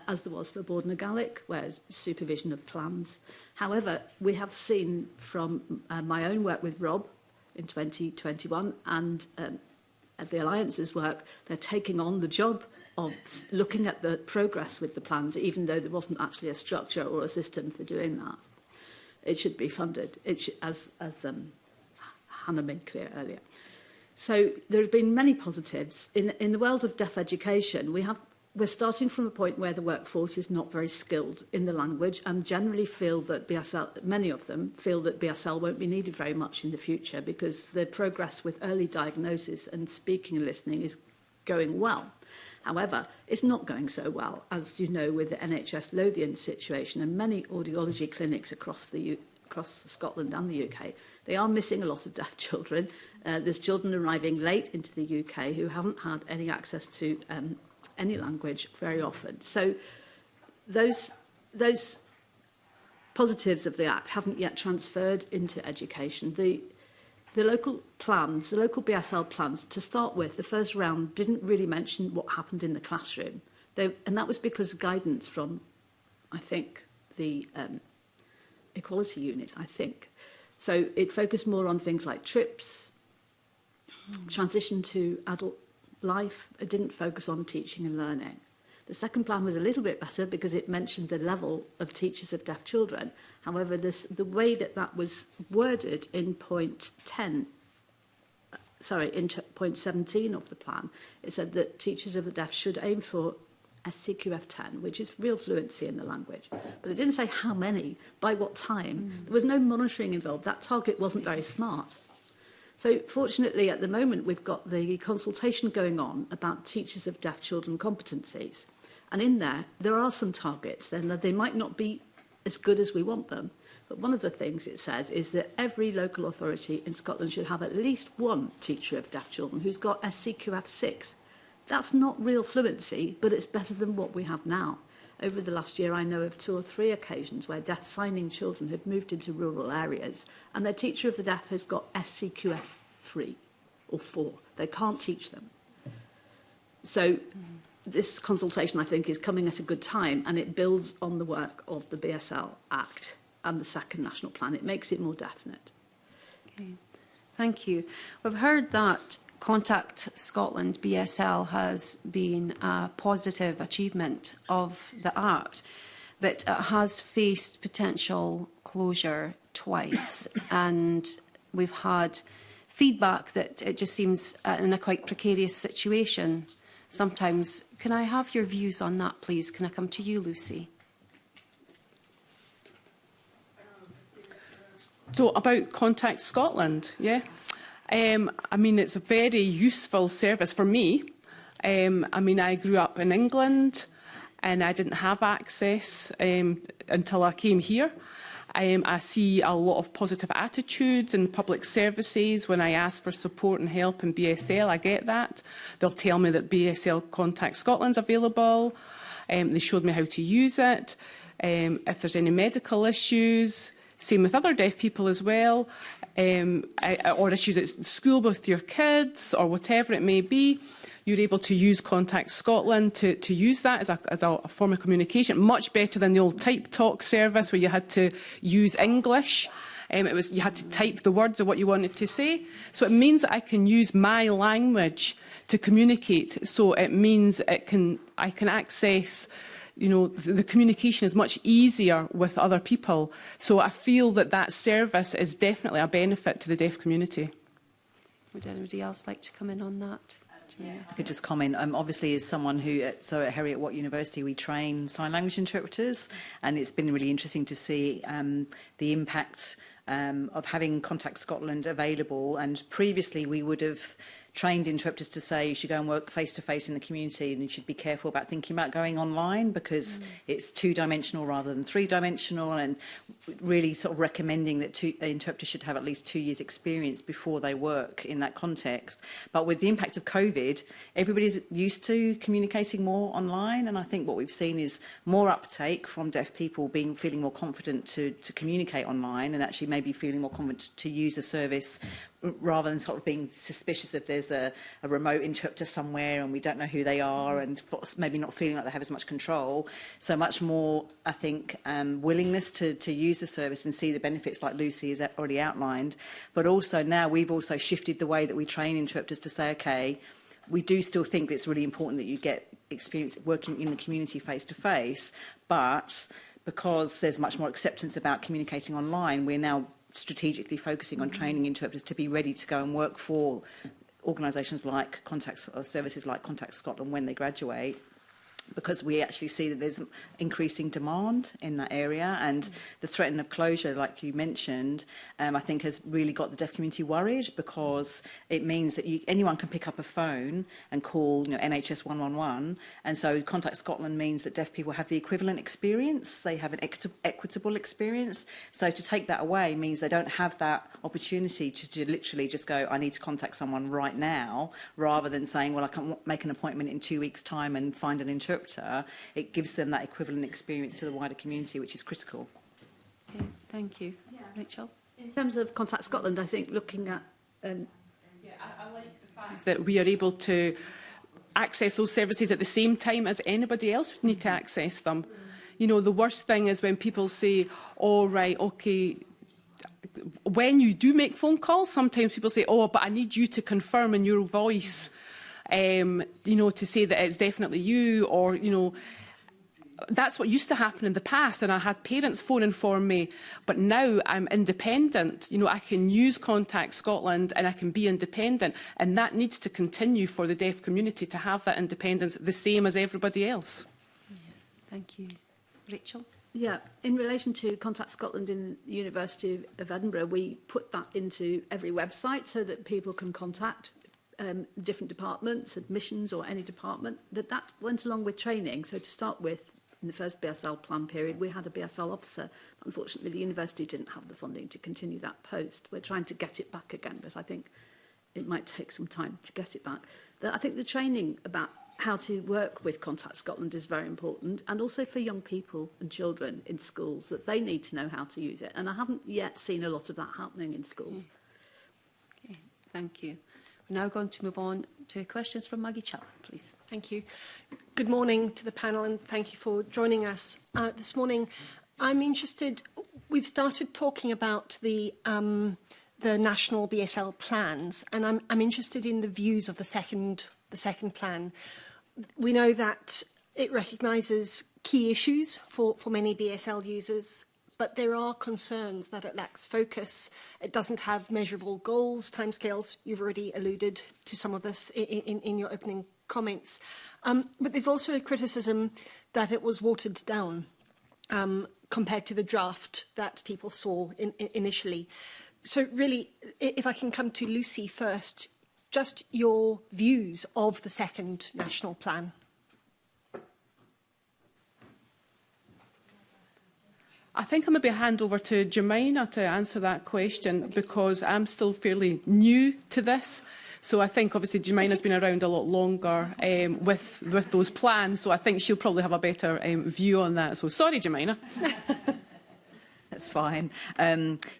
as there was for Borden and Gaelic, whereas supervision of plans. However, we have seen from my own work with Rob in 2021 and the Alliance's work, they're taking on the job of looking at the progress with the plans, even though there wasn't actually a structure or a system for doing that. It should be funded, as Hannah made clear earlier. So there have been many positives. In the world of deaf education, we're starting from a point where the workforce is not very skilled in the language and generally feel that many of them feel that BSL won't be needed very much in the future because the progress with early diagnosis and speaking and listening is going well. However, it's not going so well, as you know, with the NHS Lothian situation and many audiology clinics across Scotland and the UK. They are missing a lot of deaf children. There's children arriving late into the UK who haven't had any access to any language very often. So those positives of the Act haven't yet transferred into education. The local plans, the local BSL plans, to start with, the first round didn't really mention what happened in the classroom. And that was because of guidance from, I think, the Equality Unit, I think. So it focused more on things like trips, transition to adult life. It didn't focus on teaching and learning. The second plan was a little bit better because it mentioned the level of teachers of deaf children. However, the way that was worded in point 17 of the plan, it said that teachers of the deaf should aim for SCQF 10, which is real fluency in the language. But it didn't say how many, by what time. There was no monitoring involved. That target wasn't very smart. So fortunately, at the moment, we've got the consultation going on about teachers of deaf children competencies. And in there are some targets, and they might not be as good as we want them. But one of the things it says is that every local authority in Scotland should have at least one teacher of deaf children who's got SCQF 6. That's not real fluency, but it's better than what we have now. Over the last year, I know of 2 or 3 occasions where deaf signing children have moved into rural areas and their teacher of the deaf has got SCQF 3 or 4. They can't teach them. So this consultation, I think, is coming at a good time, and it builds on the work of the BSL Act and the second national plan. It makes it more definite. Okay. Thank you. We've heard that Contact Scotland BSL has been a positive achievement of the Act, but it has faced potential closure twice, and we've had feedback that it just seems in a quite precarious situation sometimes. Can I have your views on that, please? Can I come to you, Lucy? So about Contact Scotland, yeah. I mean, it's a very useful service for me. I mean, I grew up in England and I didn't have access until I came here. I see a lot of positive attitudes in public services. When I ask for support and help in BSL, I get that. They'll tell me that BSL Contact Scotland's available. They showed me how to use it, if there's any medical issues. Same with other deaf people as well, or issues at school with your kids or whatever it may be. You're able to use Contact Scotland to use that as a form of communication, much better than the old Type Talk service where you had to use English. You had to type the words of what you wanted to say. So it means that I can use my language to communicate. So it means I can access, the communication is much easier with other people. So I feel that service is definitely a benefit to the deaf community. Would anybody else like to come in on that? I could just comment. Obviously, as someone who, at Heriot-Watt University, we train sign language interpreters, and it's been really interesting to see the impact of having Contact Scotland available. And previously, we would have trained interpreters to say you should go and work face-to-face in the community, and you should be careful about thinking about going online because it's two-dimensional rather than three-dimensional, and really sort of recommending that interpreters should have at least 2 years' experience before they work in that context. But with the impact of COVID, everybody's used to communicating more online, and I think what we've seen is more uptake from deaf people feeling more confident to communicate online, and actually maybe feeling more confident to use a service rather than sort of being suspicious if there's a remote interpreter somewhere and we don't know who they are, and maybe not feeling like they have as much control. So much more, I think, willingness to use the service and see the benefits like Lucy has already outlined. But also now we've also shifted the way that we train interpreters to say, OK, we do still think it's really important that you get experience working in the community face-to-face, but because there's much more acceptance about communicating online, we're now strategically focusing on training interpreters to be ready to go and work for organisations like services like Contact Scotland when they graduate, because we actually see that there's increasing demand in that area, and the threat of closure, like you mentioned, I think has really got the deaf community worried, because it means that anyone can pick up a phone and call NHS 111, and so Contact Scotland means that deaf people have the equivalent experience, they have an equitable experience. So to take that away means they don't have that opportunity to literally just go, I need to contact someone right now, rather than saying, well, I can make an appointment in 2 weeks' time and find an interpreter. It gives them that equivalent experience to the wider community, which is critical. Okay, thank you. Yeah. Rachel? In terms of Contact Scotland, I think looking at... I like the fact that we are able to access those services at the same time as anybody else would need to access them. The worst thing is when people say, oh, right, OK, when you do make phone calls, sometimes people say, oh, but I need you to confirm in your voice, to say that it's definitely you, or, that's what used to happen in the past, and I had parents phoning for me, but now I'm independent. I can use Contact Scotland and I can be independent, and that needs to continue for the deaf community to have that independence the same as everybody else. Yeah, thank you. Rachel? Yeah, in relation to Contact Scotland in the University of Edinburgh, we put that into every website so that people can contact different departments, admissions or any department. That went along with training. So to start with, in the first BSL plan period, we had a BSL officer. Unfortunately, the university didn't have the funding to continue that post. We're trying to get it back again, but I think it might take some time to get it back. I think the training about how to work with Contact Scotland is very important, and also for young people and children in schools, that they need to know how to use it. And I haven't yet seen a lot of that happening in schools. Okay, thank you. We're now going to move on to questions from Maggie Chapman, please. Thank you. Good morning to the panel, and thank you for joining us this morning. I'm interested, we've started talking about the national BSL plans, and I'm interested in the views of the second plan. We know that it recognises key issues for many BSL users, but there are concerns that it lacks focus. It doesn't have measurable goals, timescales. You've already alluded to some of this in your opening comments. But there's also a criticism that it was watered down compared to the draft that people saw initially. So really, if I can come to Lucy first, just your views of the second national plan. I think I'm going to hand over to Jemina to answer that question, because I'm still fairly new to this. So I think obviously Jemima's been around a lot longer with those plans, so I think she'll probably have a better view on that. So sorry, Jemima. That's fine.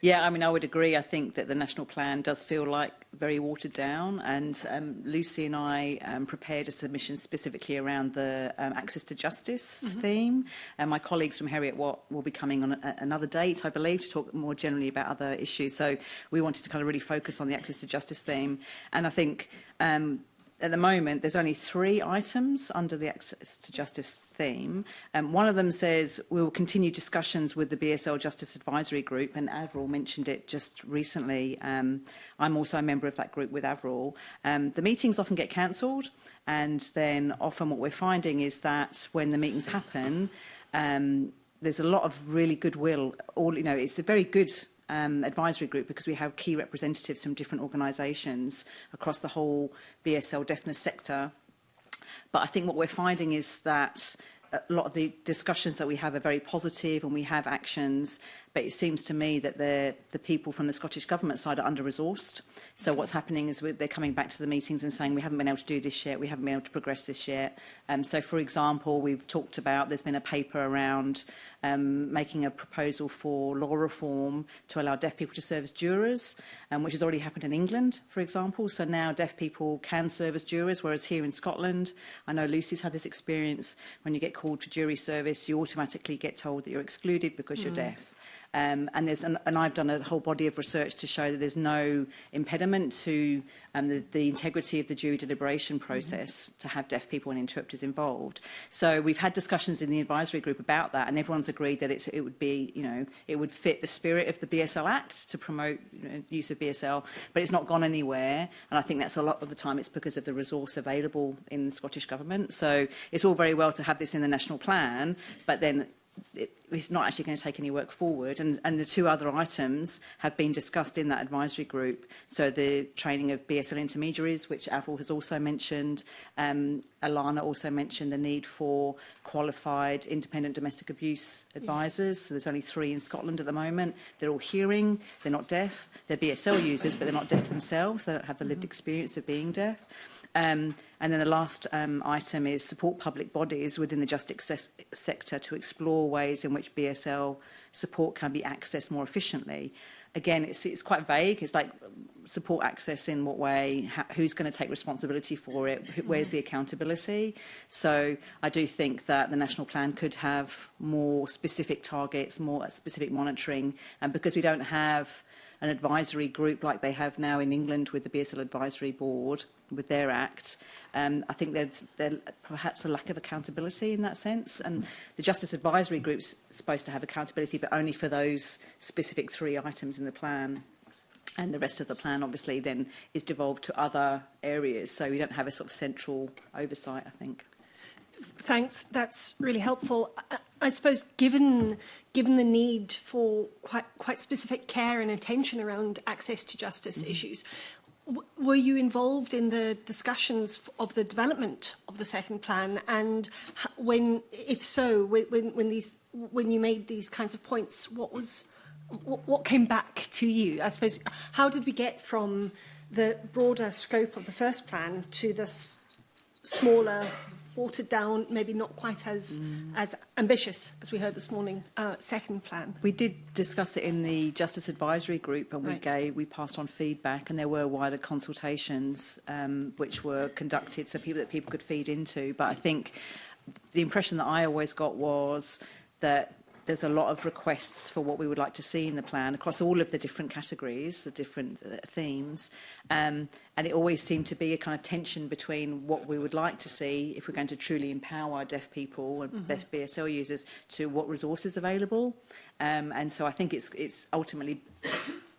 Yeah, I mean, I would agree. I think that the national plan does feel like very watered down, and Lucy and I prepared a submission specifically around the access to justice theme. My colleagues from Heriot Watt will be coming on another date, I believe, to talk more generally about other issues. So we wanted to kind of really focus on the access to justice theme. And I think at the moment, there's only 3 items under the access to justice theme. One of them says we will continue discussions with the BSL Justice Advisory Group, and Avril mentioned it just recently. I'm also a member of that group with Avril. The meetings often get cancelled, and then often what we're finding is that when the meetings happen, there's a lot of really goodwill. It's a very good advisory group because we have key representatives from different organisations across the whole BSL deafness sector. But I think what we're finding is that a lot of the discussions that we have are very positive and we have actions, but it seems to me that the people from the Scottish Government side are under-resourced. So what's happening is they're coming back to the meetings and saying we haven't been able to do this yet, we haven't been able to progress this yet. So, for example, we've talked about, there's been a paper around making a proposal for law reform to allow deaf people to serve as jurors, which has already happened in England, for example. So now deaf people can serve as jurors, whereas here in Scotland, I know Lucy's had this experience, when you get called for jury service, you automatically get told that you're excluded because you're deaf. And I've done a whole body of research to show that there's no impediment to the integrity of the jury deliberation process to have deaf people and interpreters involved. So we've had discussions in the advisory group about that, and everyone's agreed that it would be, it would fit the spirit of the BSL Act to promote use of BSL, but it's not gone anywhere. And I think that's a lot of the time it's because of the resource available in the Scottish Government. So it's all very well to have this in the national plan, but then it's not actually going to take any work forward. And the 2 other items have been discussed in that advisory group. So the training of BSL intermediaries, which Avril has also mentioned. Alana also mentioned the need for qualified independent domestic abuse advisors. So there's only 3 in Scotland at the moment. They're all hearing, they're not deaf. They're BSL users, but they're not deaf themselves. They don't have the lived experience of being deaf. And then the last item is support public bodies within the justice sector to explore ways in which BSL support can be accessed more efficiently. Again, it's quite vague. It's like support access in what way, who's going to take responsibility for it, where's the accountability. So I do think that the national plan could have more specific targets, more specific monitoring, and because we don't have an advisory group like they have now in England with the BSL Advisory Board, with their Act, I think there's perhaps a lack of accountability in that sense. And the Justice Advisory Group's supposed to have accountability, but only for those specific 3 items in the plan. And the rest of the plan, obviously, then is devolved to other areas. So we don't have a sort of central oversight, I think. Thanks. That's really helpful. I suppose, given the need for quite specific care and attention around access to justice issues, were you involved in the discussions of the development of the second plan? And if so, when you made these kinds of points, what came back to you? I suppose, how did we get from the broader scope of the first plan to this smaller, watered down, maybe not quite as ambitious as we heard this morning, second plan? We did discuss it in the Justice Advisory Group, and we passed on feedback, and there were wider consultations which were conducted so that people could feed into. But I think the impression that I always got was that there's a lot of requests for what we would like to see in the plan across all of the different categories, the different themes. And it always seemed to be a kind of tension between what we would like to see if we're going to truly empower deaf people and deaf BSL users to what resources available. And so I think it's ultimately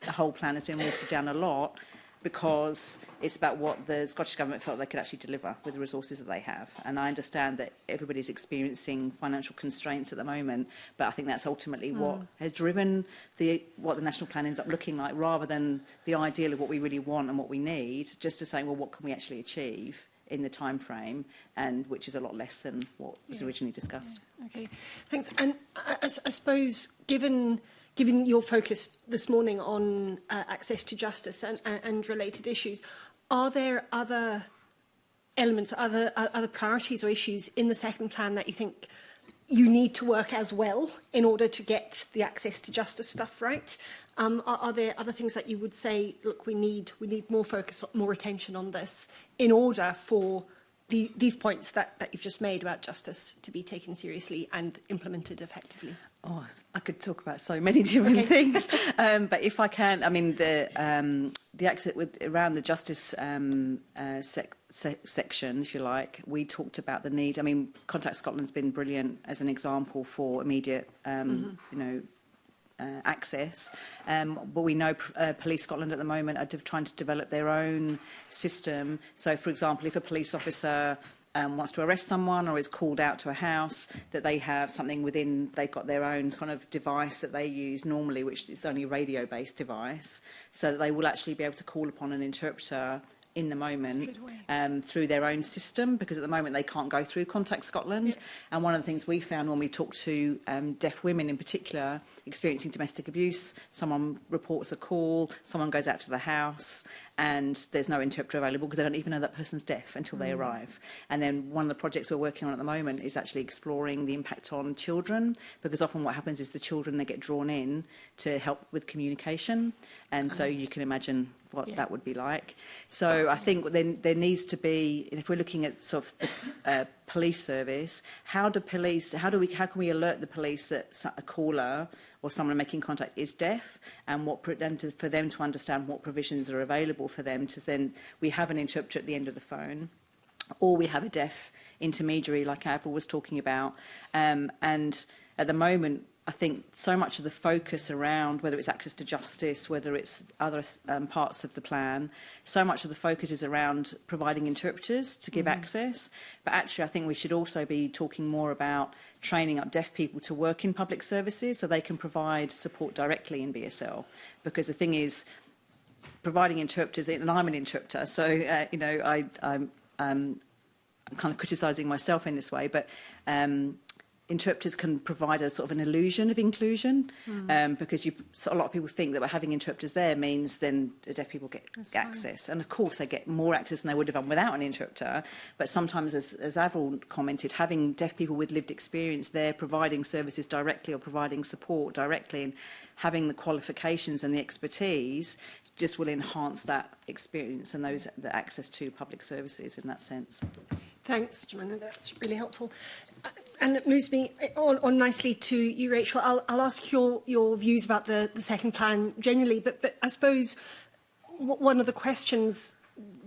the whole plan has been watered down a lot because it's about what the Scottish Government felt they could actually deliver with the resources that they have. And I understand that everybody's experiencing financial constraints at the moment, but I think that's ultimately what has driven what the national plan ends up looking like, rather than the ideal of what we really want and what we need, just to say, well, what can we actually achieve in the time frame, and which is a lot less than what was originally discussed. Okay, thanks. And I suppose, given your focus this morning on access to justice and related issues, Are there other elements, other priorities or issues in the second plan that you think you need to work as well in order to get the access to justice stuff right? Are there other things that you would say, look, we need more focus, more attention on this in order for these points that you've just made about justice to be taken seriously and implemented effectively? Oh, I could talk about so many different things, but if I can, I mean the exit around the justice section, if you like, we talked about the need. I mean, Contact Scotland's been brilliant as an example for immediate, access, but we know Police Scotland at the moment are trying to develop their own system. So, for example, if a police officer wants to arrest someone or is called out to a house, that they have something within, they've got their own kind of device that they use normally, which is only a radio-based device, so that they will actually be able to call upon an interpreter in the moment through their own system, because at the moment they can't go through Contact Scotland. Yeah. And one of the things we found when we talked to deaf women in particular experiencing domestic abuse, someone reports a call, someone goes out to the house, and there's no interpreter available because they don't even know that person's deaf until they arrive. And then one of the projects we're working on at the moment is actually exploring the impact on children, because often what happens is the children, they get drawn in to help with communication, and so you can imagine what that would be like. So I think then there needs to be, if we're looking at sort of the police service, how can we alert the police that a caller or someone making contact is deaf, and for them to understand what provisions are available for them, to then we have an interpreter at the end of the phone, or we have a deaf intermediary like Avril was talking about, and at the moment I think so much of the focus around whether it's access to justice, whether it's other parts of the plan, so much of the focus is around providing interpreters to give access. But actually, I think we should also be talking more about training up deaf people to work in public services so they can provide support directly in BSL. Because the thing is, providing interpreters, and I'm an interpreter, so I'm kind of criticising myself in this way, but interpreters can provide a sort of an illusion of inclusion, because a lot of people think that having interpreters there means then deaf people get access. And of course they get more access than they would have done without an interpreter. But sometimes, as Avril commented, having deaf people with lived experience there providing services directly or providing support directly and having the qualifications and the expertise just will enhance that experience and the access to public services in that sense. Thanks, Joanna. That's really helpful. And it moves me on nicely to you, Rachel. I'll ask your views about the second plan generally, but I suppose one of the questions,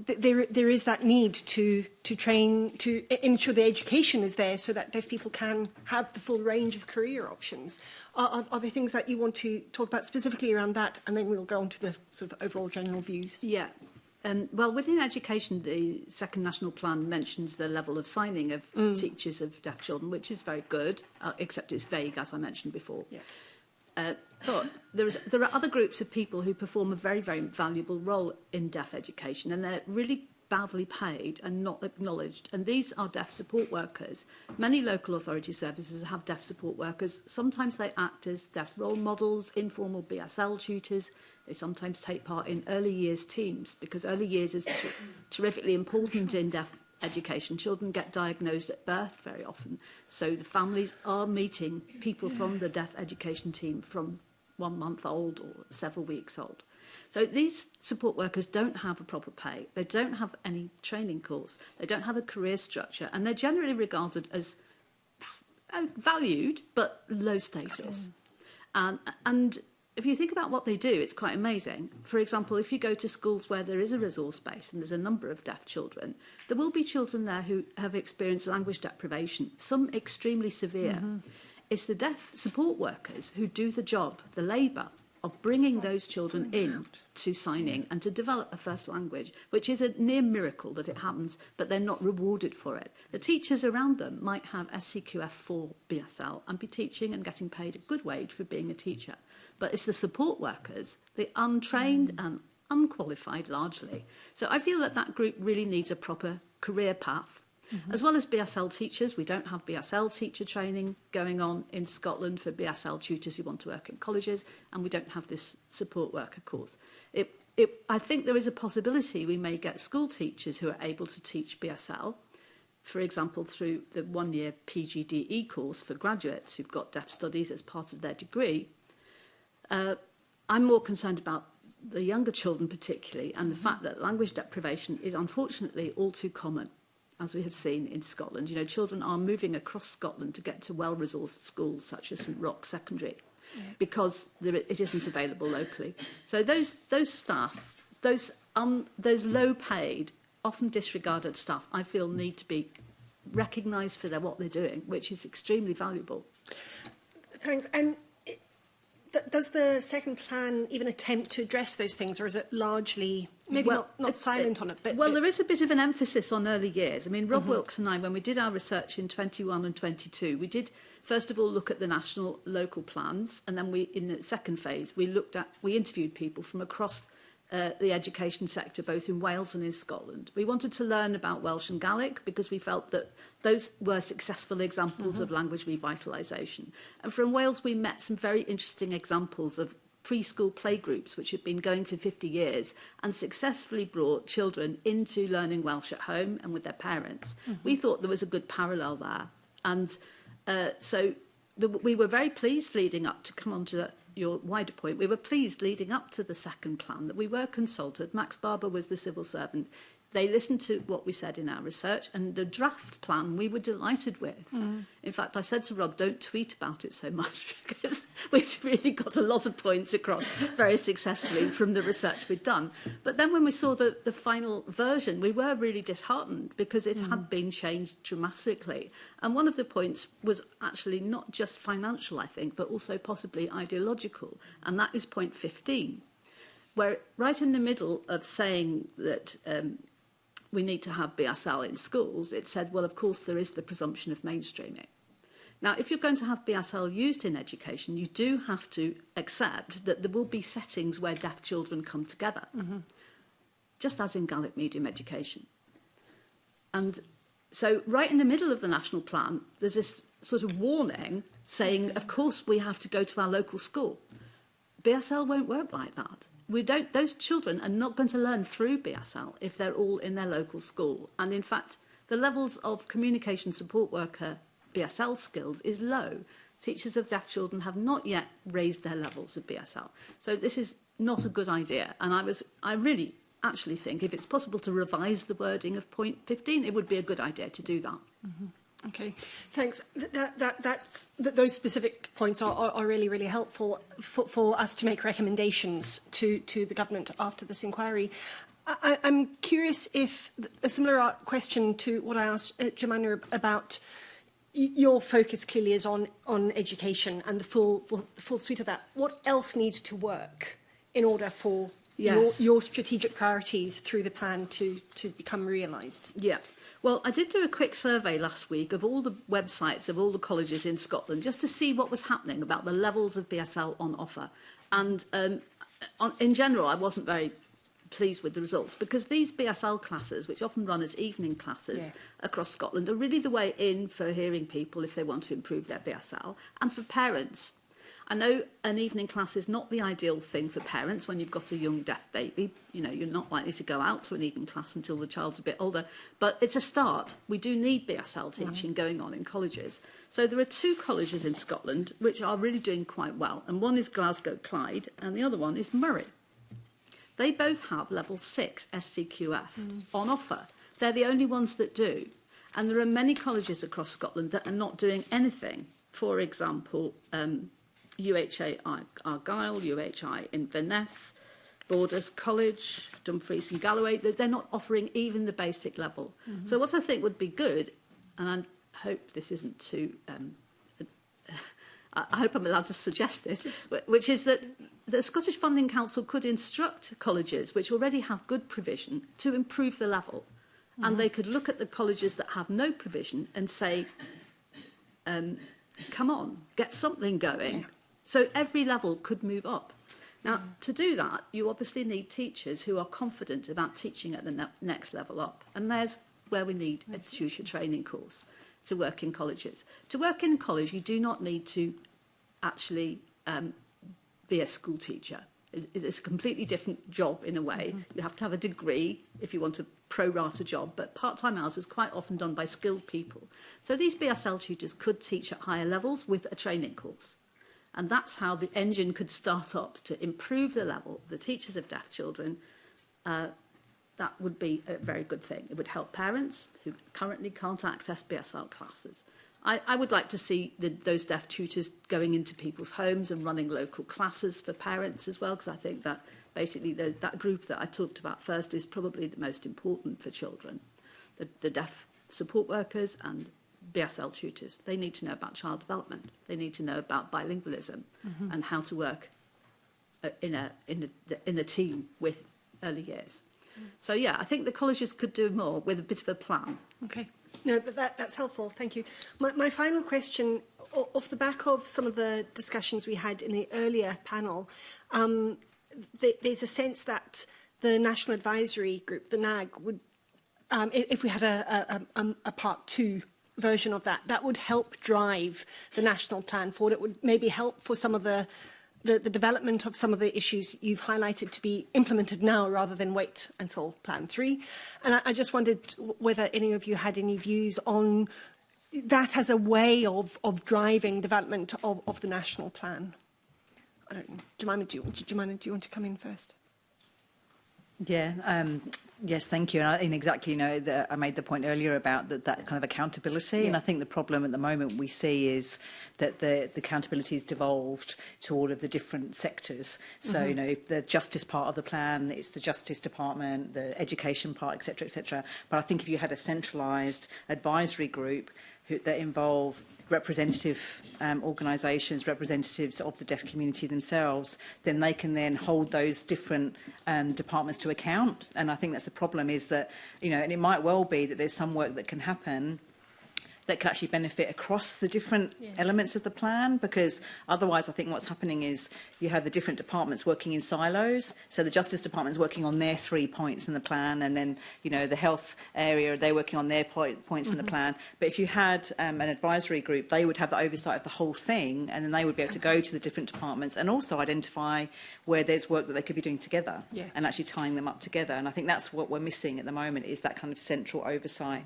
there is that need to train, to ensure the education is there so that deaf people can have the full range of career options. Are there things that you want to talk about specifically around that? And then we'll go on to the sort of overall general views. Yeah. Well, within education, the second national plan mentions the level of signing of teachers of deaf children, which is very good, except it's vague, as I mentioned before. Yeah. But there are other groups of people who perform a very, very valuable role in deaf education, and they're really badly paid and not acknowledged. And these are deaf support workers. Many local authority services have deaf support workers. Sometimes they act as deaf role models, informal BSL tutors. They sometimes take part in early years teams, because early years is terrifically important in deaf education. Children get diagnosed at birth very often. So the families are meeting people from the deaf education team from 1 month old or several weeks old. So these support workers don't have a proper pay. They don't have any training course. They don't have a career structure. And they're generally regarded as valued, but low status. And if you think about what they do, it's quite amazing. For example, if you go to schools where there is a resource base and there's a number of deaf children, there will be children there who have experienced language deprivation, some extremely severe. It's the deaf support workers who do the job, the labour, of bringing those children in to signing and to develop a first language, which is a near miracle that it happens, but they're not rewarded for it. The teachers around them might have SCQF 4 BSL and be teaching and getting paid a good wage for being a teacher. But it's the support workers, the untrained and unqualified largely. So I feel that group really needs a proper career path. As well as BSL teachers, we don't have BSL teacher training going on in Scotland for BSL tutors who want to work in colleges, and we don't have this support worker course. I think there is a possibility we may get school teachers who are able to teach BSL, for example, through the one-year PGDE course for graduates who've got deaf studies as part of their degree. I'm more concerned about the younger children particularly, and the fact that language deprivation is unfortunately all too common, as we have seen in Scotland. You know, children are moving across Scotland to get to well-resourced schools such as St Roch Secondary, because it isn't available locally. So those staff, those low-paid, often disregarded staff, I feel need to be recognised for what they're doing, which is extremely valuable. Thanks. And does the second plan even attempt to address those things, or is it largely maybe not silent on it? But there is a bit of an emphasis on early years. I mean, Rob Wilkes and I, when we did our research in 21 and 22, we did first of all look at the national local plans, and then in the second phase we interviewed people from across the education sector, both in Wales and in Scotland. We wanted to learn about Welsh and Gaelic because we felt that those were successful examples of language revitalisation. And from Wales, we met some very interesting examples of preschool playgroups which had been going for 50 years and successfully brought children into learning Welsh at home and with their parents. We thought there was a good parallel there. And we were very pleased leading up to come on to your wider point. We were pleased leading up to the second plan that we were consulted. Max Barber was the civil servant. They listened to what we said in our research, and the draft plan we were delighted with. In fact, I said to Rob, don't tweet about it so much, because we'd really got a lot of points across very successfully from the research we'd done. But then when we saw the final version, we were really disheartened because it had been changed dramatically. And one of the points was actually not just financial, I think, but also possibly ideological, and that is point 15, where right in the middle of saying that we need to have BSL in schools, it said, well, of course, there is the presumption of mainstreaming. Now, if you're going to have BSL used in education, you do have to accept that there will be settings where deaf children come together, just as in Gaelic medium education. And so right in the middle of the national plan, there's this sort of warning saying, of course, we have to go to our local school. BSL won't work like that. Those children are not going to learn through BSL if they're all in their local school. And in fact, the levels of communication support worker BSL skills is low. Teachers of deaf children have not yet raised their levels of BSL. So this is not a good idea. And I really actually think if it's possible to revise the wording of point 15, it would be a good idea to do that. Okay, thanks. Those specific points are really, really helpful for us to make recommendations to the government after this inquiry. I'm curious if a similar question to what I asked Jemima about. Your focus clearly is on education and the full suite of that. What else needs to work in order for your strategic priorities through the plan to become realised? Yeah. Well, I did do a quick survey last week of all the websites of all the colleges in Scotland just to see what was happening about the levels of BSL on offer. And in general, I wasn't very pleased with the results because these BSL classes, which often run as evening classes across Scotland, are really the way in for hearing people if they want to improve their BSL and for parents. I know an evening class is not the ideal thing for parents when you've got a young deaf baby. You know, you're not likely to go out to an evening class until the child's a bit older. But it's a start. We do need BSL teaching going on in colleges. So there are 2 colleges in Scotland which are really doing quite well. And one is Glasgow Clyde and the other one is Murray. They both have level 6 SCQF on offer. They're the only ones that do. And there are many colleges across Scotland that are not doing anything. For example, UHA Argyll, UHI Inverness, Borders College, Dumfries and Galloway, they're not offering even the basic level. So what I think would be good, and I hope this isn't too... I hope I'm allowed to suggest this, which is that the Scottish Funding Council could instruct colleges which already have good provision to improve the level. And they could look at the colleges that have no provision and say, come on, get something going. So every level could move up. Now, to do that, you obviously need teachers who are confident about teaching at the next level up. And there's where we need a tutor training course to work in colleges. To work in college, you do not need to actually be a school teacher. it's a completely different job in a way. You have to have a degree if you want a pro rata job, but part-time hours is quite often done by skilled people. So these BSL tutors could teach at higher levels with a training course. And that's how the engine could start up to improve the level of the teachers of deaf children. That would be a very good thing. It would help parents who currently can't access BSL classes. I would like to see those deaf tutors going into people's homes and running local classes for parents as well, because I think that basically that group that I talked about first is probably the most important for children. The deaf support workers and BSL tutors, they need to know about child development. They need to know about bilingualism and how to work in a team with early years. So, yeah, I think the colleges could do more with a bit of a plan. Okay. No, that's helpful. Thank you. My final question, off the back of some of the discussions we had in the earlier panel, there's a sense that the National Advisory Group, the NAG, would, if we had a part 2 version of that, that would help drive the national plan forward. It would maybe help for some of the development of some of the issues you've highlighted to be implemented now rather than wait until Plan 3. And I just wondered whether any of you had any views on that as a way of driving development of the national plan. I don't know. Jemima, do you want to come in first? Yeah, yes, thank you. And exactly, I made the point earlier about that kind of accountability. Yeah. And I think the problem at the moment we see is that the accountability has devolved to all of the different sectors. So, the justice part of the plan, it's the Justice Department, the education part, etc., etc. But I think if you had a centralised advisory group that involve representative organisations, representatives of the deaf community themselves, then they can then hold those different departments to account. And I think that's the problem is that, and it might well be that there's some work that can happen that could actually benefit across the different elements of the plan, because otherwise I think what's happening is you have the different departments working in silos. So the Justice Department is working on their 3 points in the plan, and then, the health area, they're working on their points in the plan. But if you had an advisory group, they would have the oversight of the whole thing, and then they would be able to go to the different departments and also identify where there's work that they could be doing together and actually tying them up together. And I think that's what we're missing at the moment, is that kind of central oversight.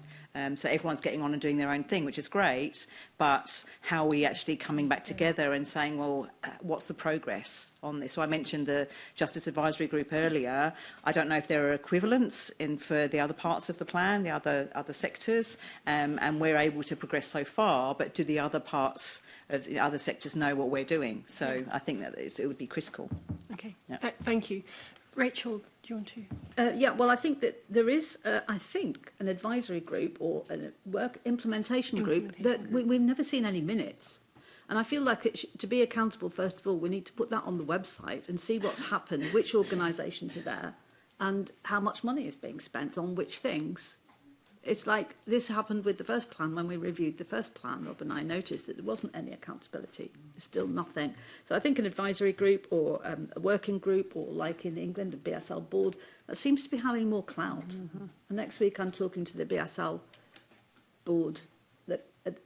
So everyone's getting on and doing their own thing, which is great, but how are we actually coming back together and saying, well, what's the progress on this? So I mentioned the Justice Advisory Group earlier. I don't know if there are equivalents for the other parts of the plan, the other sectors, and we're able to progress so far, but do the other parts of the other sectors know what we're doing? So I think that it would be critical. Okay, thank you. Rachel, do you want to? Well, I think that there is, an advisory group or a work implementation group that we've never seen any minutes. And I feel like to be accountable, first of all, we need to put that on the website and see what's happened, which organisations are there, and how much money is being spent on which things. It's like this happened with the first plan. When we reviewed the first plan, Rob and I noticed that there wasn't any accountability. There's still nothing. So I think an advisory group or a working group, or like in England, a BSL board, that seems to be having more clout. And next week I'm talking to the BSL board,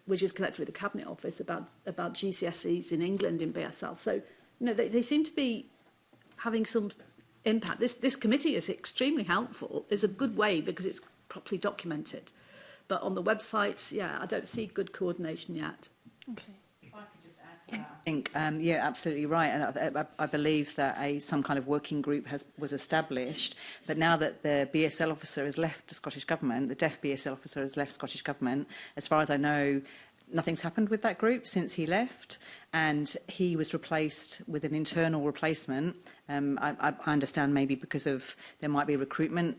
which is connected with the Cabinet Office, about GCSEs in England in BSL. So, they seem to be having some impact. This committee is extremely helpful. It's a good way because it's properly documented. But on the websites, I don't see good coordination yet. Okay. If I could just add to that. I think, absolutely right. And I believe that some kind of working group was established. But now that the BSL officer has left the Scottish Government, the deaf BSL officer has left Scottish Government, as far as I know, nothing's happened with that group since he left, and he was replaced with an internal replacement. I understand maybe because there might be recruitment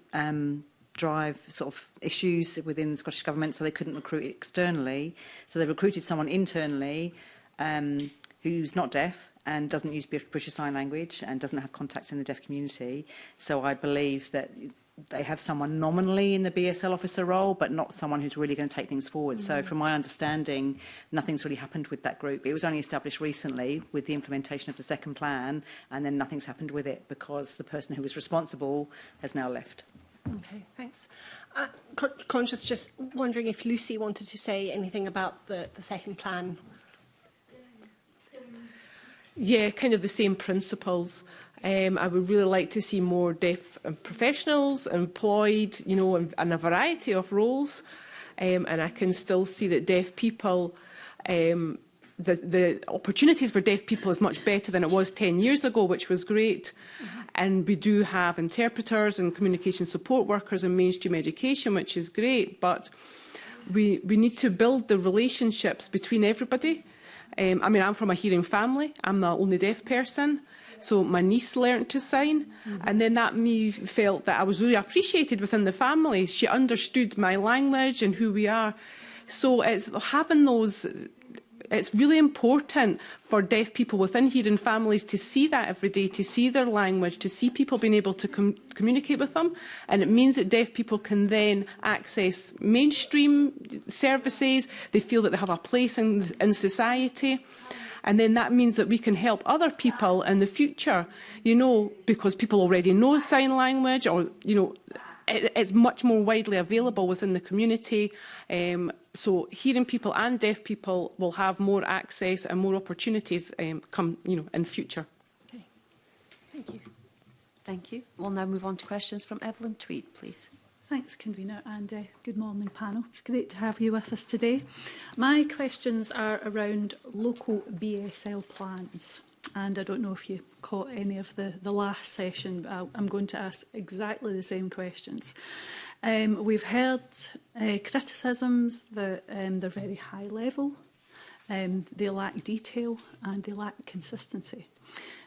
drive sort of issues within the Scottish Government, so they couldn't recruit externally. So they recruited someone internally who's not deaf and doesn't use British Sign Language and doesn't have contacts in the deaf community. So I believe that they have someone nominally in the BSL officer role, but not someone who's really going to take things forward. So from my understanding, nothing's really happened with that group. It was only established recently with the implementation of the second plan, and then nothing's happened with it because the person who was responsible has now left. Okay, thanks. Conscious, just wondering if Lucy wanted to say anything about the second plan. Yeah, kind of the same principles. I would really like to see more deaf professionals employed, you know, in a variety of roles. And I can still see that deaf people, the opportunities for deaf people is much better than it was 10 years ago, which was great. And we do have interpreters and communication support workers in mainstream education, which is great. But we need to build the relationships between everybody. I mean, I'm from a hearing family. I'm the only deaf person. So my niece learnt to sign, and then that me felt that I was really appreciated within the family. She understood my language and who we are. So it's having those. It's really important for deaf people within hearing families to see that every day, to see their language, to see people being able to communicate with them. And it means that deaf people can then access mainstream services. They feel that they have a place in society. And then that means that we can help other people in the future, you know, because people already know sign language, or, you know, it's much more widely available within the community. So hearing people and deaf people will have more access and more opportunities come, you know, in future. Okay. Thank you. Thank you. We'll now move on to questions from Evelyn Tweed, please. Thanks, Convener, and good morning, panel. It's great to have you with us today. My questions are around local BSL plans. And I don't know if you caught any of the last session, but I'm going to ask exactly the same questions. We've heard criticisms that they're very high level, they lack detail and they lack consistency.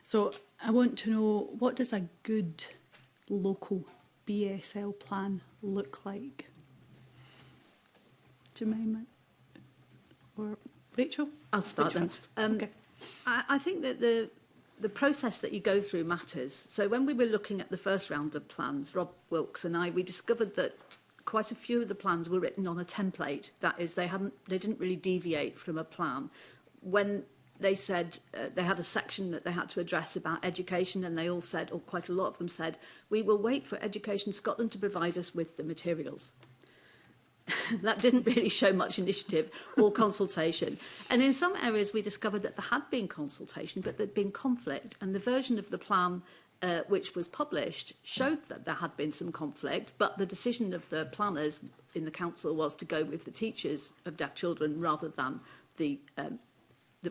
So I want to know, what does a good local BSL plan look like? Jemima or Rachel? I'll start then. Okay. I think that the process that you go through matters. So when we were looking at the first round of plans, Rob Wilkes and I, we discovered that quite a few of the plans were written on a template. That is, they didn't really deviate from a plan. When they said they had a section that they had to address about education, and they all said, or quite a lot of them said, we will wait for Education Scotland to provide us with the materials. That didn't really show much initiative or consultation. And in some areas we discovered that there had been consultation, but there'd been conflict, and the version of the plan which was published showed that there had been some conflict, but the decision of the planners in the council was to go with the teachers of deaf children rather than the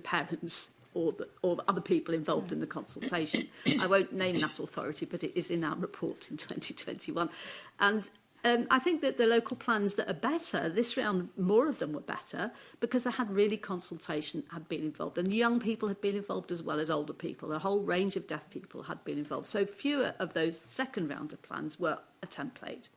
parents or the other people involved in the consultation. I won't name that authority, but it is in our report in 2021. And I think that the local plans that are better, this round, more of them were better because they had really consultation had been involved. And young people had been involved as well as older people. A whole range of deaf people had been involved. So fewer of those second round of plans were a template.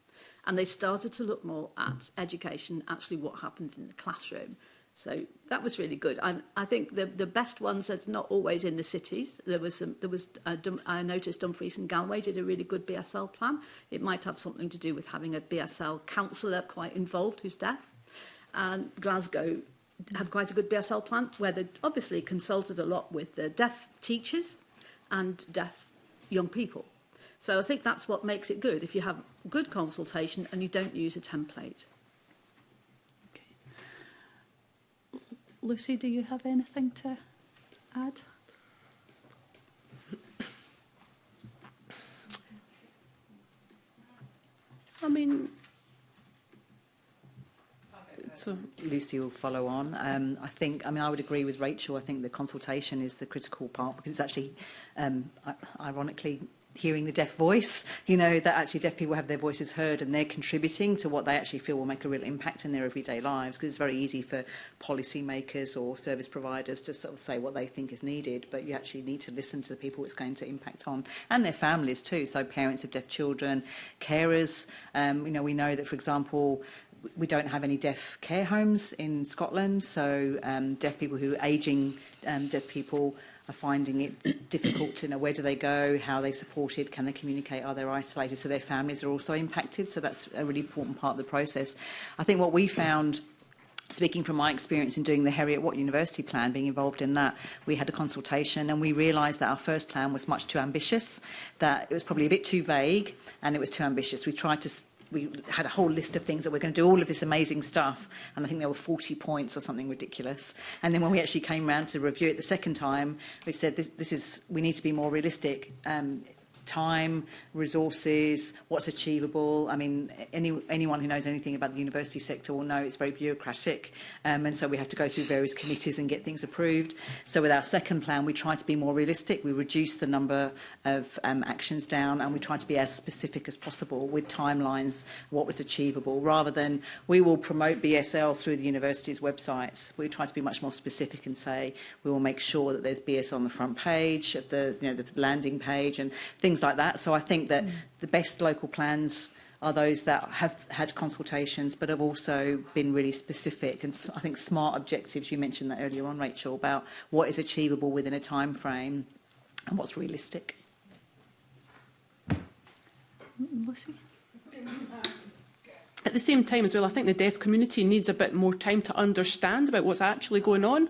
And they started to look more at education, actually what happens in the classroom. So that was really good. I think the best ones are not always in the cities. I noticed Dumfries and Galway did a really good BSL plan. It might have something to do with having a BSL counsellor quite involved who's deaf. And Glasgow have quite a good BSL plan where they obviously consulted a lot with the deaf teachers and deaf young people. So I think that's what makes it good, if you have good consultation and you don't use a template. Lucy, do you have anything to add? I mean, So Lucy will follow on. I would agree with Rachel. I think the consultation is the critical part because it's actually, ironically, hearing the deaf voice, you know, that actually deaf people have their voices heard and they're contributing to what they actually feel will make a real impact in their everyday lives, because it's very easy for policymakers or service providers to sort of say what they think is needed, but you actually need to listen to the people it's going to impact on and their families too. So parents of deaf children, carers, we know that, for example, we don't have any deaf care homes in Scotland, so deaf people who are ageing deaf people are finding it difficult to know where do they go, how are they supported, can they communicate, are they isolated, so their families are also impacted. So that's a really important part of the process. I think what we found, speaking from my experience in doing the Heriot-Watt University plan, being involved in that, we had a consultation and we realised that our first plan was much too ambitious, that it was probably a bit too vague and it was too ambitious. We tried to we had a whole list of things that we're going to do all of this amazing stuff, and I think there were 40 points or something ridiculous. And then when we actually came round to review it the second time, we said we need to be more realistic. Time, resources, what's achievable. I mean, anyone who knows anything about the university sector will know it's very bureaucratic, and so we have to go through various committees and get things approved. So with our second plan, we try to be more realistic. We reduce the number of actions down, and we try to be as specific as possible with timelines, what was achievable, rather than we will promote BSL through the university's websites. We try to be much more specific and say we will make sure that there's BSL on the front page of the landing page and things like that. So I think that the best local plans are those that have had consultations but have also been really specific. And I think smart objectives, you mentioned that earlier on, Rachel, about what is achievable within a time frame and what's realistic. Lucy? At the same time as well, I think the deaf community needs a bit more time to understand about what's actually going on.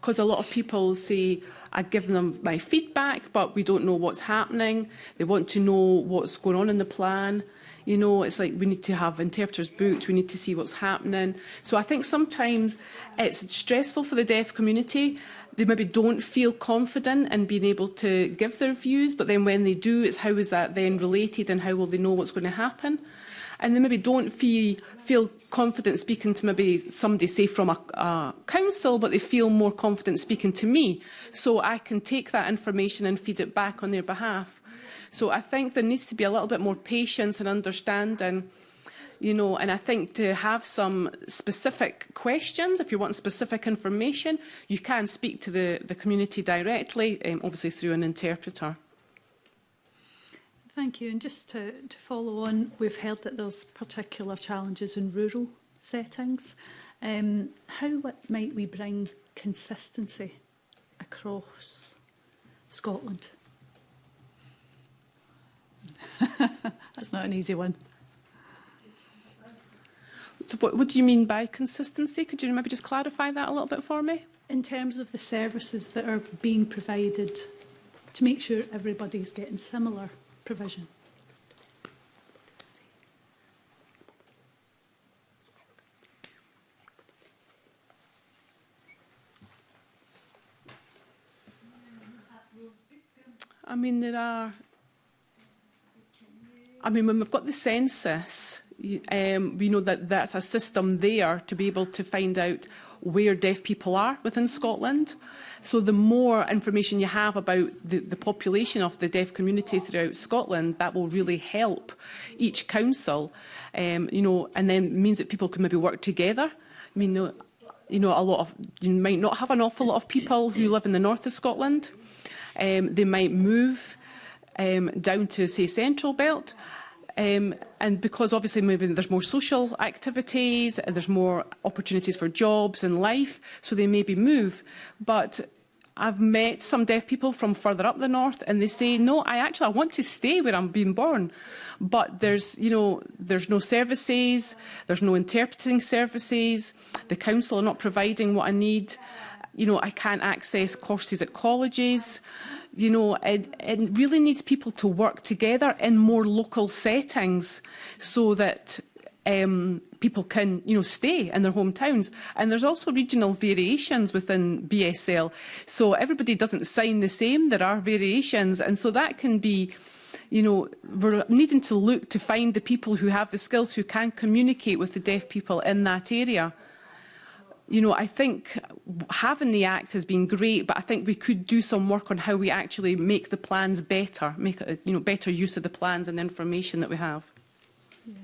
Because a lot of people say, I give them my feedback, but we don't know what's happening. They want to know what's going on in the plan. You know, it's like we need to have interpreters booked. We need to see what's happening. So I think sometimes it's stressful for the deaf community. They maybe don't feel confident in being able to give their views, but then when they do, it's how is that then related and how will they know what's going to happen? And they maybe don't feel confident speaking to maybe somebody, say, from a council, but they feel more confident speaking to me. So I can take that information and feed it back on their behalf. So I think there needs to be a little bit more patience and understanding, you know, and I think to have some specific questions, if you want specific information, you can speak to the community directly, obviously through an interpreter. Thank you. And just to follow on, we've heard that there's particular challenges in rural settings. How might we bring consistency across Scotland? That's not an easy one. So what do you mean by consistency? Could you maybe just clarify that a little bit for me? In terms of the services that are being provided, to make sure everybody's getting similar provision. I mean, when we've got the census, we know that that's a system there to be able to find out where deaf people are within Scotland. So the more information you have about the population of the deaf community throughout Scotland, that will really help each council, you know, and then means that people can maybe work together. I mean, you know, you might not have an awful lot of people who live in the north of Scotland. They might move down to, say, Central Belt. And because obviously maybe there's more social activities and there's more opportunities for jobs and life, so they maybe move. But I've met some deaf people from further up the north and they say, no, I want to stay where I'm being born. But there's no services, there's no interpreting services, the council are not providing what I need. You know, I can't access courses at colleges. You know, it really needs people to work together in more local settings so that people can, you know, stay in their hometowns. And there's also regional variations within BSL. So everybody doesn't sign the same. There are variations. And so that can be, you know, we're needing to look to find the people who have the skills, who can communicate with the deaf people in that area. You know, I think having the Act has been great, but I think we could do some work on how we actually make the plans better, make better use of the plans and the information that we have. Yeah.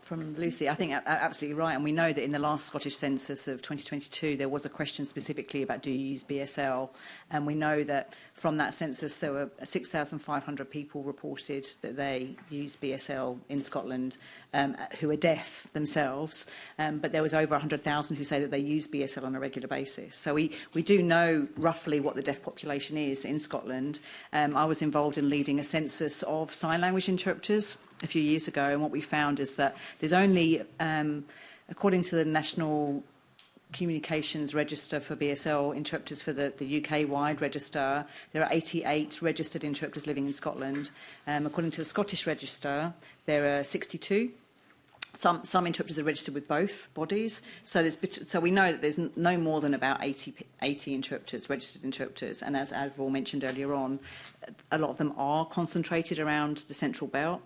From Lucy, I think absolutely right. And we know that in the last Scottish census of 2022, there was a question specifically about do you use BSL? And we know that from that census, there were 6,500 people reported that they use BSL in Scotland who are deaf themselves. But there was over 100,000 who say that they use BSL on a regular basis. So we do know roughly what the deaf population is in Scotland. I was involved in leading a census of sign language interpreters a few years ago, and what we found is that there's only, according to the National communications register for BSL interpreters for the UK-wide register. There are 88 registered interpreters living in Scotland. According to the Scottish register, there are 62. Some interpreters are registered with both bodies, so we know that there's no more than about 80 interpreters, registered interpreters, and as Avril mentioned earlier on, a lot of them are concentrated around the Central Belt,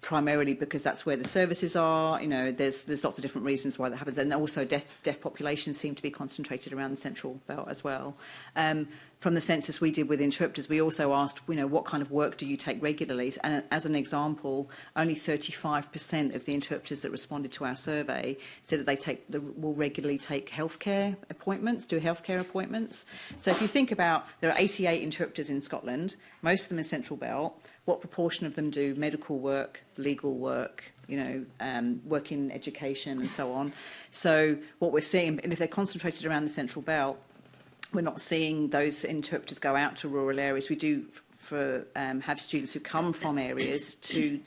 primarily because that's where the services are. You know, there's lots of different reasons why that happens, and also deaf populations seem to be concentrated around the Central Belt as well. From the census we did with interpreters, we also asked, you know, what kind of work do you take regularly? And as an example, only 35% of the interpreters that responded to our survey said that they will regularly take healthcare appointments, do healthcare appointments. So if you think about, there are 88 interpreters in Scotland, most of them in Central Belt. What proportion of them do medical work, legal work, you know, work in education and so on? So what we're seeing, and if they're concentrated around the Central Belt, we're not seeing those interpreters go out to rural areas. We do have students who come from areas to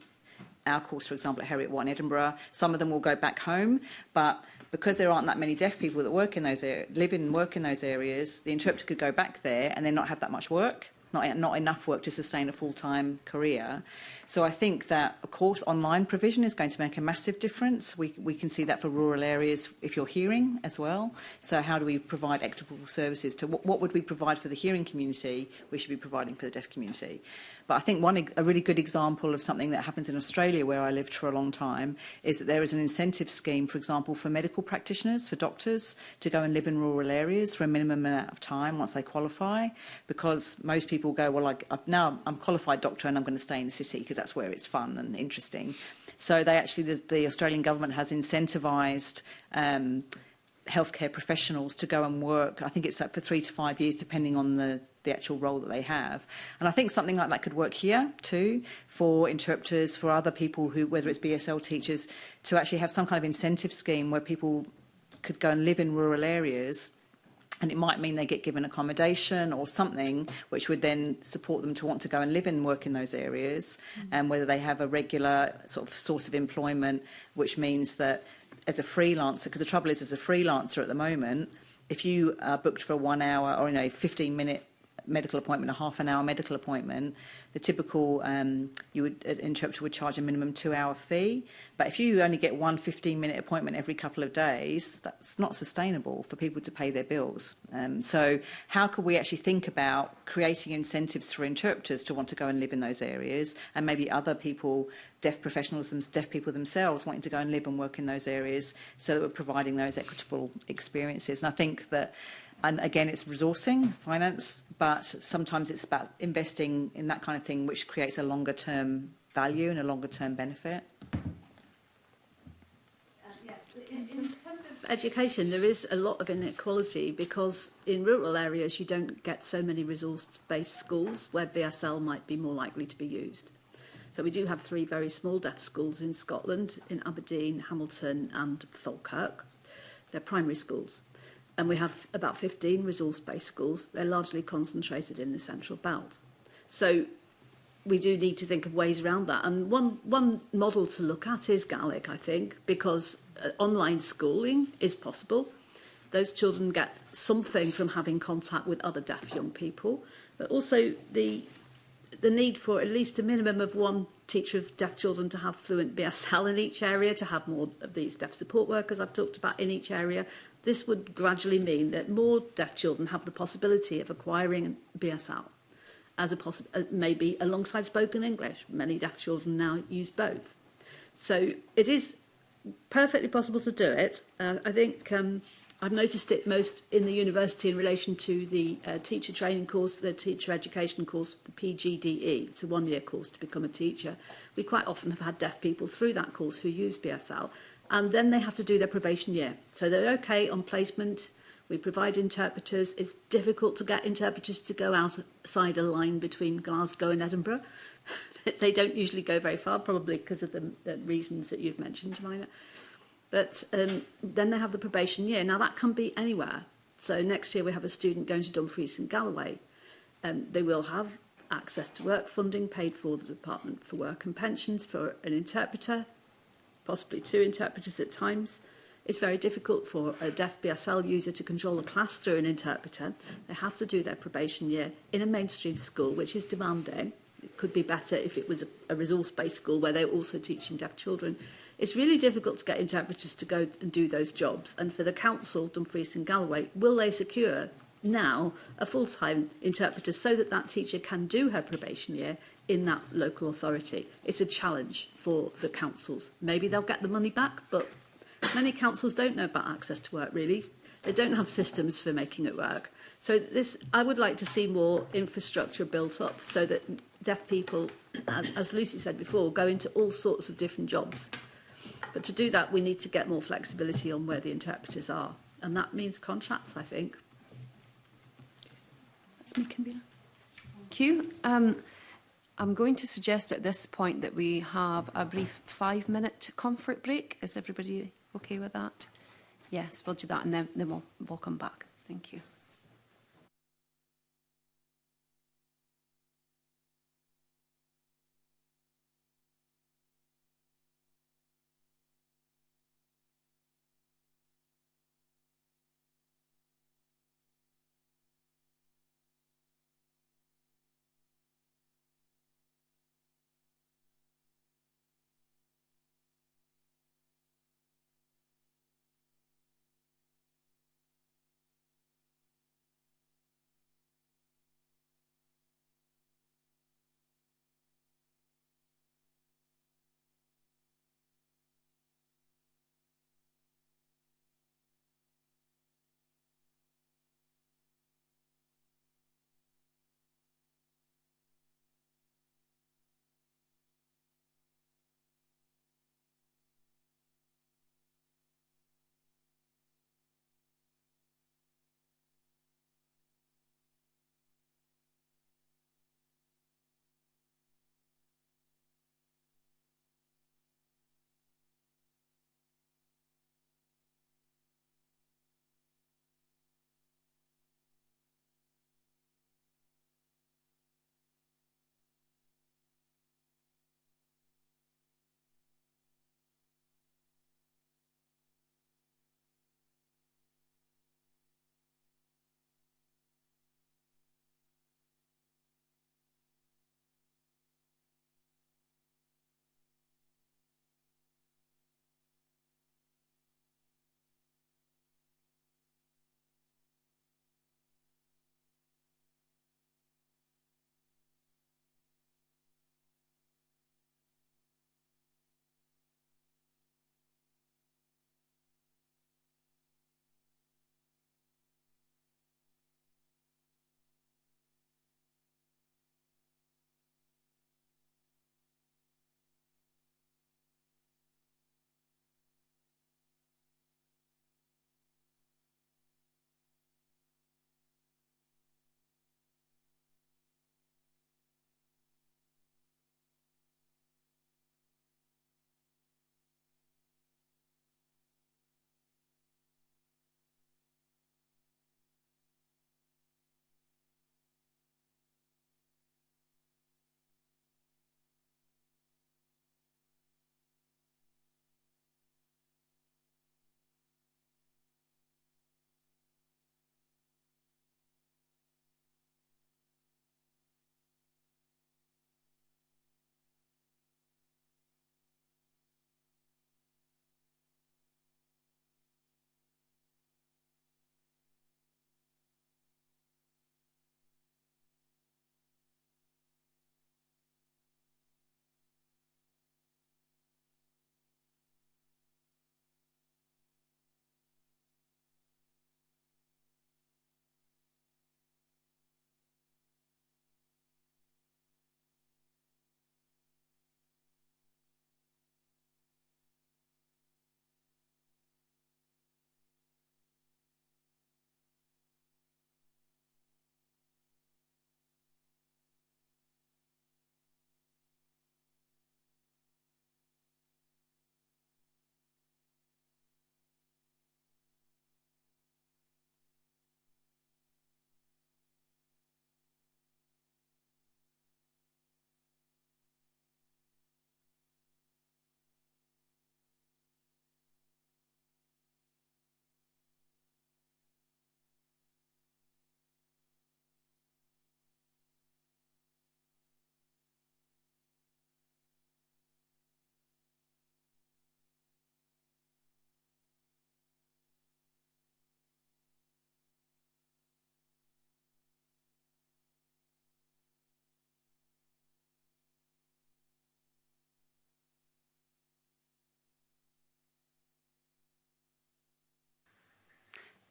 our course, for example, at Heriot Watt in Edinburgh. Some of them will go back home, but because there aren't that many deaf people that work in those live and work in those areas, the interpreter could go back there and then not have that much work. Not enough work to sustain a full-time career. So I think that, of course, online provision is going to make a massive difference. We can see that for rural areas if you're hearing as well. So how do we provide equitable services to what would we provide for the hearing community? We should be providing for the deaf community. But I think a really good example of something that happens in Australia, where I lived for a long time, is that there is an incentive scheme, for example, for medical practitioners, for doctors, to go and live in rural areas for a minimum amount of time once they qualify, because most people go, well, now I'm a qualified doctor and I'm going to stay in the city because that's where it's fun and interesting. So the Australian government has incentivised healthcare professionals to go and work. I think it's up for 3 to 5 years, depending on the actual role that they have. And I think something like that could work here too, for interpreters, for other people who, whether it's BSL teachers, to actually have some kind of incentive scheme where people could go and live in rural areas. And it might mean they get given accommodation or something which would then support them to want to go and live and work in those areas, and whether they have a regular sort of source of employment, which means that as a freelancer, because the trouble is, as a freelancer at the moment, if you are booked for a 1 hour or 15-minute medical appointment, a half-an-hour medical appointment, the typical an interpreter would charge a minimum 2-hour fee. But if you only get one 15-minute appointment every couple of days, that's not sustainable for people to pay their bills. So how could we actually think about creating incentives for interpreters to want to go and live in those areas, and maybe other people, deaf professionals, deaf people themselves, wanting to go and live and work in those areas, so that we're providing those equitable experiences. And I think that, and again, it's resourcing, finance, but sometimes it's about investing in that kind of thing, which creates a longer-term value and a longer-term benefit. Yes, in terms of education, there is a lot of inequality, because in rural areas you don't get so many resource-based schools where BSL might be more likely to be used. So we do have 3 very small deaf schools in Scotland, in Aberdeen, Hamilton and Falkirk. They're primary schools. And we have about 15 resource-based schools. They're largely concentrated in the Central Belt. So we do need to think of ways around that. And one model to look at is Gaelic, I think, because online schooling is possible. Those children get something from having contact with other deaf young people, but also the need for at least a minimum of 1 teacher of deaf children to have fluent BSL in each area, to have more of these deaf support workers I've talked about in each area. This would gradually mean that more deaf children have the possibility of acquiring BSL, as maybe alongside spoken English. Many deaf children now use both. So it is perfectly possible to do it. I think I've noticed it most in the university in relation to the teacher training course, the teacher education course, the PGDE. It's a 1-year course to become a teacher. We quite often have had deaf people through that course who use BSL, and then they have to do their probation year. So they're okay on placement. We provide interpreters. It's difficult to get interpreters to go outside a line between Glasgow and Edinburgh. They don't usually go very far, probably because of the reasons that you've mentioned, Jemina. But then they have the probation year. Now, that can be anywhere. So next year we have a student going to Dumfries and Galloway. They will have access to work funding paid for the Department for Work and Pensions for an interpreter, possibly 2 interpreters at times. It's very difficult for a deaf BSL user to control a class through an interpreter. They have to do their probation year in a mainstream school, which is demanding. It could be better if it was a resource-based school where they're also teaching deaf children. It's really difficult to get interpreters to go and do those jobs. And for the council, Dumfries and Galloway, will they secure now a full-time interpreter so that that teacher can do her probation year in that local authority? It's a challenge for the councils. Maybe they'll get the money back, but many councils don't know about access to work, really. They don't have systems for making it work. So I would like to see more infrastructure built up so that deaf people, as Lucy said before, go into all sorts of different jobs. But to do that, we need to get more flexibility on where the interpreters are. And that means contracts, I think. That's me, Convener. Thank you. I'm going to suggest at this point that we have a brief 5-minute comfort break. Is everybody okay with that? Yes, we'll do that and then we'll come back. Thank you.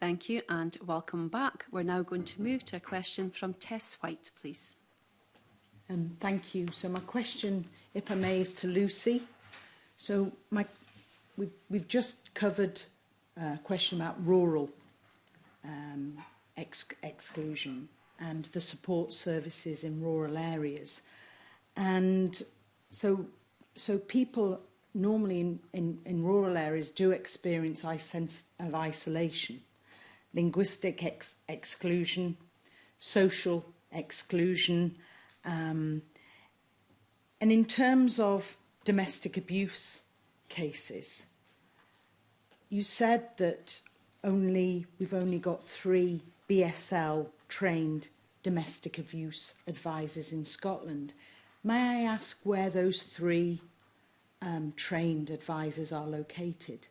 Thank you and welcome back. We're now going to move to a question from Tess White, please. Thank you. So my question, if I may, is to Lucy. So we've just covered a question about rural exclusion and the support services in rural areas. And so people normally in rural areas do experience a sense of isolation, linguistic exclusion, social exclusion. And in terms of domestic abuse cases, you said that we've only got 3 BSL trained domestic abuse advisors in Scotland. May I ask where those 3 trained advisors are located?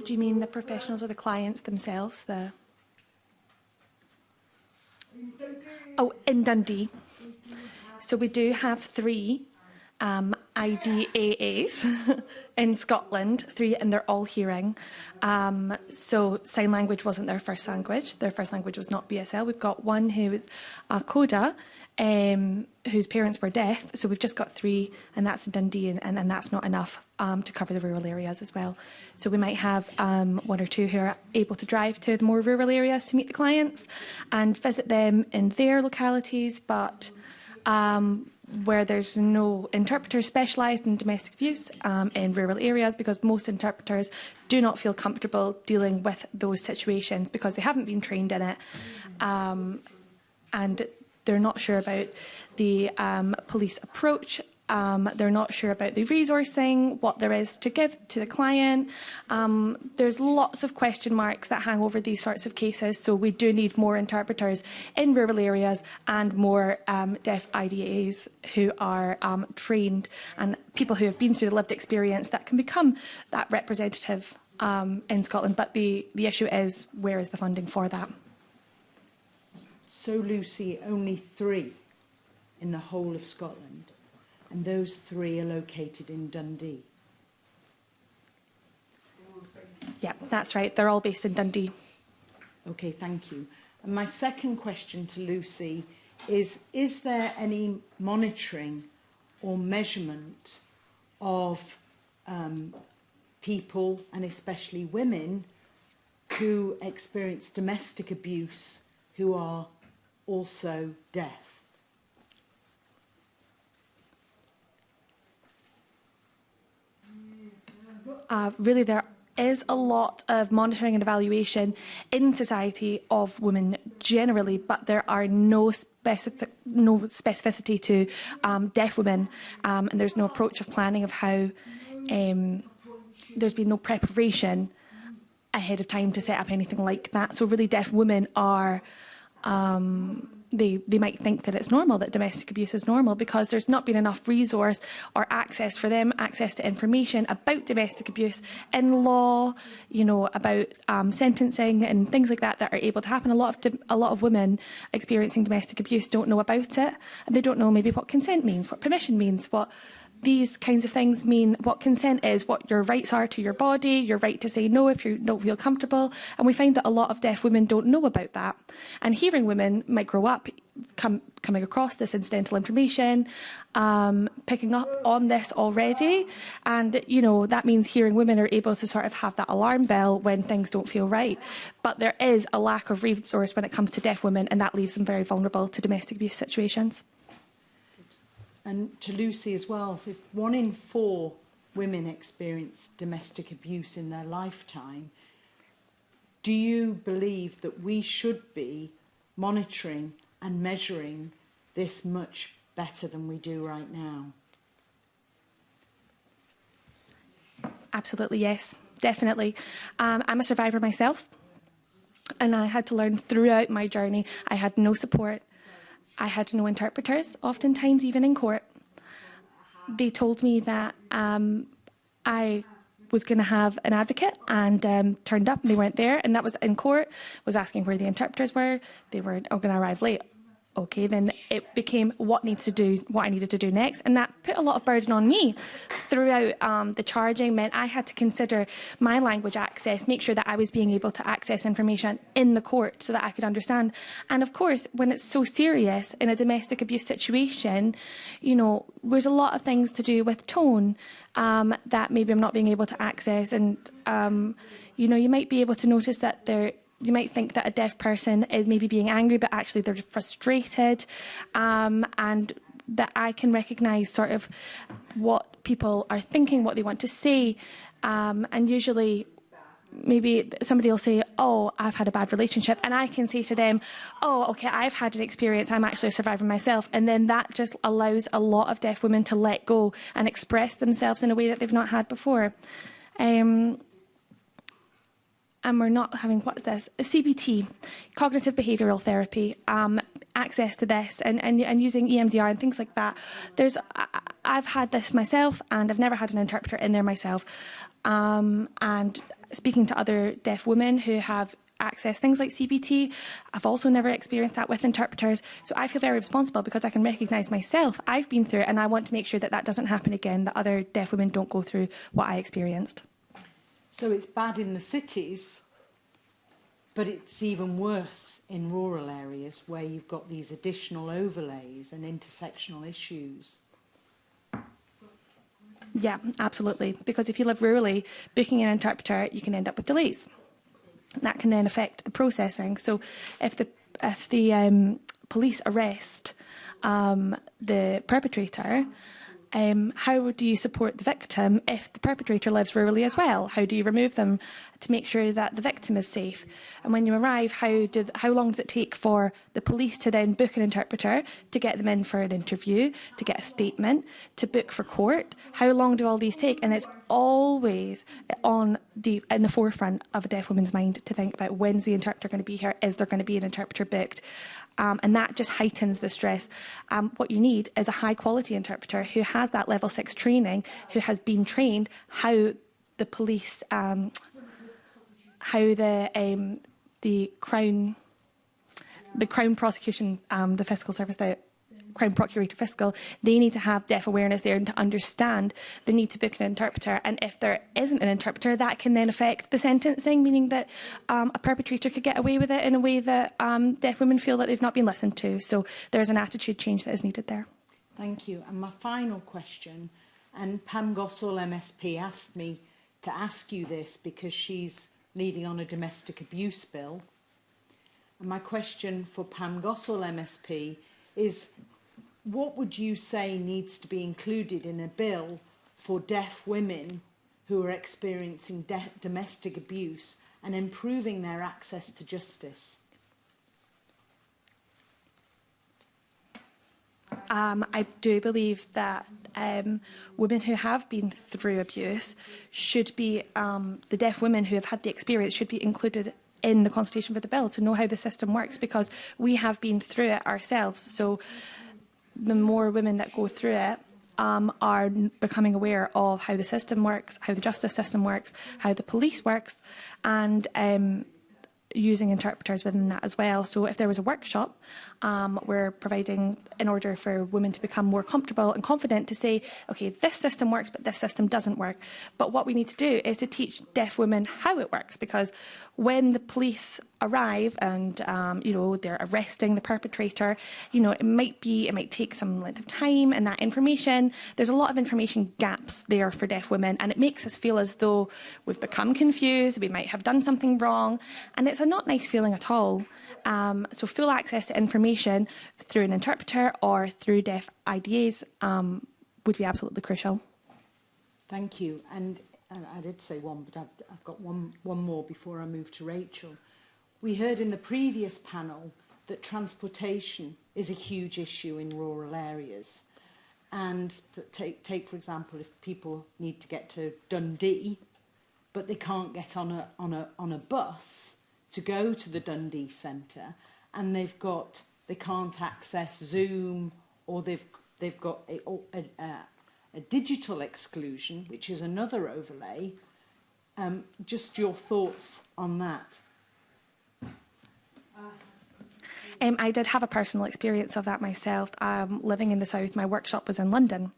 Do you mean the professionals or the clients themselves? Oh, in Dundee. So we do have 3 IDAAs in Scotland, 3, and they're all hearing. So sign language wasn't their first language. Their first language was not BSL. We've got one who is a CODA, whose parents were deaf. So we've just got 3, and that's in Dundee, and that's not enough to cover the rural areas as well. So we might have 1 or 2 who are able to drive to the more rural areas to meet the clients and visit them in their localities, but where there's no interpreters specialised in domestic abuse in rural areas, because most interpreters do not feel comfortable dealing with those situations because they haven't been trained in it, and they're not sure about the police approach. They're not sure about the resourcing, what there is to give to the client. There's lots of question marks that hang over these sorts of cases, so we do need more interpreters in rural areas and more deaf IDAs who are trained, and people who have been through the lived experience that can become that representative in Scotland. But the issue is, where is the funding for that? So, Lucy, only 3 in the whole of Scotland? And those 3 are located in Dundee? Yeah, that's right. They're all based in Dundee. OK, thank you. And my second question to Lucy is there any monitoring or measurement of people, and especially women, who experience domestic abuse who are also deaf? Really, there is a lot of monitoring and evaluation in society of women generally, but there are no specificity to deaf women, and there's no approach of planning of how there's been no preparation ahead of time to set up anything like that. So really, deaf women are they might think that it's normal, that domestic abuse is normal, because there's not been enough resource or access for them, access to information about domestic abuse in law, about sentencing and things like that are able to happen. A lot of women experiencing domestic abuse don't know about it, and they don't know maybe what consent means, what permission means, what these kinds of things mean, what consent is, what your rights are to your body, your right to say no if you don't feel comfortable. And we find that a lot of deaf women don't know about that. And hearing women might grow up coming across this incidental information, picking up on this already. And, that means hearing women are able to sort of have that alarm bell when things don't feel right. But there is a lack of resource when it comes to deaf women, and that leaves them very vulnerable to domestic abuse situations. And to Lucy as well, so if 1 in 4 women experience domestic abuse in their lifetime, do you believe that we should be monitoring and measuring this much better than we do right now? Absolutely, yes, definitely. I'm a survivor myself, and I had to learn throughout my journey. I had no support. I had no interpreters, oftentimes even in court. They told me that I was going to have an advocate, and turned up and they weren't there, and that was in court, was asking where the interpreters were. They were going to arrive late. Okay, then it became what I needed to do next, and that put a lot of burden on me throughout. The charging meant I had to consider my language access, make sure that I was being able to access information in the court so that I could understand. And of course, when it's so serious in a domestic abuse situation, you know, there's a lot of things to do with tone that maybe I'm not being able to access, and you know, you might be able to notice that you might think that a deaf person is maybe being angry, but actually they're frustrated, and that I can recognise sort of what people are thinking, what they want to say, and usually maybe somebody will say, oh, I've had a bad relationship, and I can say to them, oh, okay, I've had an experience, I'm actually a survivor myself, and then that just allows a lot of deaf women to let go and express themselves in a way that they've not had before. And we're not having, what is this? A CBT, cognitive behavioural therapy, access to this and using EMDR and things like that. I've had this myself, and I've never had an interpreter in there myself. And speaking to other deaf women who have accessed things like CBT, I've also never experienced that with interpreters. So I feel very responsible because I can recognise myself. I've been through it, and I want to make sure that that doesn't happen again, that other deaf women don't go through what I experienced. So it's bad in the cities, but it's even worse in rural areas where you've got these additional overlays and intersectional issues. Yeah, absolutely. Because if you live rurally, booking an interpreter, you can end up with delays. That can then affect the processing. So if the police arrest the perpetrator, how do you support the victim if the perpetrator lives rurally as well? How do you remove them to make sure that the victim is safe? And when you arrive, how long does it take for the police to then book an interpreter, to get them in for an interview, to get a statement, to book for court? How long do all these take? And it's always in the forefront of a deaf woman's mind to think about, when's the interpreter going to be here? Is there going to be an interpreter booked? And that just heightens the stress. What you need is a high-quality interpreter who has that level 6 training, who has been trained how the police, how the Crown prosecution, the fiscal service, the Crown Procurator Fiscal, they need to have deaf awareness there and to understand the need to book an interpreter. And if there isn't an interpreter, that can then affect the sentencing, meaning that a perpetrator could get away with it in a way that deaf women feel that they've not been listened to. So there's an attitude change that is needed there. Thank you. And my final question, and Pam Gossall, MSP, asked me to ask you this because she's leading on a domestic abuse bill. And my question for Pam Gossall, MSP, is what would you say needs to be included in a bill for deaf women who are experiencing domestic abuse and improving their access to justice? I do believe that women who have been through abuse should be, the deaf women who have had the experience should be included in the consultation for the bill to know how the system works, because we have been through it ourselves. So the more women that go through it are becoming aware of how the system works, how the justice system works, how the police works, and using interpreters within that as well. So if there was a workshop, we're providing in order for women to become more comfortable and confident to say, okay, this system works, but this system doesn't work. But what we need to do is to teach deaf women how it works, because when the police arrive and they're arresting the perpetrator, it might take some length of time, and that information, there's a lot of information gaps there for deaf women, and it makes us feel as though we've become confused, we might have done something wrong, and it's a not nice feeling at all. So full access to information through an interpreter or through deaf IDAs would be absolutely crucial. Thank you. And I did say one, but I've got one more before I move to Rachel. We heard in the previous panel that transportation is a huge issue in rural areas. And take for example, if people need to get to Dundee, but they can't get on a bus to go to the Dundee Centre, and they can't access Zoom, or they've got a digital exclusion, which is another overlay. Just your thoughts on that. I did have a personal experience of that myself. Living in the south, my workshop was in London.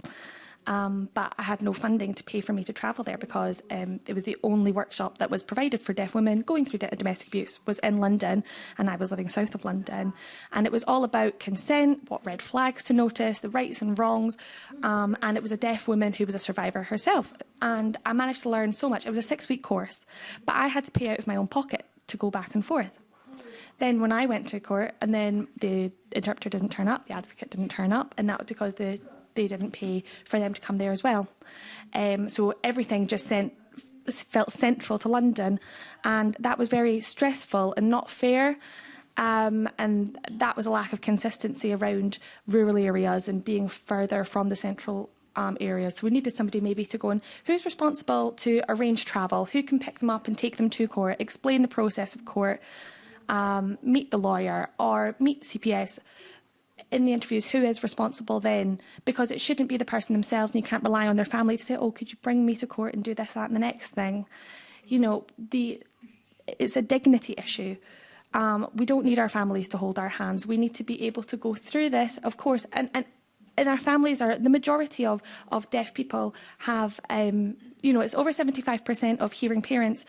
But I had no funding to pay for me to travel there because it was the only workshop that was provided for deaf women going through domestic abuse was in London, and I was living south of London. And it was all about consent, what red flags to notice, the rights and wrongs. And it was a deaf woman who was a survivor herself. And I managed to learn so much. It was a 6-week course, but I had to pay out of my own pocket to go back and forth. Then when I went to court, and then the interpreter didn't turn up, the advocate didn't turn up, and that was because they didn't pay for them to come there as well. So everything just felt central to London, and that was very stressful and not fair. And that was a lack of consistency around rural areas and being further from the central areas. So we needed somebody maybe to go in, who's responsible to arrange travel, who can pick them up and take them to court, explain the process of court, meet the lawyer or meet CPS. In the interviews, who is responsible then? Because it shouldn't be the person themselves, and you can't rely on their family to say, oh, could you bring me to court and do this, that and the next thing? You know, it's a dignity issue. We don't need our families to hold our hands. We need to be able to go through this, of course, and our families are, the majority of deaf people have, it's over 75% of hearing parents.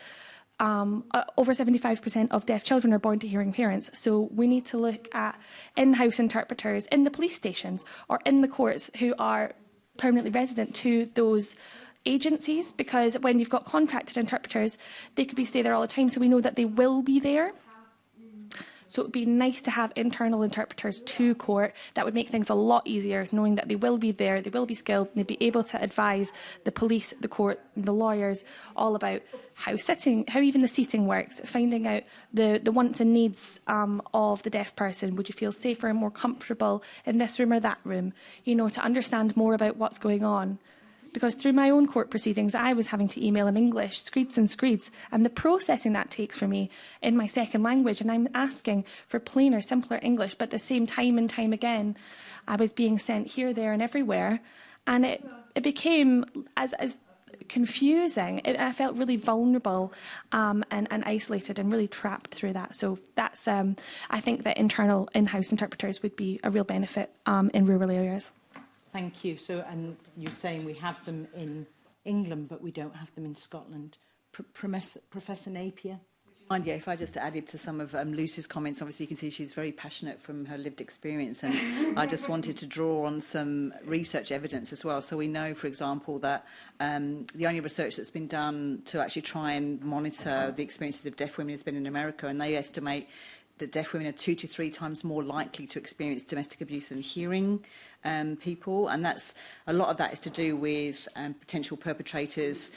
Over 75% of deaf children are born to hearing parents. So we need to look at in-house interpreters in the police stations or in the courts who are permanently resident to those agencies, because when you've got contracted interpreters, they could stay there all the time, so we know that they will be there. So it would be nice to have internal interpreters to court. That would make things a lot easier, knowing that they will be there, they will be skilled, and they'll be able to advise the police, the court, the lawyers, all about how even the seating works, finding out the wants and needs of the deaf person. Would you feel safer and more comfortable in this room or that room? To understand more about what's going on. Because through my own court proceedings, I was having to email in English, screeds and screeds, and the processing that takes for me in my second language, and I'm asking for plainer, simpler English, but at the same time and time again, I was being sent here, there and everywhere, and it became as confusing. I felt really vulnerable and isolated and really trapped through that. So that's, I think that internal in-house interpreters would be a real benefit in rural areas. Thank you. So, and you're saying we have them in England, but we don't have them in Scotland. Professor Napier? And yeah, if I just added to some of Lucy's comments, obviously you can see she's very passionate from her lived experience, and I just wanted to draw on some research evidence as well. So we know, for example, that the only research that's been done to actually try and monitor the experiences of deaf women has been in America, and they estimate that deaf women are 2 to 3 times more likely to experience domestic abuse than hearing people, and a lot of that is to do with potential perpetrators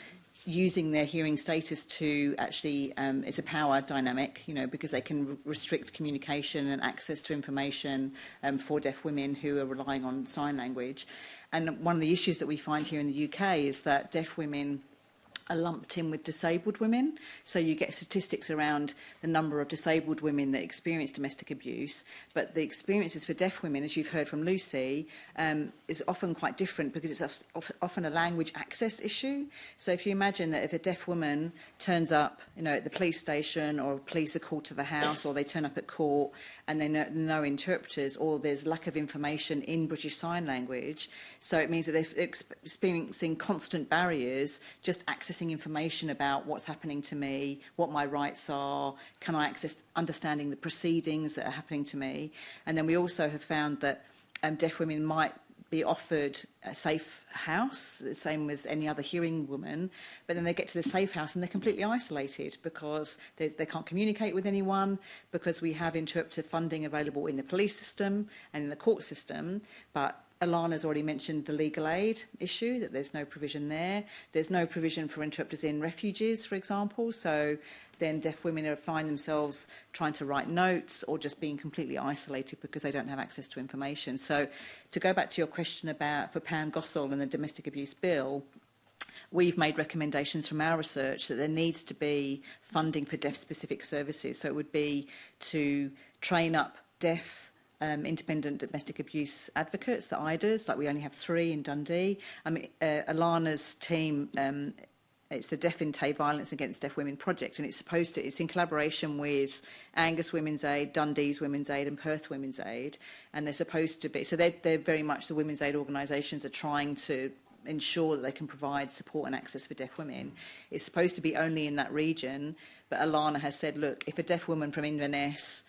using their hearing status to actually, it's a power dynamic, because they can restrict communication and access to information for deaf women who are relying on sign language. And one of the issues that we find here in the UK is that deaf women are lumped in with disabled women. So you get statistics around the number of disabled women that experience domestic abuse, but the experiences for deaf women, as you've heard from Lucy, is often quite different because it's often a language access issue. So if you imagine that if a deaf woman turns up, at the police station, or police are called to the house, or they turn up at court and they know no interpreters, or there's lack of information in British Sign Language, so it means that they're experiencing constant barriers just accessing information about what's happening to me, what my rights are, can I access understanding the proceedings that are happening to me. And then we also have found that deaf women might be offered a safe house, the same as any other hearing woman, but then they get to the safe house and they're completely isolated because they can't communicate with anyone, because we have interpreter funding available in the police system and in the court system, but Alana's already mentioned the legal aid issue, that there's no provision there. There's no provision for interpreters in refuges, for example, so then deaf women find themselves trying to write notes or just being completely isolated because they don't have access to information. So to go back to your question for Pam Gossel and the Domestic Abuse Bill, we've made recommendations from our research that there needs to be funding for deaf-specific services. So it would be to train up deaf independent domestic abuse advocates, the IDAs, like we only have 3 in Dundee. I mean, Alana's team it's the Deaf in Tay Violence Against Deaf Women project, and it's in collaboration with Angus Women's Aid, Dundee's Women's Aid and Perth Women's Aid, and they're supposed to be, so they're very much, the women's aid organisations are trying to ensure that they can provide support and access for deaf women. It's supposed to be only in that region, but Alana has said, look, if a deaf woman from Inverness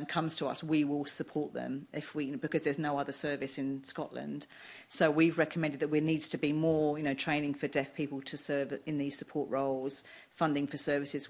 comes to us, we will support them because there's no other service in Scotland. So we've recommended that there needs to be more, training for deaf people to serve in these support roles, funding for services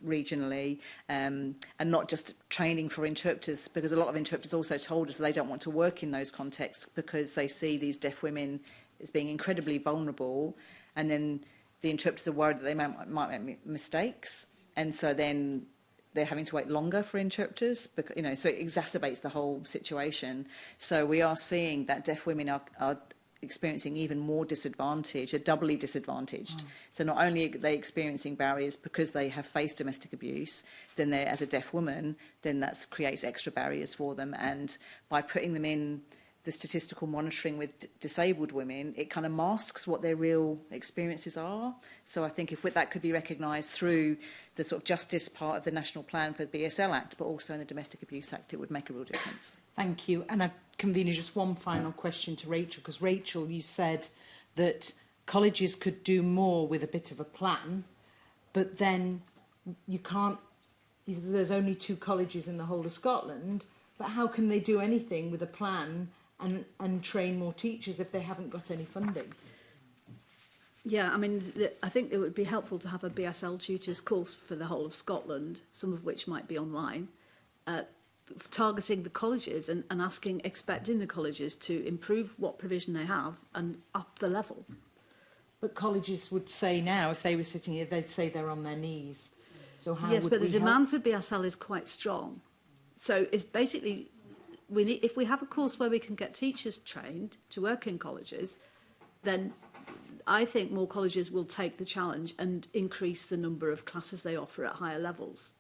regionally, and not just training for interpreters, because a lot of interpreters also told us they don't want to work in those contexts because they see these deaf women as being incredibly vulnerable, and then the interpreters are worried that they might make mistakes, and so then they're having to wait longer for interpreters, because, so it exacerbates the whole situation. So we are seeing that deaf women are experiencing even more disadvantage, are doubly disadvantaged. So not only are they experiencing barriers because they have faced domestic abuse, then they're, as a deaf woman, then that creates extra barriers for them. And by putting them in the statistical monitoring with disabled women, it kind of masks what their real experiences are. So I think if that could be recognised through the sort of justice part of the National Plan for the BSL Act, but also in the Domestic Abuse Act, it would make a real difference. Thank you. And I've convened just one final question to Rachel, because Rachel, you said that colleges could do more with a bit of a plan, but then you can't, there's only 2 colleges in the whole of Scotland, but how can they do anything with a plan and train more teachers if they haven't got any funding? Yeah, I mean, I think it would be helpful to have a BSL tutors course for the whole of Scotland, some of which might be online, targeting the colleges and expecting the colleges to improve what provision they have and up the level. But colleges would say now, if they were sitting here, they'd say they're on their knees. So how yes, would but the we demand help? for BSL is quite strong. So it's basically, if we have a course where we can get teachers trained to work in colleges, then I think more colleges will take the challenge and increase the number of classes they offer at higher levels.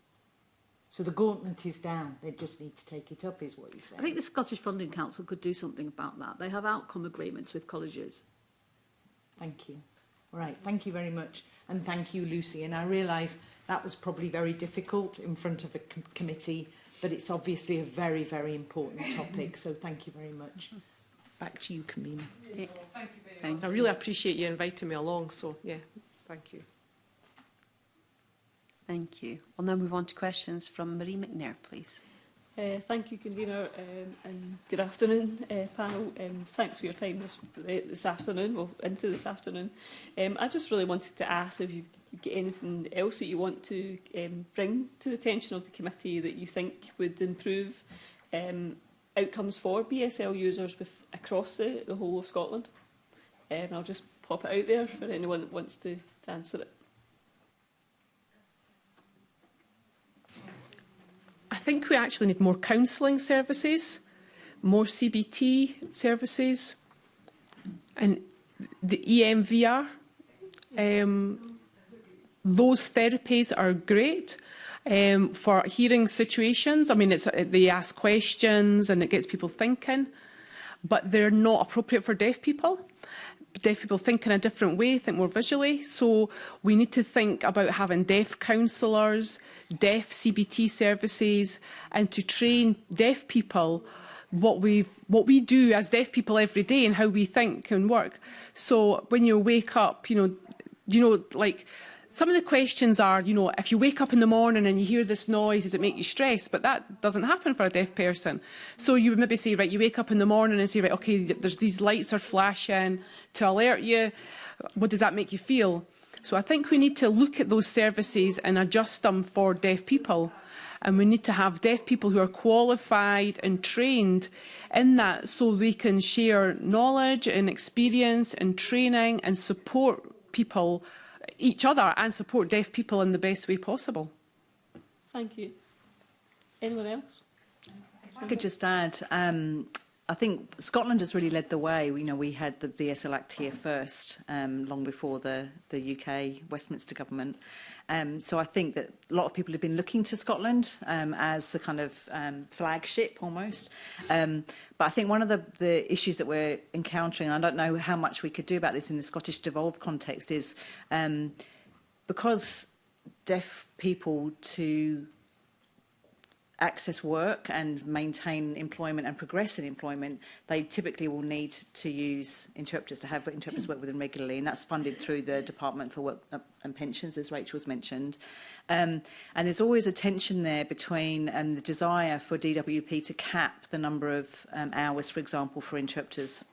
So the gauntlet is down, they just need to take it up, is what you're saying? I think the Scottish Funding Council could do something about that. They have outcome agreements with colleges. Thank you. All right, thank you very much. And thank you, Lucy. And I realise that was probably very difficult in front of a committee, but it's obviously a very, very important topic. So thank you very much. Back to you, convener. Thank you very much. I really appreciate you inviting me along. So, yeah, thank you. Thank you. We'll now move on to questions from Marie McNair, please. Thank you, convener, and good afternoon, panel. Thanks for your time this afternoon, well, into this afternoon. I just really wanted to ask if you've got anything else that you want to bring to the attention of the committee that you think would improve outcomes for BSL users across the whole of Scotland. I'll just pop it out there for anyone that wants to answer it. I think we actually need more counselling services, more CBT services, and the EMVR. Those therapies are great for hearing situations. I mean, they ask questions and it gets people thinking, but they're not appropriate for deaf people. Deaf people think in a different way, think more visually. So we need to think about having deaf counsellors, deaf CBT services, and to train deaf people what we do as deaf people every day and how we think and work. So when you wake up, like some of the questions are, if you wake up in the morning and you hear this noise, does it make you stressed? But that doesn't happen for a deaf person. So you would maybe say, right, you wake up in the morning and say, right, okay, there's these lights are flashing to alert you. What does that make you feel? So I think we need to look at those services and adjust them for deaf people. And we need to have deaf people who are qualified and trained in that so they can share knowledge and experience and training and support people, each other, and support deaf people in the best way possible. Thank you. Anyone else? If I could just add, I think Scotland has really led the way. You know, we had the BSL Act here first, long before the UK Westminster government. So I think that a lot of people have been looking to Scotland as the kind of flagship almost. But I think one of the issues that we're encountering, and I don't know how much we could do about this in the Scottish devolved context, is because deaf people to access work and maintain employment and progress in employment, they typically will need to use interpreters, to have interpreters work with them regularly, and that's funded through the Department for Work and Pensions, as Rachel's mentioned. And there's always a tension there between the desire for DWP to cap the number of hours, for example, for interpreters.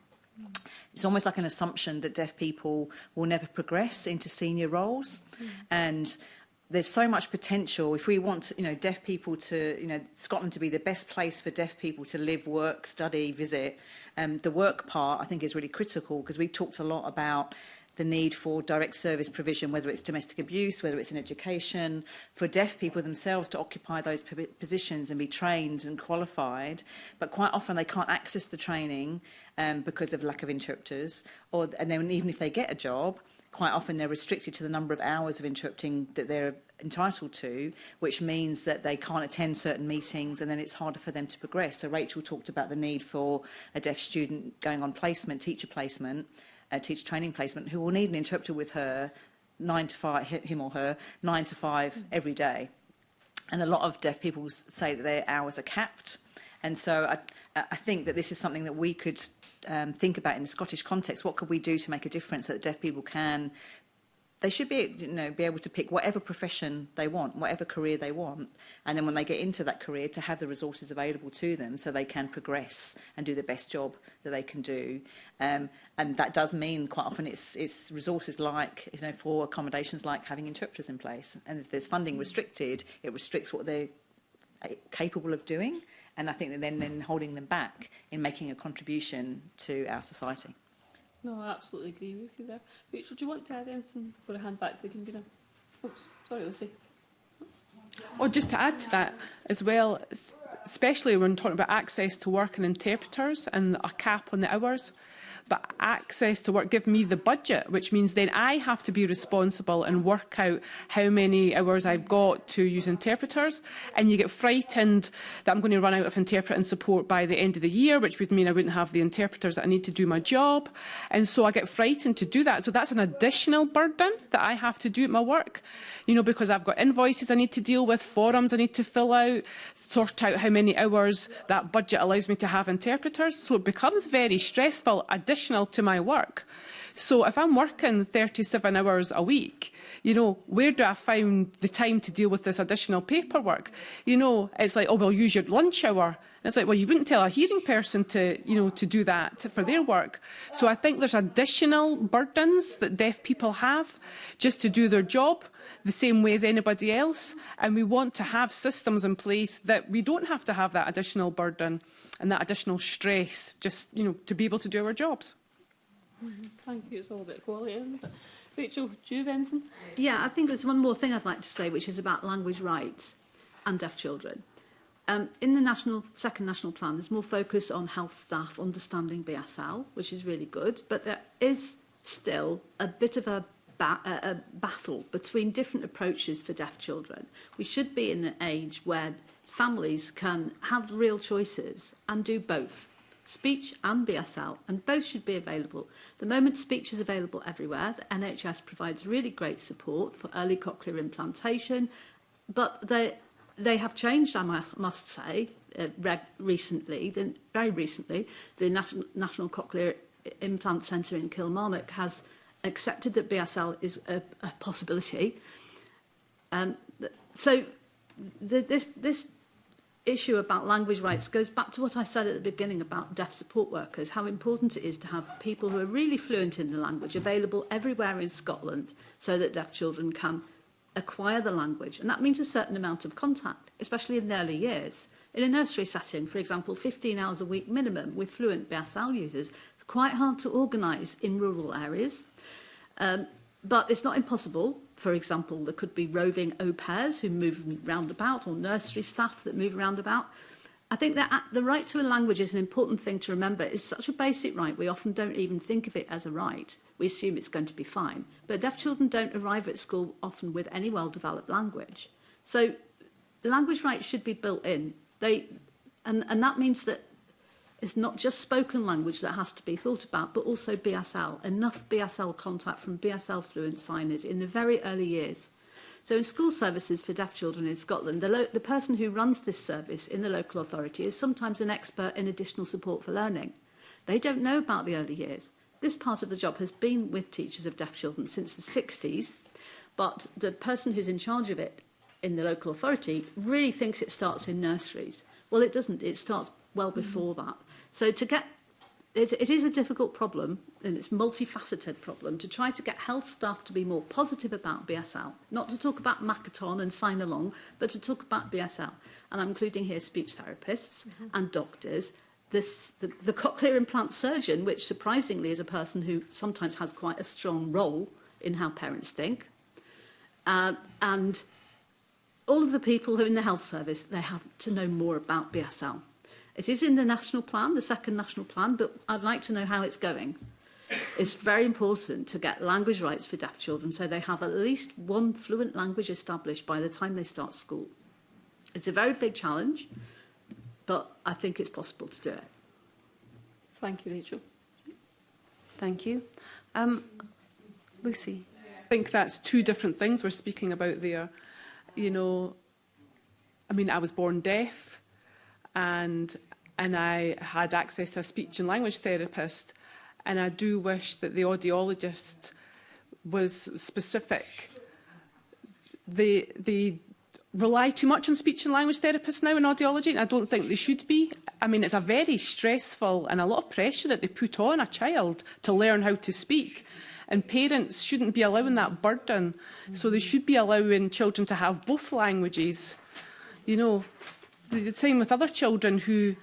It's almost like an assumption that deaf people will never progress into senior roles, and there's so much potential. If we want, deaf people to, Scotland to be the best place for deaf people to live, work, study, visit, the work part, I think, is really critical, because we've talked a lot about the need for direct service provision, whether it's domestic abuse, whether it's in education, for deaf people themselves to occupy those positions and be trained and qualified. But quite often they can't access the training because of lack of interpreters, and then even if they get a job, quite often they're restricted to the number of hours of interpreting that they're entitled to, which means that they can't attend certain meetings, and then it's harder for them to progress. So Rachel talked about the need for a deaf student going on placement, teacher training placement, who will need an interpreter with her 9 to 5, him or her, 9 to 5 every day. And a lot of deaf people say that their hours are capped. And so I think that this is something that we could think about in the Scottish context. What could we do to make a difference so that deaf people they should be, be able to pick whatever profession they want, whatever career they want, and then when they get into that career, to have the resources available to them so they can progress and do the best job that they can do. And that does mean quite often it's resources like, for accommodations like having interpreters in place. And if there's funding restricted, it restricts what they're capable of doing. And I think that then holding them back in making a contribution to our society. No, I absolutely agree with you there. Rachel, do you want to add anything before I hand back to the convener? Oops, sorry, Lucy. Or just to add to that as well, especially when talking about access to work and interpreters and a cap on the hours, but access to work give me the budget, which means then I have to be responsible and work out how many hours I've got to use interpreters. And you get frightened that I'm going to run out of interpreting support by the end of the year, which would mean I wouldn't have the interpreters that I need to do my job. And so I get frightened to do that. So that's an additional burden that I have to do at my work, because I've got invoices I need to deal with, forums I need to fill out, sort out how many hours that budget allows me to have interpreters. So it becomes very stressful, additional to my work. So if I'm working 37 hours a week, where do I find the time to deal with this additional paperwork? It's like, oh, well, use your lunch hour. And it's like, well, you wouldn't tell a hearing person to do that for their work. So I think there's additional burdens that deaf people have just to do their job the same way as anybody else. And we want to have systems in place that we don't have to have that additional burden and that additional stress just, to be able to do our jobs. Thank you. It's all about quality, isn't it? Rachel, do you have anything? Yeah, I think there's one more thing I'd like to say, which is about language rights and deaf children. In the second national plan, there's more focus on health staff understanding BSL, which is really good, but there is still a bit of a battle between different approaches for deaf children. We should be in an age where families can have real choices and do both, speech and BSL, and both should be available. The moment speech is available everywhere, the NHS provides really great support for early cochlear implantation, but they have changed, I must say, very recently, the National Cochlear Implant Centre in Kilmarnock has accepted that BSL is a possibility. So this issue about language rights goes back to what I said at the beginning about deaf support workers, how important it is to have people who are really fluent in the language available everywhere in Scotland so that deaf children can acquire the language. And that means a certain amount of contact, especially in the early years. In a nursery setting, for example, 15 hours a week minimum with fluent BSL users, it's quite hard to organise in rural areas. But it's not impossible. For example, there could be roving au pairs who move round about, or nursery staff that move around about. I think that the right to a language is an important thing to remember. It's such a basic right, we often don't even think of it as a right. We assume it's going to be fine. But deaf children don't arrive at school often with any well-developed language. So language rights should be built in. And that means that it's not just spoken language that has to be thought about, but also BSL. Enough BSL contact from BSL fluent signers in the very early years. So in school services for deaf children in Scotland, the person who runs this service in the local authority is sometimes an expert in additional support for learning. They don't know about the early years. This part of the job has been with teachers of deaf children since the 60s, but the person who's in charge of it in the local authority really thinks it starts in nurseries. Well, it doesn't. It starts well before that. So it is a difficult problem, and it's a multifaceted problem, to try to get health staff to be more positive about BSL, not to talk about Makaton and sign along, but to talk about BSL. And I'm including here speech therapists and doctors, the cochlear implant surgeon, which surprisingly is a person who sometimes has quite a strong role in how parents think, and all of the people who are in the health service, they have to know more about BSL. It is in the national plan, the second national plan, but I'd like to know how it's going. It's very important to get language rights for deaf children so they have at least one fluent language established by the time they start school. It's a very big challenge, but I think it's possible to do it. Thank you, Rachel. Thank you. Lucy? I think that's two different things we're speaking about there. You know, I mean, I was born deaf, and I had access to a speech and language therapist, and I do wish that the audiologist was specific. They rely too much on speech and language therapists now in audiology, and I don't think they should be. I mean, it's a very stressful and a lot of pressure that they put on a child to learn how to speak. And parents shouldn't be allowing that burden. So they should be allowing children to have both languages. You know, the same with other children who,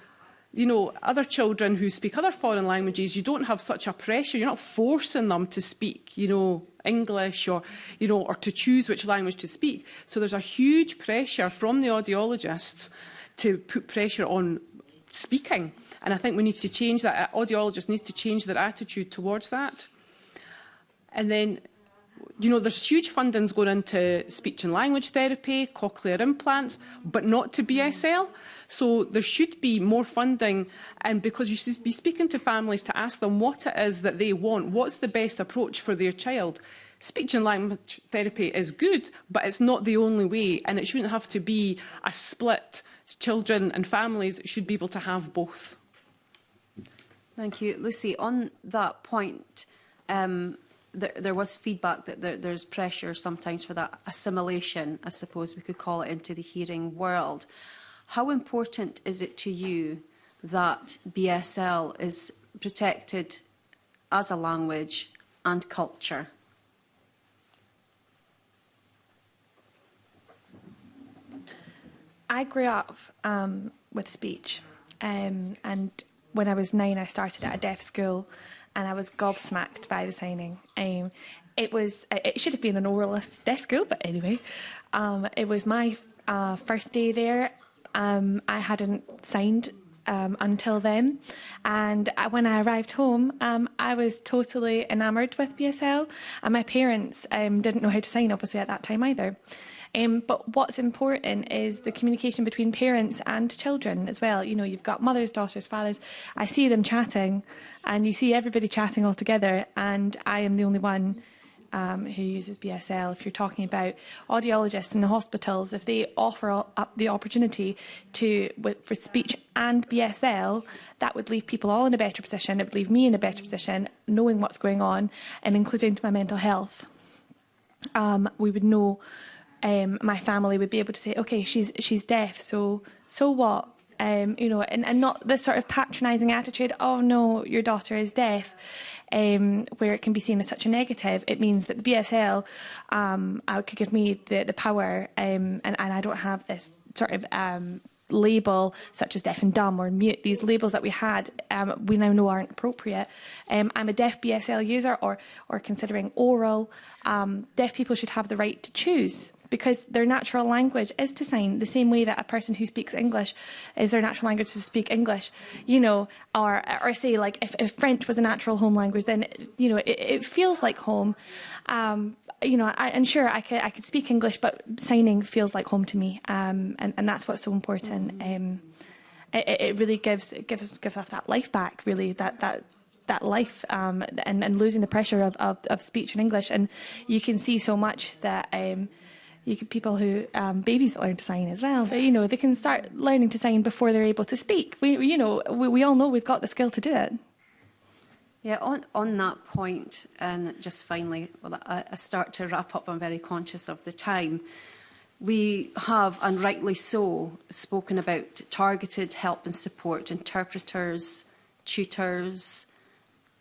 you know, other children who speak other foreign languages, you don't have such a pressure. You're not forcing them to speak, you know, English or, you know, or to choose which language to speak. So there's a huge pressure from the audiologists to put pressure on speaking. And I think we need to change that. Audiologists need to change their attitude towards that. And then, you know, there's huge fundings going into speech and language therapy, cochlear implants, but not to BSL. So there should be more funding, and because you should be speaking to families to ask them what it is that they want, what's the best approach for their child. Speech and language therapy is good, but it's not the only way, and it shouldn't have to be a split. Children and families should be able to have both. Thank you. Lucy, on that point, there was feedback that there's pressure sometimes for that assimilation, I suppose we could call it, into the hearing world. How important is it to you that BSL is protected as a language and culture? I grew up with speech, and when I was 9, I started at a deaf school, and I was gobsmacked by the signing. It should have been an oralist deaf school, but anyway, it was my first day there. I hadn't signed until then, and when I arrived home, I was totally enamoured with BSL, and my parents didn't know how to sign, obviously, at that time either. But what's important is the communication between parents and children as well. You know, you've got mothers, daughters, fathers. I see them chatting, and you see everybody chatting all together, and I am the only one who uses BSL. If you're talking about audiologists in the hospitals, if they offer up the opportunity for speech and BSL, that would leave people all in a better position. It would leave me in a better position, knowing what's going on, and including to my mental health. We would know. My family would be able to say, okay, she's deaf, so what? You know, and not this sort of patronising attitude, oh no, your daughter is deaf, where it can be seen as such a negative. It means that the BSL could give me the power, and I don't have this sort of label such as deaf and dumb or mute. These labels that we had, we now know aren't appropriate. I'm a deaf BSL user or considering oral. Deaf people should have the right to choose because their natural language is to sign, the same way that a person who speaks English is their natural language to speak English, you know, or say like if French was a natural home language, then, you know, it feels like home. You know, and sure, I could speak English, but signing feels like home to me, and that's what's so important. It really gives us that life back, really, that life, and losing the pressure of speech in English. And you can see so much that people who babies that learn to sign as well. You know, they can start learning to sign before they're able to speak. We all know we've got the skill to do it. Yeah, on that point, and just finally, well, I start to wrap up. I'm very conscious of the time. We have, and rightly so, spoken about targeted help and support, interpreters, tutors,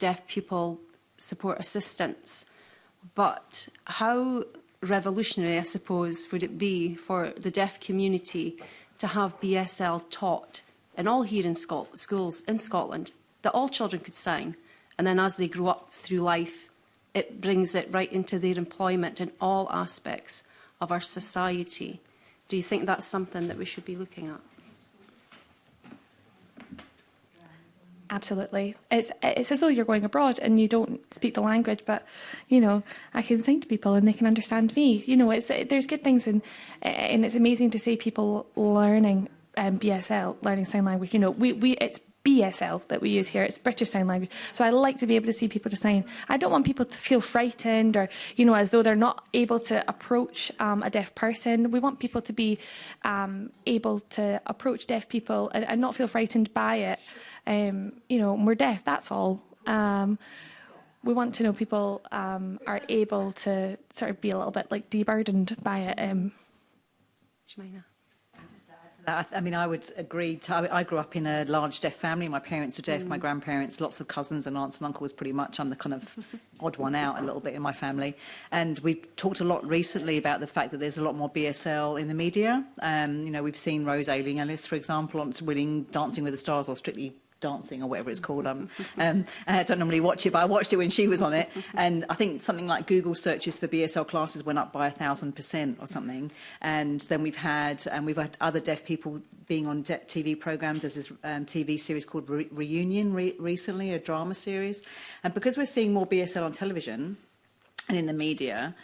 deaf pupil support assistants. But how revolutionary, I suppose, would it be for the deaf community to have BSL taught in all hearing schools in Scotland, that all children could sign, and then as they grow up through life, it brings it right into their employment in all aspects of our society. Do you think that's something that we should be looking at? Absolutely. It's as though you're going abroad and you don't speak the language, but, you know, I can sing to people and they can understand me. You know, there's good things, and it's amazing to see people learning BSL, learning sign language. You know, it's BSL that we use here. It's British Sign Language. So I like to be able to see people to sign. I don't want people to feel frightened or, you know, as though they're not able to approach a deaf person. We want people to be able to approach deaf people and not feel frightened by it. You know, we're deaf, that's all. We want to know people are able to sort of be a little bit like deburdened by it. Jemina? I mean, I would agree. I grew up in a large deaf family. My parents are deaf, my grandparents, lots of cousins and aunts and uncles pretty much. I'm the kind of odd one out a little bit in my family. And we've talked a lot recently about the fact that there's a lot more BSL in the media. You know, we've seen Rose Ayling-Ellis, for example, on winning Dancing with the Stars or Strictly Dancing or whatever it's called. I don't normally watch it, but I watched it when she was on it. And I think something like Google searches for BSL classes went up by 1,000% or something. And then we've had other deaf people being on TV programmes. There's this TV series called Reunion recently, a drama series. And because we're seeing more BSL on television and in the media,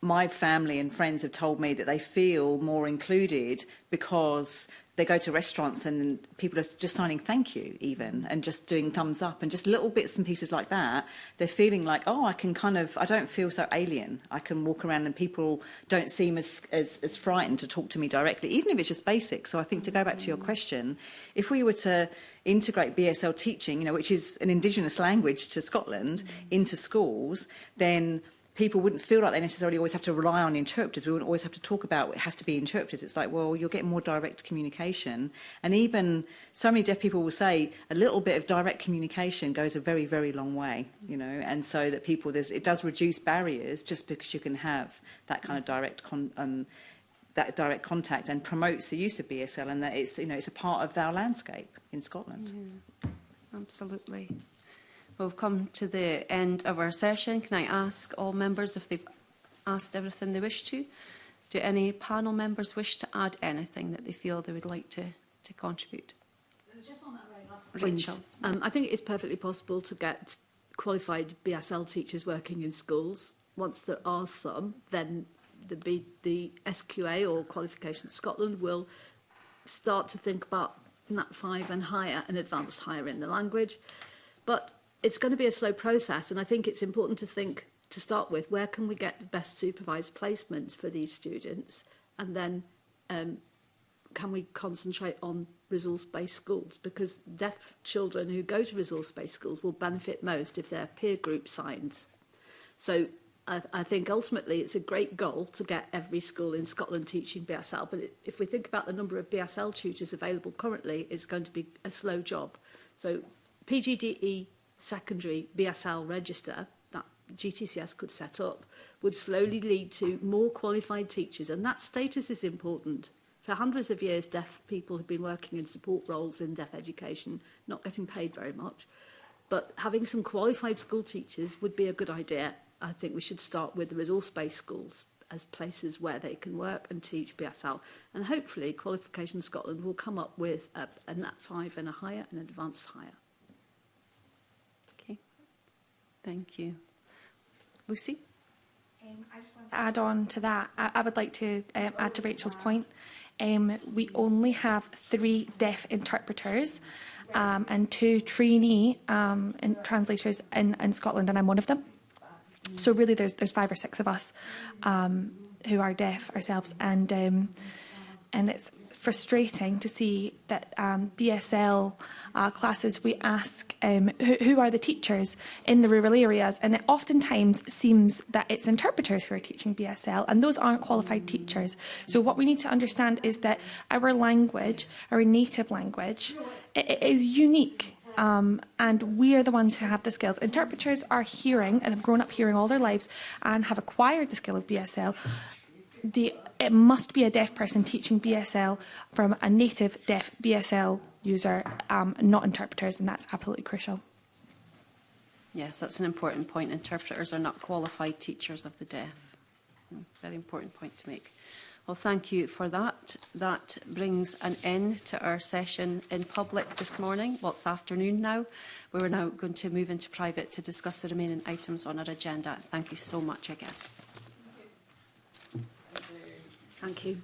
my family and friends have told me that they feel more included because they go to restaurants and people are just signing thank you even, and just doing thumbs up and just little bits and pieces like that. They're feeling like, oh, I don't feel so alien. I can walk around and people don't seem as frightened to talk to me directly, even if it's just basic. So I think, to go back to your question, if we were to integrate BSL teaching, you know, which is an Indigenous language to Scotland, into schools, then people wouldn't feel like they necessarily always have to rely on interpreters. We wouldn't always have to talk about it has to be interpreters. It's like, well, you're getting more direct communication. And even so many deaf people will say a little bit of direct communication goes a very, very long way, you know, and so that it does reduce barriers just because you can have that kind of direct contact, and promotes the use of BSL, and that it's, you know, it's a part of our landscape in Scotland. Yeah, absolutely. We've come to the end of our session. Can I ask all members if they've asked everything they wish to? Do any panel members wish to add anything that they feel they would like to contribute? Just on that very last point, Rachel. I think it's perfectly possible to get qualified BSL teachers working in schools. Once there are some, then the SQA, or Qualification Scotland, will start to think about NAT 5 and higher and advanced higher in the language. But it's going to be a slow process, and I think it's important to think, to start with, where can we get the best supervised placements for these students, and then can we concentrate on resource-based schools, because deaf children who go to resource-based schools will benefit most if their peer group signs. So I think ultimately it's a great goal to get every school in Scotland teaching BSL, but if we think about the number of BSL tutors available currently, it's going to be a slow job. So PGDE secondary BSL register that GTCS could set up would slowly lead to more qualified teachers, and that status is important. For hundreds of years, deaf people have been working in support roles in deaf education, not getting paid very much. But having some qualified school teachers would be a good idea. I think we should start with the resource-based schools as places where they can work and teach BSL. And hopefully Qualifications Scotland will come up with a Nat 5 and a higher and an advanced higher. Okay, thank you. Lucy? I just want to add on to that. I would like to add to Rachel's point. We only have 3 deaf interpreters and 2 trainee translators in Scotland, and I'm one of them. So really, there's 5 or 6 of us who are deaf ourselves, and it's frustrating to see that BSL classes, we ask who are the teachers in the rural areas, and it oftentimes seems that it's interpreters who are teaching BSL, and those aren't qualified teachers. So what we need to understand is that our language, our native language, it is unique. And we are the ones who have the skills. Interpreters are hearing and have grown up hearing all their lives and have acquired the skill of BSL. It must be a deaf person teaching BSL from a native deaf BSL user, not interpreters, and that's absolutely crucial. Yes, that's an important point. Interpreters are not qualified teachers of the deaf. Very important point to make. Well, thank you for that. That brings an end to our session in public this morning. Well, it's afternoon now. We're now going to move into private to discuss the remaining items on our agenda. Thank you so much again. Thank you.